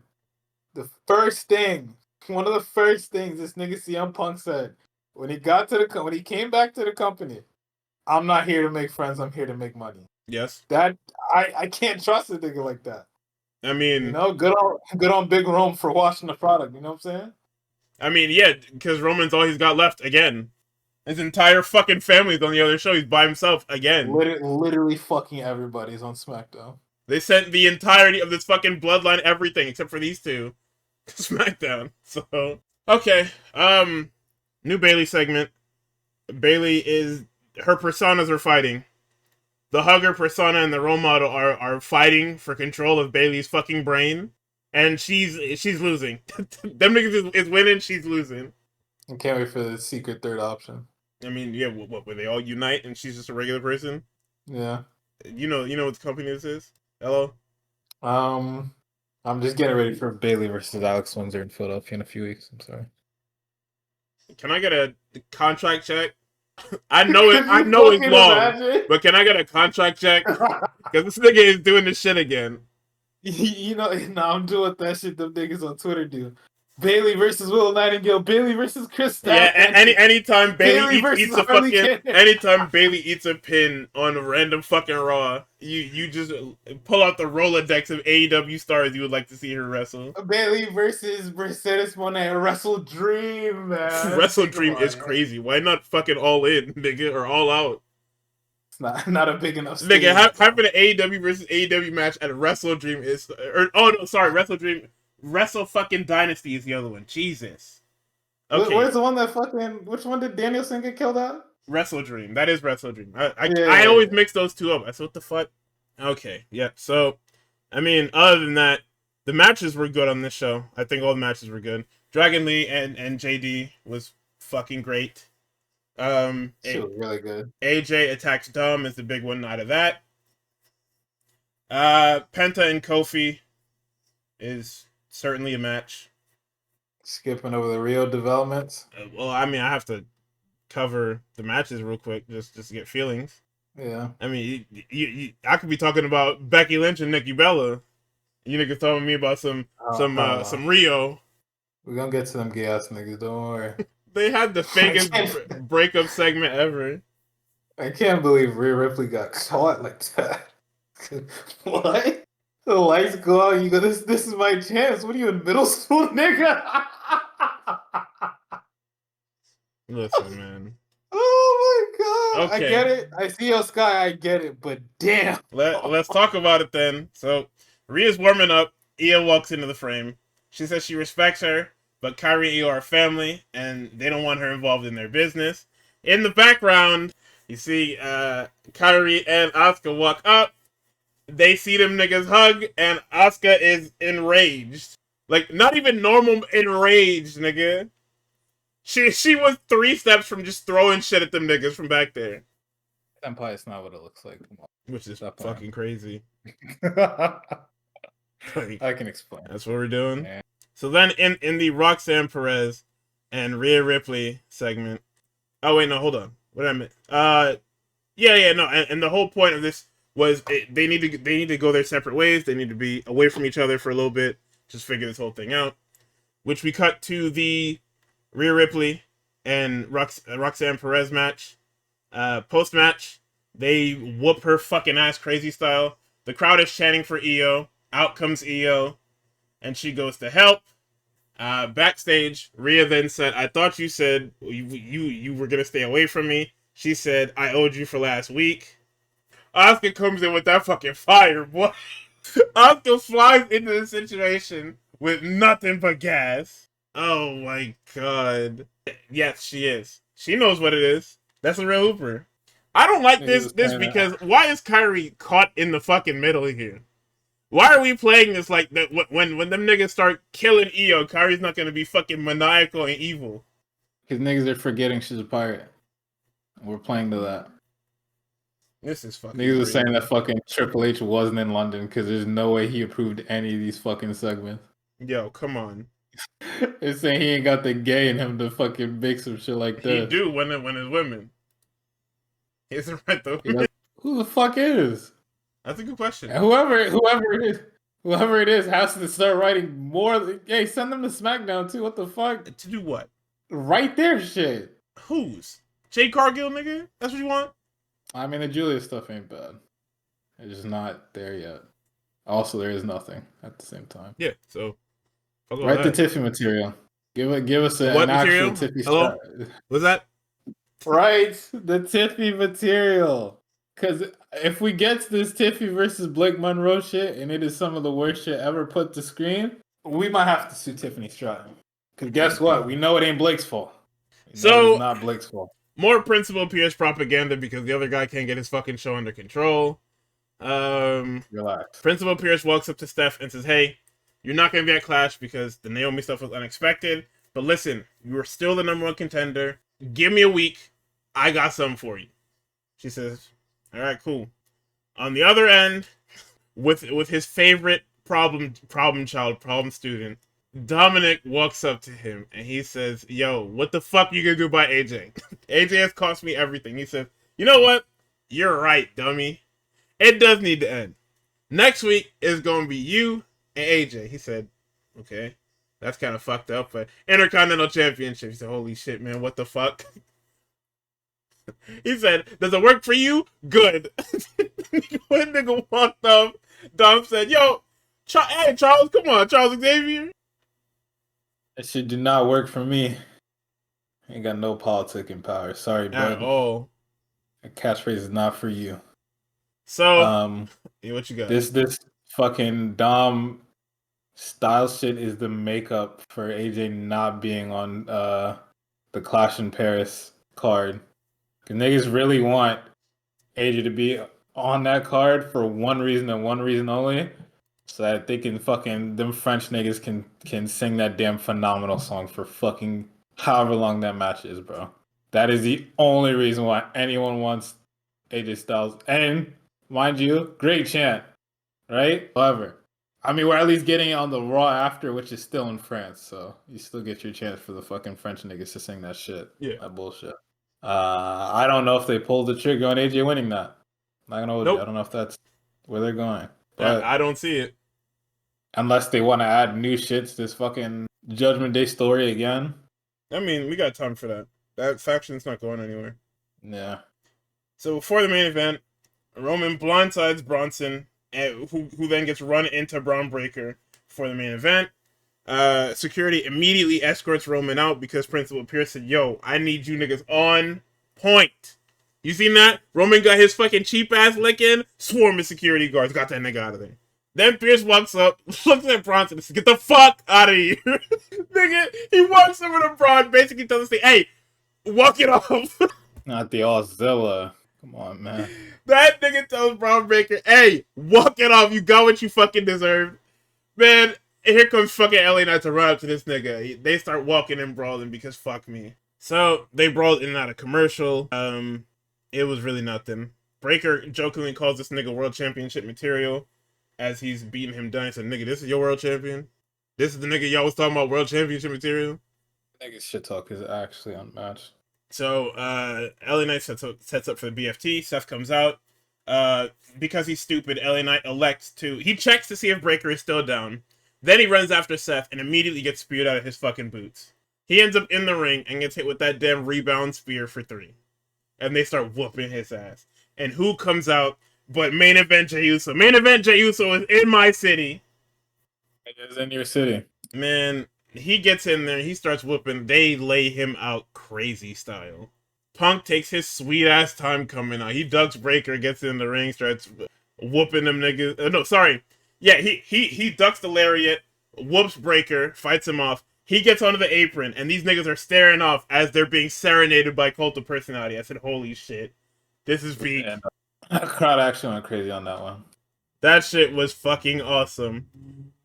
one of the first things this nigga CM Punk said when he came back to the company, I'm not here to make friends. I'm here to make money. Yes. That I can't trust a nigga like that. I mean, you know, good on Big Rome for washing the product. You know what I'm saying? I mean, yeah, because Roman's all he's got left again. His entire fucking family's on the other show. He's by himself again. Literally fucking everybody's on SmackDown. They sent the entirety of this fucking bloodline, everything except for these two, to SmackDown. So okay, new Bayley segment. Bayley her personas are fighting. The hugger persona and the role model are fighting for control of Bayley's fucking brain, and she's losing. Them niggas is winning, she's losing. I can't wait for the secret third option. I mean, yeah, what where they all unite and she's just a regular person? Yeah. You know what company this is? Hello? I'm just getting ready for Bayley versus Alex Windsor in Philadelphia in a few weeks. I'm sorry. Can I get a contract check? I know it's long, but can I get a contract check? Because this nigga is doing this shit again. You know, now I'm doing that shit them niggas on Twitter do. Bayley versus Willow Nightingale. Bayley versus Chris. Yeah, anytime Bayley eats a fucking anytime Bayley eats a pin on a random fucking Raw, you just pull out the Rolodex of AEW stars you would like to see her wrestle. Bayley versus Mercedes Moné. Wrestle Dream, man. Wrestle Dream is crazy. Why not fucking all in, nigga, or all out? It's not a big enough. Nigga, having an AEW versus AEW match at Wrestle Dream is, Wrestle Dream. Wrestle fucking Dynasty is the other one. Jesus. Okay. Where's the one that fucking? Which one did Danielson get killed at? Wrestle Dream. That is Wrestle Dream. I always mix those two up. I said, what the fuck? Okay, yeah. So, I mean, other than that, the matches were good on this show. I think all the matches were good. Dragon Lee and JD was fucking great. She was really good. AJ attacks Dom is the big one out of that. Penta and Kofi is certainly a match. Skipping over the real developments. Well, I mean, I have to cover the matches real quick just to get feelings. Yeah. I mean, I could be talking about Becky Lynch and Nikki Bella. You niggas talking me about some Rio. We're gonna get to them gay ass niggas. Don't worry. They had the fakest breakup segment ever. I can't believe Rhea Ripley got caught like that. What? The lights go out. You go. This is my chance. What are you in middle school, nigga? Listen, man. Oh my god! Okay. I get it. I see your Sky. I get it. But damn. Let's talk about it then. So Rhea's warming up. Io walks into the frame. She says she respects her, but Kairi and Io are family, and they don't want her involved in their business. In the background, you see Kairi and Asuka walk up. They see them niggas hug, and Asuka is enraged. Like, not even normal enraged, nigga. She was 3 steps from just throwing shit at them niggas from back there. Senpai is not what it looks like. Which is fucking crazy. I can explain. That's what we're doing. Yeah. So then in the Roxanne Perez and Rhea Ripley segment. Oh wait, no, hold on. What I meant? No, and the whole point of this was they need to go their separate ways. They need to be away from each other for a little bit, just figure this whole thing out. Which we cut to the Rhea Ripley and Roxanne Perez match. Post match, they whoop her fucking ass crazy style. The crowd is chanting for Io. Out comes Io, and she goes to help. Backstage, Rhea then said, "I thought you said you were gonna stay away from me." She said, "I owed you for last week." Asuka comes in with that fucking fire, boy. Asuka flies into the situation with nothing but gas. Oh my god. Yes, she is. She knows what it is. That's a real Hooper. I don't like this because why is Kairi caught in the fucking middle here? Why are we playing this like that? When them niggas start killing Io, Kairi's not gonna be fucking maniacal and evil. Because niggas are forgetting she's a pirate. We're playing to that. This is fucking niggas are saying that fucking Triple H wasn't in London because there's no way he approved any of these fucking segments. Yo, come on. They're saying he ain't got the gay in him to fucking make some shit like this. He do when it's women. Is it right though? Who the fuck is? That's a good question. And whoever it is has to start writing more. Hey, send them to SmackDown too. What the fuck? To do what? Write their shit. Whose? Jay Cargill, nigga? That's what you want? I mean, the Julia stuff ain't bad. It's just not there yet. Also, there is nothing at the same time. Yeah, so write the Tiffy material. Give us an actual Tiffy. Hello? What's that? Write the Tiffy material. Because if we get to this Tiffy versus Blake Monroe shit, and it is some of the worst shit ever put to screen, we might have to sue Tiffany Stratton. Because guess what? We know it ain't Blake's fault. So it's not Blake's fault. More Principal Pierce propaganda because the other guy can't get his fucking show under control. Relax. Principal Pierce walks up to Steph and says, "Hey, you're not going to be at Clash because the Naomi stuff was unexpected. But listen, you are still the #1 contender. Give me a week. I got something for you." She says, "All right, cool." On the other end, with his favorite problem student, Dominic walks up to him and he says, "Yo, what the fuck you gonna do about AJ? AJ has cost me everything." He says, "You know what? You're right, dummy. It does need to end. Next week is gonna be you and AJ." He said, "Okay, that's kind of fucked up, but Intercontinental Championship." He said, "Holy shit, man, what the fuck?" He said, "Does it work for you? Good." When nigga walked up, Dom said, "Yo, hey, Charles, come on, Charles Xavier." That shit did not work for me. Ain't got no politicking power. Sorry, bud. At all. That catchphrase is not for you. So, yeah, what you got? This fucking Dom style shit is the makeup for AJ not being on the Clash in Paris card. Cause niggas really want AJ to be on that card for one reason and one reason only. So that they can fucking, them French niggas can sing that damn phenomenal song for fucking however long that match is, bro. That is the only reason why anyone wants AJ Styles. And, mind you, great chant. right? However, I mean, we're at least getting it on the Raw after, which is still in France, so you still get your chance for the fucking French niggas to sing that shit. Yeah. That bullshit. I don't know if they pulled the trigger on AJ winning that. Not gonna hold you. I Nope. don't know if that's where they're going, but I don't see it. unless they want to add new shit to this fucking Judgment Day story again. I mean, we got time for that. That faction's not going anywhere. Yeah. So before the main event, Roman blindsides Bronson, who then gets run into Braun Breaker for the main event. Security immediately escorts Roman out because Principal Pierce said, "Yo, I need you niggas on point." You seen that? Roman got his fucking cheap ass lick in. Swarm of security guards got that nigga out of there. Then Pierce walks up, looks at Bronson, and says, "Get the fuck out of here." Nigga, he walks over to Braun, basically tells us, "Hey, walk it off." Not the Auszilla. Come on, man. That nigga tells Braun Breaker, "Hey, walk it off. You got what you fucking deserve." Man, here comes fucking LA Knight to run up to this nigga. They start walking and brawling because fuck me. So they brawled in and out of commercial. It was really nothing. Breaker jokingly calls this nigga world championship material as he's beating him down. He said, "Nigga, this is your world champion. This is the nigga y'all was talking about world championship material." Nigga shit talk is actually unmatched. So LA Knight sets up for the BFT. Seth comes out. Because he's stupid, LA Knight elects to... He checks to see if Breaker is still down. Then he runs after Seth and immediately gets spewed out of his fucking boots. He ends up in the ring and gets hit with that damn rebound spear for 3. And they start whooping his ass. And who comes out but main event Jey Uso? Main event Jey Uso is in my city. It is in your city. Man, he gets in there, he starts whooping. They lay him out crazy style. Punk takes his sweet ass time coming out. He ducks Breaker, gets in the ring, starts whooping them niggas. No, sorry. Yeah, he ducks the lariat, whoops Breaker, fights him off. He gets onto the apron, and these niggas are staring off as they're being serenaded by Cult of Personality. I said, "Holy shit, this is peak." Yeah, no. Crowd actually went crazy on that one. That shit was fucking awesome.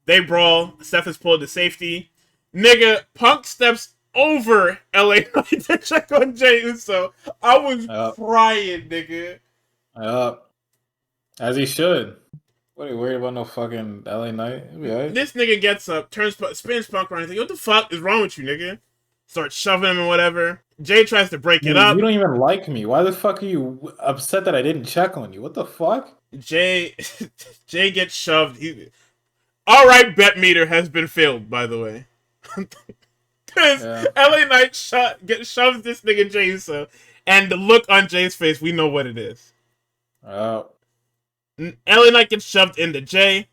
They brawl. Seth is pulled to safety. Nigga, Punk steps over LA Knight to check on Jey Uso. I was crying, nigga. As he should. What are you worried about? No fucking LA Knight? Right. This nigga gets up, spins Punk around. He's like, "What the fuck is wrong with you, nigga?" Starts shoving him and whatever. Jay tries to break it up. You don't even like me. Why the fuck are you upset that I didn't check on you? What the fuck? Jay gets shoved. Alright, bet meter has been filled, by the way. Because LA Knight shoves this nigga Jey Uso, and the look on Jay's face, we know what it is. LA Knight gets shoved into Jay,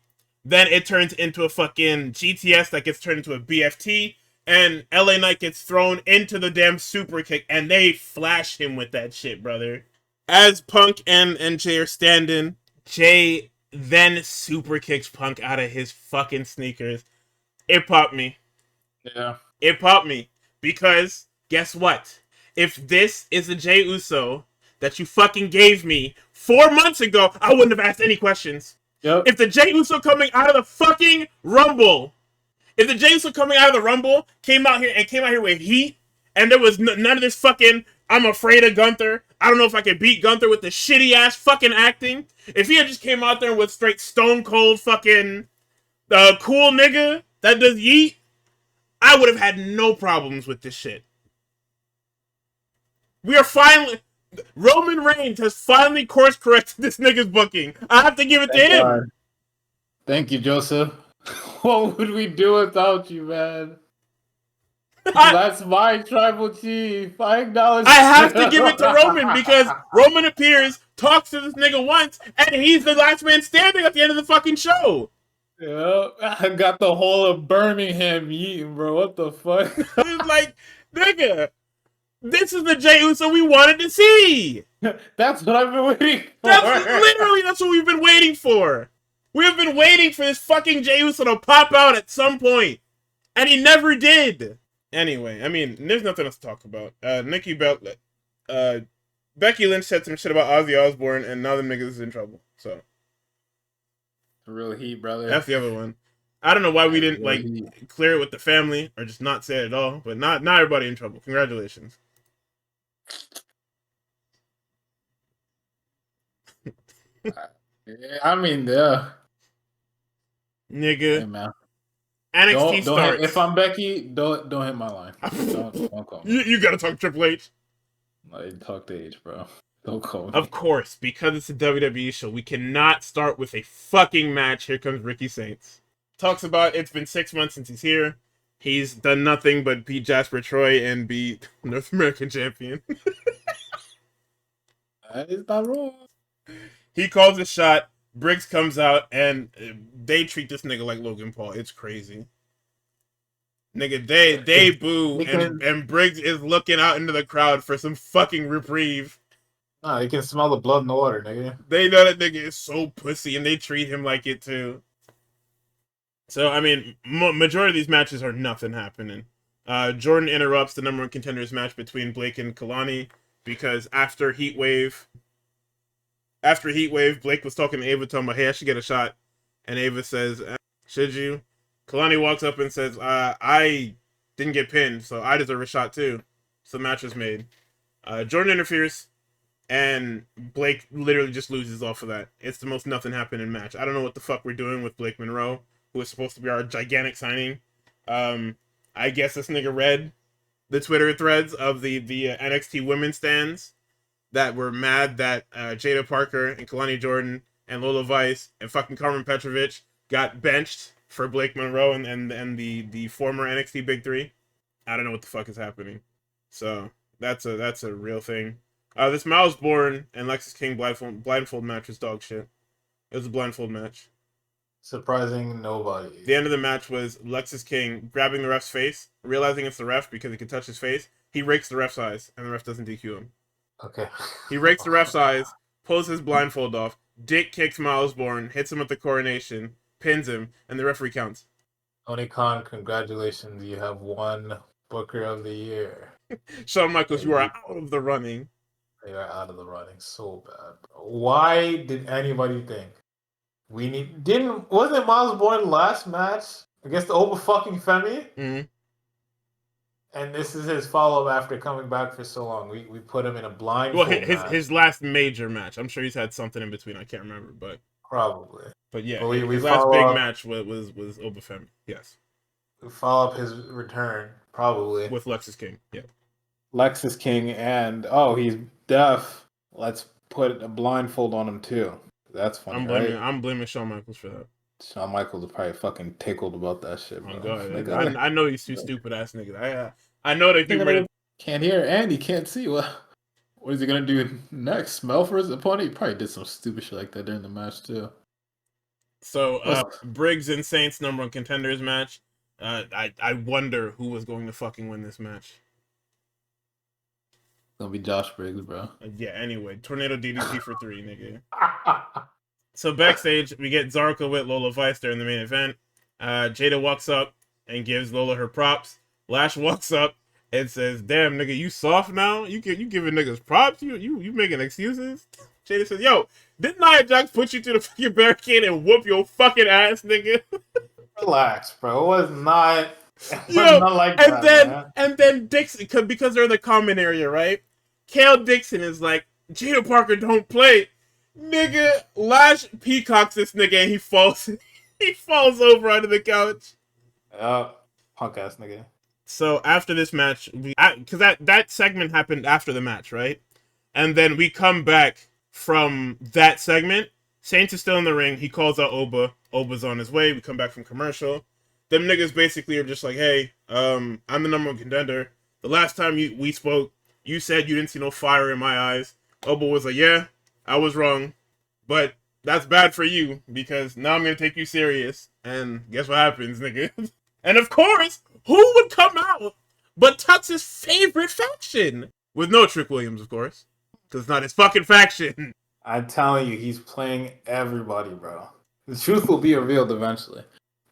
then it turns into a fucking GTS that gets turned into a BFT, and LA Knight gets thrown into the damn super kick, and they flash him with that shit, brother. As Punk and Jay are standing, Jay then super kicks Punk out of his fucking sneakers. It popped me. Yeah. It popped me. Because, guess what? If this is the Jey Uso that you fucking gave me 4 months ago, I wouldn't have asked any questions. Yep. If the Jey Uso coming out of the fucking Rumble, if the Jey Uso coming out of the Rumble came out here with heat, and there was none of this fucking, "I'm afraid of Gunther, I don't know if I can beat Gunther," with the shitty ass fucking acting. If he had just came out there with straight stone cold fucking cool nigga that does yeet, I would have had no problems with this shit. We are finally... Roman Reigns has finally course corrected this nigga's booking. I have to give it to him. God. Thank you, Joseph. What would we do without you, man? That's my tribal chief. I acknowledge. I have to give it to Roman because Roman appears, talks to this nigga once, and he's the last man standing at the end of the fucking show. Yeah, I got the whole of Birmingham eating, bro. What the fuck? It's like, nigga, this is the Jey Uso we wanted to see. That's what I've been waiting for. That's what we've been waiting for. We have been waiting for this fucking Jey Uso to pop out at some point, and he never did. Anyway, I mean, there's nothing else to talk about. Becky Lynch said some shit about Ozzy Osbourne, and now the niggas is in trouble. So, real heat, brother. That's the other one. I don't know why we didn't clear it with the family or just not say it at all. But not everybody in trouble. Congratulations. I mean, yeah. Nigga. Hey man, NXT don't hit. If starts. I'm Becky, don't hit my line. Don't call me. You gotta talk Triple H. Like, talk to H, bro. Don't call Of me. course, because it's a WWE show, we cannot start with a fucking match. Here comes Ricky Saints. Talks about it's been 6 months since he's here. He's done nothing but beat Jasper Troy and be North American champion. That is not wrong. He calls a shot. Briggs comes out and they treat this nigga like Logan Paul. It's crazy. Nigga, they boo and Briggs is looking out into the crowd for some fucking reprieve. Nah, you can smell the blood in the water, nigga. They know that nigga is so pussy and they treat him like it too. So, I mean, majority of these matches are nothing happening. Jordan interrupts the number one contenders match between Blake and Kalani because after Heatwave, Blake was talking to Ava, telling him, hey, I should get a shot. And Ava says, should you? Kalani walks up and says, I didn't get pinned, so I deserve a shot too. So the match was made. Jordan interferes, and Blake literally just loses off of that. It's the most nothing happening match. I don't know what the fuck we're doing with Blake Monroe, who is supposed to be our gigantic signing. I guess this nigga read the Twitter threads of the NXT women stands that were mad that Jada Parker and Kalani Jordan and Lola Vice and fucking Carmen Petrovic got benched for Blake Monroe and the former NXT Big Three. I don't know what the fuck is happening. So that's a real thing. This Miles Bourne and Lexis King blindfold match was dog shit. It was a blindfold match. Surprising nobody. The end of the match was Lexis King grabbing the ref's face, realizing it's the ref because he can touch his face. He rakes the ref's eyes, and the ref doesn't DQ him. Okay. He rakes the ref's eyes, pulls his blindfold off, dick kicks Miles Bourne, hits him with the coronation, pins him, and the referee counts. Oni Khan, congratulations. You have won Booker of the Year. Shawn Michaels, you are out of the running. You are out of the running so bad. Why did anybody think wasn't Miles Bourne last match against the Oba fucking Femi? Mm-hmm. And this is his follow up after coming back for so long. We put him in a blindfold match. His last major match. I'm sure he's had something in between. I can't remember, but probably. But yeah, but his last big match was Obafemi. Yes. We follow up his return probably with Lexis King. Yeah. Lexis King and he's deaf. Let's put a blindfold on him too. That's funny. I'm blaming Shawn Michaels for that. Shawn Michaels is probably fucking tickled about that shit, bro. Oh god, I know he's too stupid ass nigga. I know that he can't hear and he can't see. What is he gonna do next? Smell for his opponent? He probably did some stupid shit like that during the match too. So Briggs and Saints number one contenders match. I wonder who was going to fucking win this match. It's gonna be Josh Briggs, bro. Yeah. Anyway, tornado DDT for 3, nigga. So backstage, we get Zarka with Lola Vice during the main event. Jada walks up and gives Lola her props. Lash walks up and says, "Damn, nigga, you soft now? You giving niggas props? You making excuses?" Jada says, "Yo, didn't Nia Jax put you through the fucking barricade and whoop your fucking ass, nigga?" Relax, bro. It was not. Not like and that, then man. And then Dixon, because they're in the common area, right? Kale Dixon is like, "Jada Parker don't play." Nigga, Lash peacocks this nigga and he falls over onto the couch. Punk ass nigga. So after this match, because that segment happened after the match, right? And then we come back from that segment. Saints is still in the ring. He calls out Oba. Oba's on his way. We come back from commercial. Them niggas basically are just like, "Hey, I'm the number one contender. The last time we spoke, you said you didn't see no fire in my eyes." Oba was like, "Yeah, I was wrong, but that's bad for you because now I'm going to take you serious." And guess what happens, nigga? And of course, who would come out but Tux's favorite faction? With no Trick Williams, of course, because it's not his fucking faction. I'm telling you, he's playing everybody, bro. The truth will be revealed eventually.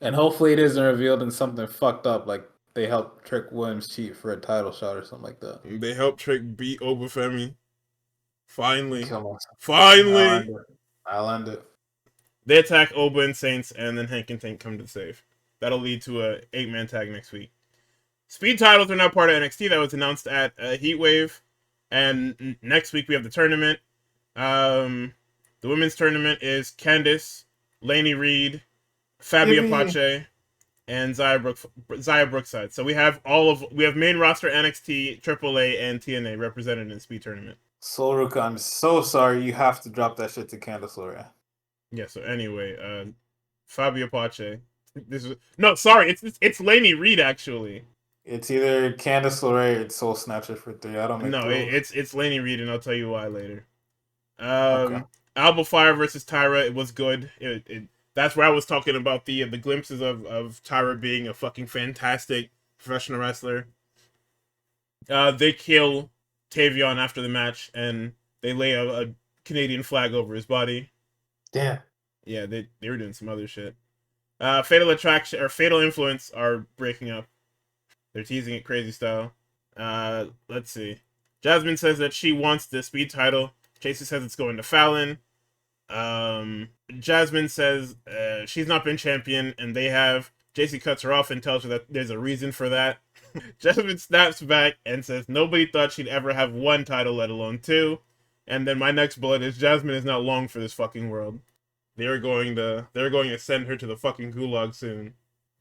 And hopefully it isn't revealed in something fucked up, like they helped Trick Williams cheat for a title shot or something like that. They helped Trick beat Obafemi. Finally. I'll end it. They attack Oba and Saints, and then Hank and Tank come to the save. That'll lead to a 8-man tag next week. Speed titles are now part of NXT. That was announced at Heatwave. And next week we have the tournament. The women's tournament is Candice, Lainey Reed, Fabio Yippee! Pache, and Zaya Brookside. So we have main roster NXT, AAA, and TNA represented in the speed tournament. Solruka, I'm so sorry. You have to drop that shit to Candice LeRae. Yeah. So anyway, Fabio Pache. This is no, sorry, it's Laney Reed actually. It's either Candice LeRae or it's Soul Snatcher for 3. I don't make No, the rules. it's Laney Reed, and I'll tell you why later. Okay. Alba Fire versus Tyra. It was good. That's where I was talking about the glimpses of Tyra being a fucking fantastic professional wrestler. They kill Tavion after the match, and they lay a Canadian flag over his body. Damn. Yeah, they were doing some other shit. Fatal Attraction or Fatal Influence are breaking up. They're teasing it crazy style. Let's see. Jasmine says that she wants the speed title. Chasey says it's going to Fallon. Jasmine says she's not been champion, and they have. JC cuts her off and tells her that there's a reason for that. Jasmine snaps back and says nobody thought she'd ever have one title, let alone two. And then my next bullet is Jasmine is not long for this fucking world. They're going to send her to the fucking gulag soon,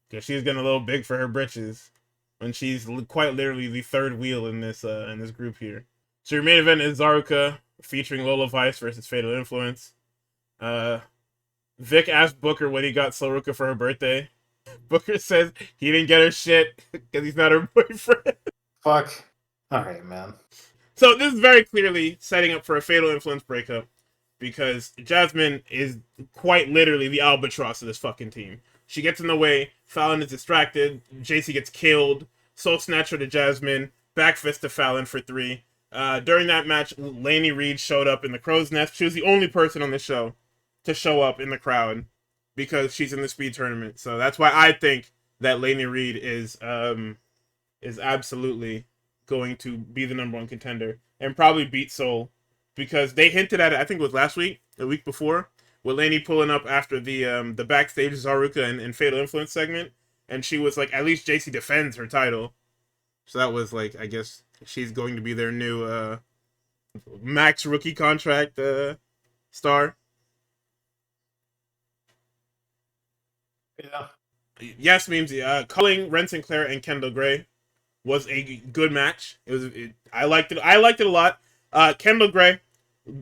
because she's getting a little big for her britches, when she's quite literally the third wheel in this group here. So your main event is Zaruka featuring Lola Vice versus Fatal Influence. Vic asked Booker what he got Zaruka for her birthday. Booker says he didn't get her shit because he's not her boyfriend. Fuck. Alright, man. So this is very clearly setting up for a Fatal Influence breakup, because Jasmine is quite literally the albatross of this fucking team. She gets in the way, Fallon is distracted, JC gets killed, Soul Snatcher to Jasmine, backfist to Fallon for 3. During that match, Laney Reed showed up in the crow's nest. She was the only person on the show to show up in the crowd, because she's in the speed tournament. So that's why I think that Laney Reed is absolutely going to be the #1 contender and probably beat Soul, because they hinted at it. I think it was last week, the week before, with Laney pulling up after the backstage Zaruka and Fatal Influence segment, and she was like, at least JC defends her title. So that was like, I guess she's going to be their new max rookie contract star. Yeah. Yes, memes. Culling, Ren Sinclair, and Kendall Gray was a good match. I liked it. I liked it a lot. Kendall Gray,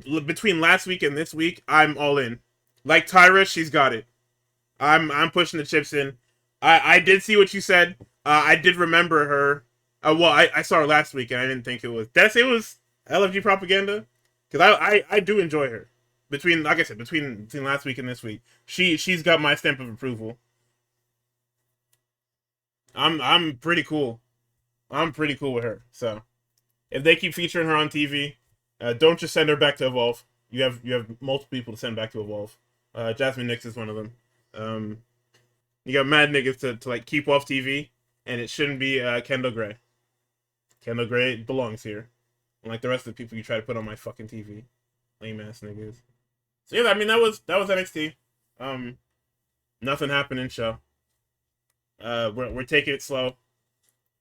between last week and this week, I'm all in. Like Tyra, she's got it. I'm pushing the chips in. I did see what you said. I did remember her. Well, I saw her last week, and I didn't think it was. Did I say it was LFG propaganda? Because I do enjoy her. Between, like I said, between last week and this week, she's got my stamp of approval. I'm pretty cool. I'm pretty cool with her. So if they keep featuring her on TV, don't just send her back to Evolve. You have multiple people to send back to Evolve. Jasmine Nix is one of them. You got mad niggas to like keep off TV, and it shouldn't be Kendall Gray. Kendall Gray belongs here, unlike the rest of the people you try to put on my fucking TV. Lame ass niggas. So yeah, I mean that was NXT. Nothing happened in show. We're taking it slow.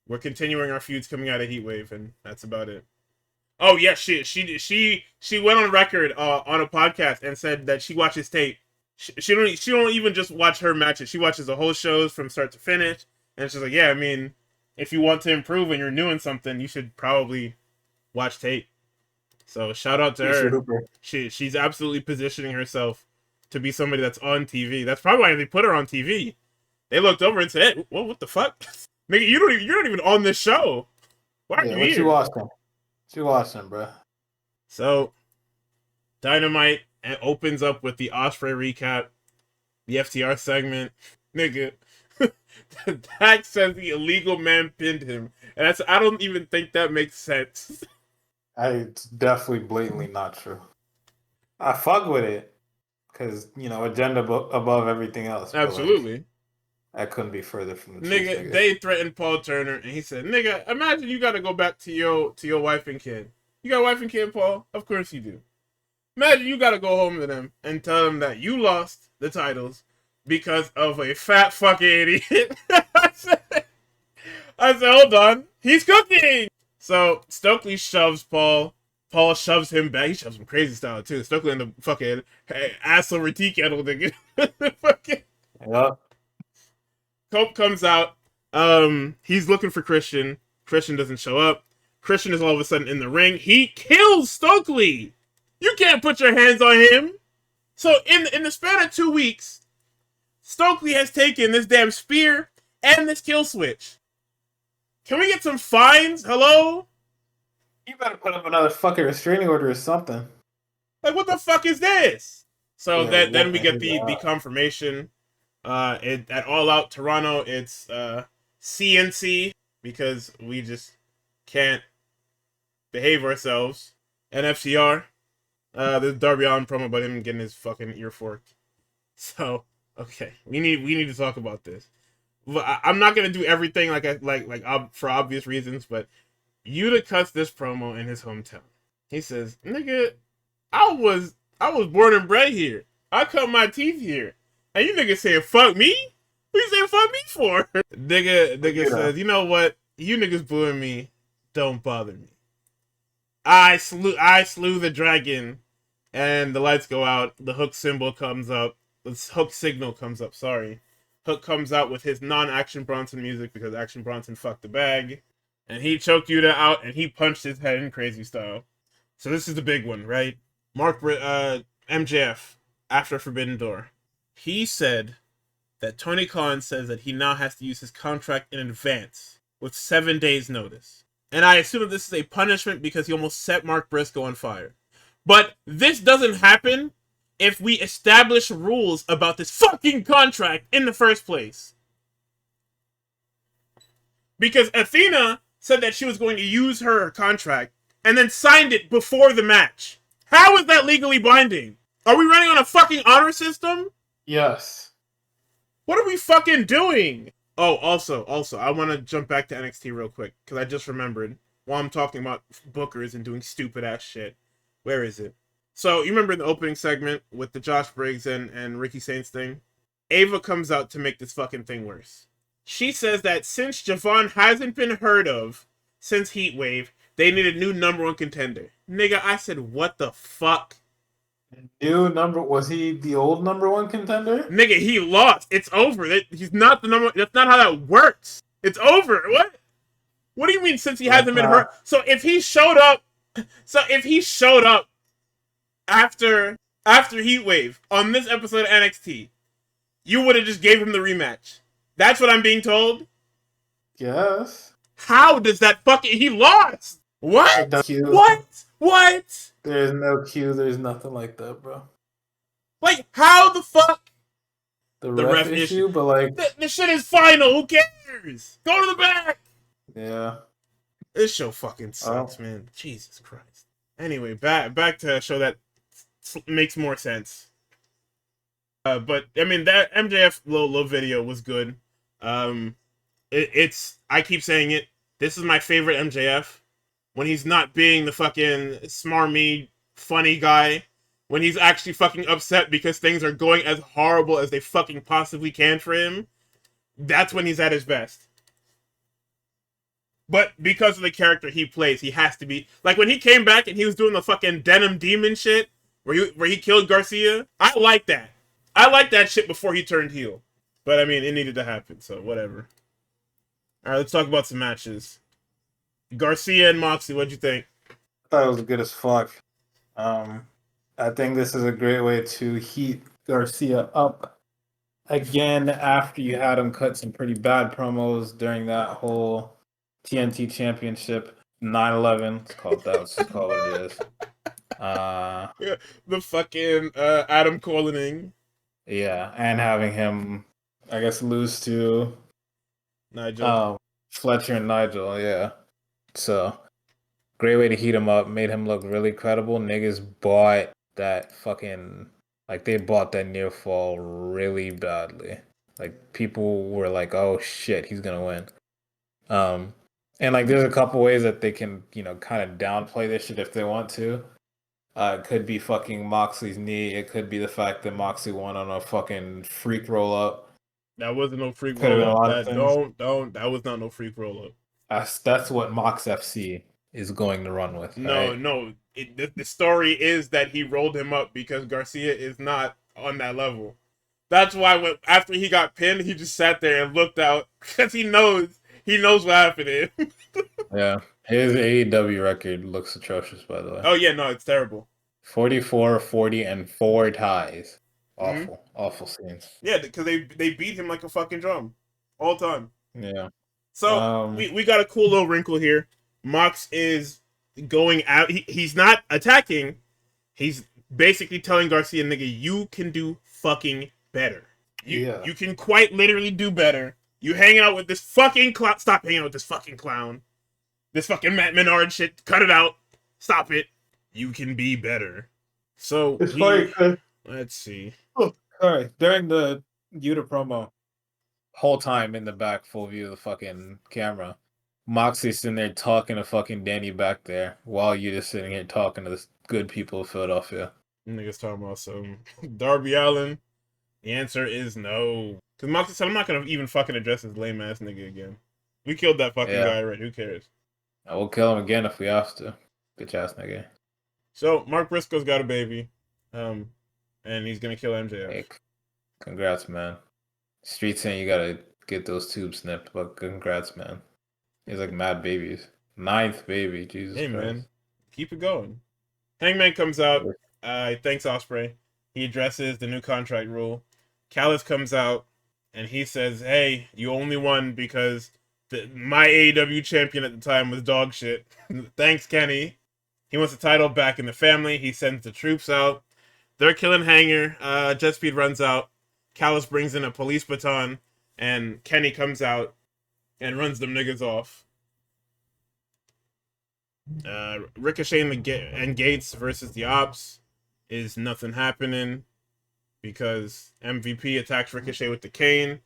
We're continuing our feuds coming out of Heatwave, and that's about it. Oh yeah, she went on record on a podcast and said that she watches tape. She don't even just watch her matches. She watches the whole shows from start to finish, and she's like, yeah, I mean, if you want to improve and you're new in something, you should probably watch tape. So shout out to her. She's absolutely positioning herself to be somebody that's on TV. That's probably why they put her on TV. They looked over and said, hey, what the fuck? Nigga, you're not even on this show. Why are you here? You watching? She watching, bro. So, Dynamite opens up with the Osprey recap, the FTR segment. Nigga, Dak says the illegal man pinned him, and I don't even think that makes sense. It's definitely blatantly not true. I fuck with it, because, agenda above everything else. Absolutely. That couldn't be further from the truth. Nigga, they threatened Paul Turner, and he said, nigga, imagine you gotta go back to your wife and kid. You got a wife and kid, Paul? Of course you do. Imagine you gotta go home to them and tell them that you lost the titles because of a fat fucking idiot. I said, hold on. He's cooking! So, Stokely shoves Paul. Paul shoves him back. He shoves him crazy style, too. Stokely in the fucking ass over tea kettle, nigga. Fucking... Yep. Cope comes out. He's looking for Christian. Christian doesn't show up. Christian is all of a sudden in the ring. He kills Stokely. You can't put your hands on him. So in the span of 2 weeks, Stokely has taken this damn spear and this kill switch. Can we get some fines? Hello? You better put up another fucking restraining order or something. Like, what the fuck is this? So Yeah, then we get the confirmation. At All Out Toronto, it's CNC because we just can't behave ourselves. And FCR. There's Darby Allin promo about him getting his fucking ear forked. So okay, we need to talk about this. I'm not gonna do everything for obvious reasons, but Yuta cuts this promo in his hometown. He says, "Nigga, I was born and bred here. I cut my teeth here, and you niggas saying fuck me? What you saying fuck me for?" Nigga says, "You know what? You niggas booing me. Don't bother me. I slew the dragon," and the lights go out. The Hook symbol comes up. The Hook signal comes up. Sorry. Hook comes out with his non-Action Bronson music because Action Bronson fucked the bag, and he choked Yuta out and he punched his head in crazy style. So this is the big one, right? MJF after Forbidden Door, he said that Tony Khan says that he now has to use his contract in advance with 7 days notice. And I assume that this is a punishment because he almost set Mark Briscoe on fire. But this doesn't happen if we establish rules about this fucking contract in the first place. Because Athena said that she was going to use her contract and then signed it before the match. How is that legally binding? Are we running on a fucking honor system? Yes. What are we fucking doing? Oh, also, I want to jump back to NXT real quick, because I just remembered, while I'm talking about bookers and doing stupid ass shit. Where is it? So, you remember in the opening segment with the Josh Briggs and Ricky Saints thing? Ava comes out to make this fucking thing worse. She says that since Javon hasn't been heard of since Heatwave, they need a new #1 contender. Nigga, I said, what the fuck? Was he the old #1 contender? Nigga, he lost. It's over. He's not the number. That's not how that works. It's over. What? What do you mean since he hasn't been hurt? So if he showed up after Heatwave on this episode of NXT, you would have just gave him the rematch. That's what I'm being told? Yes. How does that he lost? What? What? There's no cue. There's nothing like that, bro. Like, how the fuck? The ref issue, but like... The shit is final. Who cares? Go to the back. Yeah. This show fucking sucks, man. Jesus Christ. Anyway, back to a show that makes more sense. But, I mean, that MJF little video was good. It's... I keep saying it. This is my favorite MJF. When he's not being the fucking smarmy, funny guy. When he's actually fucking upset because things are going as horrible as they fucking possibly can for him. That's when he's at his best. But because of the character he plays, he has to be... Like, when he came back and he was doing the fucking Denim Demon shit, where he killed Garcia, I like that. I like that shit before he turned heel. But, I mean, it needed to happen, so whatever. Alright, let's talk about some matches. Garcia and Moxley, what'd you think? I thought it was good as fuck. I think this is a great way to heat Garcia up again after you had him cut some pretty bad promos during that whole TNT Championship 9/11. It's called that. Let's just call it what it is. Yeah, the fucking Adam Colening. Yeah, and having him, I guess, lose to Nigel. Fletcher and Nigel, yeah. So, great way to heat him up. Made him look really credible. Niggas bought that fucking... Like, they bought that near fall really badly. Like, people were like, oh shit, he's gonna win. And, like, there's a couple ways that they can, you know, kind of downplay this shit if they want to. It could be fucking Moxley's knee. It could be the fact that Moxley won on a fucking freak roll-up. That wasn't no freak roll-up. That was not no freak roll-up. That's what Mox FC is going to run with. No, right? no. The story is that he rolled him up because Garcia is not on that level. That's why after he got pinned, he just sat there and looked out because he knows what happened. Yeah, his AEW record looks atrocious, by the way. Oh yeah, no, it's terrible. 44, 40, and 4 ties. Mm-hmm. Awful scenes. Yeah, because they beat him like a fucking drum all time. Yeah. So we got a cool little wrinkle here. Mox is going out. He's not attacking. He's basically telling Garcia, nigga, you can do fucking better. You can quite literally do better. You hanging out with this fucking clown. Stop hanging out with this fucking clown. This fucking Matt Menard shit. Cut it out. Stop it. You can be better. So It's funny. let's see. Oh, sorry. During the Yuta promo, whole time in the back, full view of the fucking camera, Moxie's sitting there talking to fucking Danny back there while you just sitting here talking to the good people of Philadelphia. Niggas talking about some Darby Allin. The answer is no. Because Moxie said, I'm not going to even fucking address this lame ass nigga again. We killed that fucking guy already. Who cares? I will kill him again if we have to. Bitch ass nigga. So, Mark Briscoe's got a baby. And he's going to kill MJF. Hey, congrats, man. Street saying you gotta get those tubes snipped, but congrats, man. He's like mad babies. 9th baby, Jesus Christ. Man. Keep it going. Hangman comes out. Thanks Ospreay. He addresses the new contract rule. Callis comes out and he says, hey, you only won because my AEW champion at the time was dog shit. Thanks, Kenny. He wants the title back in the family. He sends the troops out. They're killing Hanger. Jet Speed runs out. Callis brings in a police baton. And Kenny comes out and runs them niggas off. Ricochet and Gates versus the Ops is nothing happening because MVP attacks Ricochet with the cane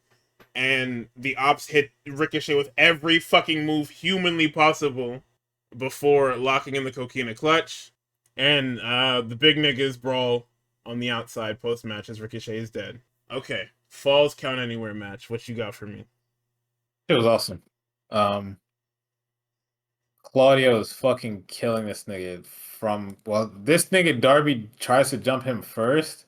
and the Ops hit Ricochet with every fucking move humanly possible before locking in the Coquina clutch. And the big niggas brawl on the outside post-match as Ricochet is dead. Okay, Falls Count Anywhere match. What you got for me? It was awesome. Claudio is fucking killing this nigga this nigga Darby tries to jump him first.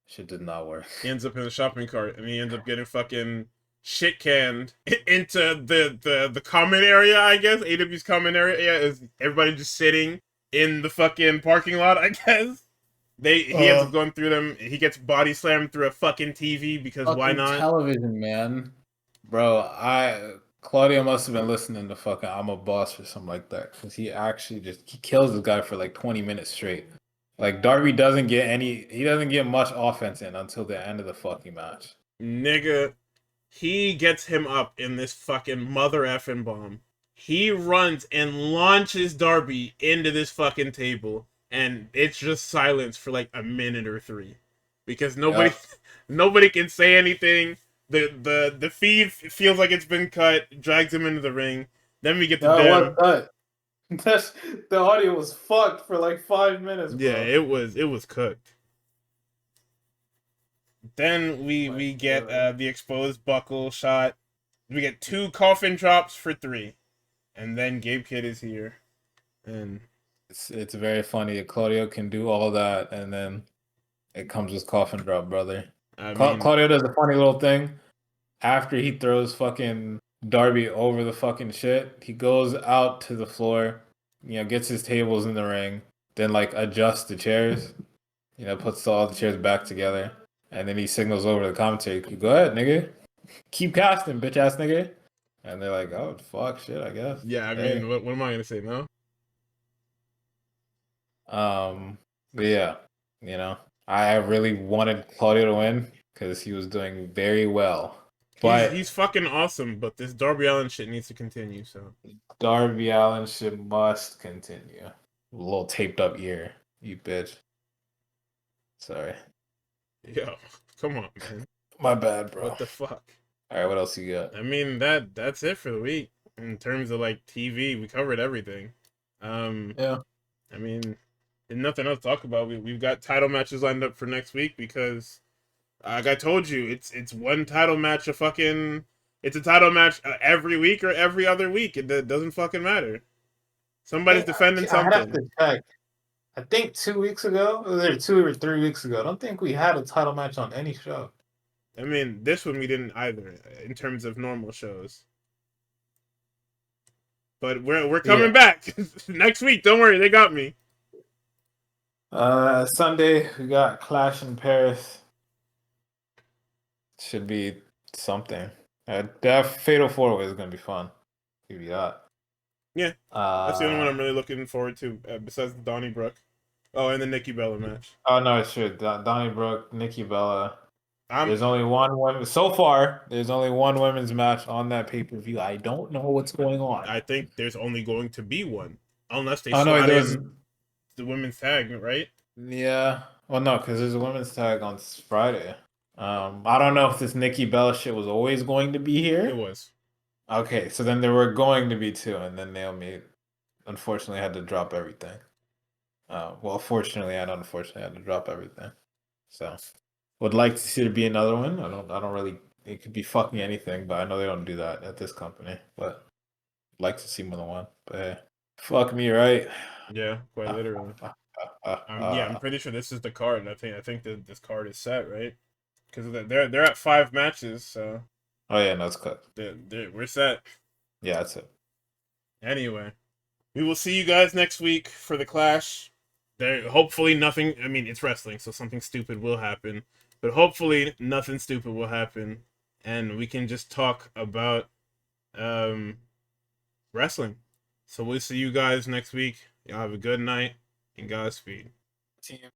Shit did not work. He ends up in the shopping cart and he ends up getting fucking shit canned into the common area, I guess. AW's common area is everybody just sitting in the fucking parking lot, I guess. He ends up going through them. He gets body slammed through a fucking TV because why not? Television, man. Bro, Claudio must have been listening to fucking I'm a Boss or something like that. Because he actually he kills this guy for like 20 minutes straight. Like Darby doesn't get much offense in until the end of the fucking match. Nigga, he gets him up in this fucking mother effing bomb. He runs and launches Darby into this fucking table. And it's just silence for like a minute or 3. Because nobody can say anything. The feed feels like it's been cut, drags him into the ring. Then we get the the audio was fucked for like 5 minutes. Bro. Yeah, it was cooked. Then we get the exposed buckle shot. We get 2 coffin drops for 3, and then Gabe Kidd is here, and it's very funny that Claudio can do all that, and then it comes with coffin drop, brother. Claudio does a funny little thing. After he throws fucking Darby over the fucking shit, he goes out to the floor, gets his tables in the ring, then like adjusts the chairs, puts all the chairs back together, and then he signals over to the commentary, go ahead, nigga. Keep casting, bitch ass nigga. And they're like, oh, fuck, shit, I guess. Yeah, I mean, what am I going to say, no? But yeah, I really wanted Claudio to win because he was doing very well. But he's fucking awesome, but this Darby Allin shit needs to continue, so. Darby Allin shit must continue. A little taped up ear, you bitch. Sorry. Yo, come on, man. My bad, bro. What the fuck? Alright, what else you got? I mean, that's it for the week. In terms of, like, TV, we covered everything. Yeah. I mean, there's nothing else to talk about. We've got title matches lined up for next week because... like I told you, it's one title match it's a title match every week or every other week. It doesn't fucking matter. Somebody's defending something. I have to check. I think 2 weeks ago, or 2 or 3 weeks ago. I don't think we had a title match on any show. I mean, this one we didn't either in terms of normal shows. But we're coming Yeah. back next week. Don't worry, they got me. Sunday we got Clash in Paris. Should be something. That Fatal 4-Way is gonna be fun. Give you that. Yeah, that's the only one I'm really looking forward to besides the Donnybrook. Oh, and the Nikki Bella match. Oh no, it's true. Donnybrook, Nikki Bella. I'm There's only one women so far. There's only one women's match on that pay-per-view. I don't know what's going on. I think there's only going to be one, unless they Oh no, slot there was. in the women's tag, right? Yeah. Well, no, because there's a women's tag on Friday. I don't know if this Nikki Bella shit was always going to be here. It was. Okay, so then there were going to be two, and then Naomi unfortunately had to drop everything. Well, fortunately and unfortunately had to drop everything. So would like to see there be another one. I don't really. It could be fucking anything, but I know they don't do that at this company. But I'd like to see more than one. But hey, fuck me, right? Yeah, quite literally. Yeah, I'm pretty sure this is the card. I think that this card is set, right? Because they're at 5 matches, so. Oh yeah, no, it's cut. We're set. Yeah, that's it. Anyway, we will see you guys next week for the Clash. There, hopefully nothing. I mean, it's wrestling, so something stupid will happen. But hopefully nothing stupid will happen, and we can just talk about wrestling. So we'll see you guys next week. Y'all have a good night and Godspeed. Team.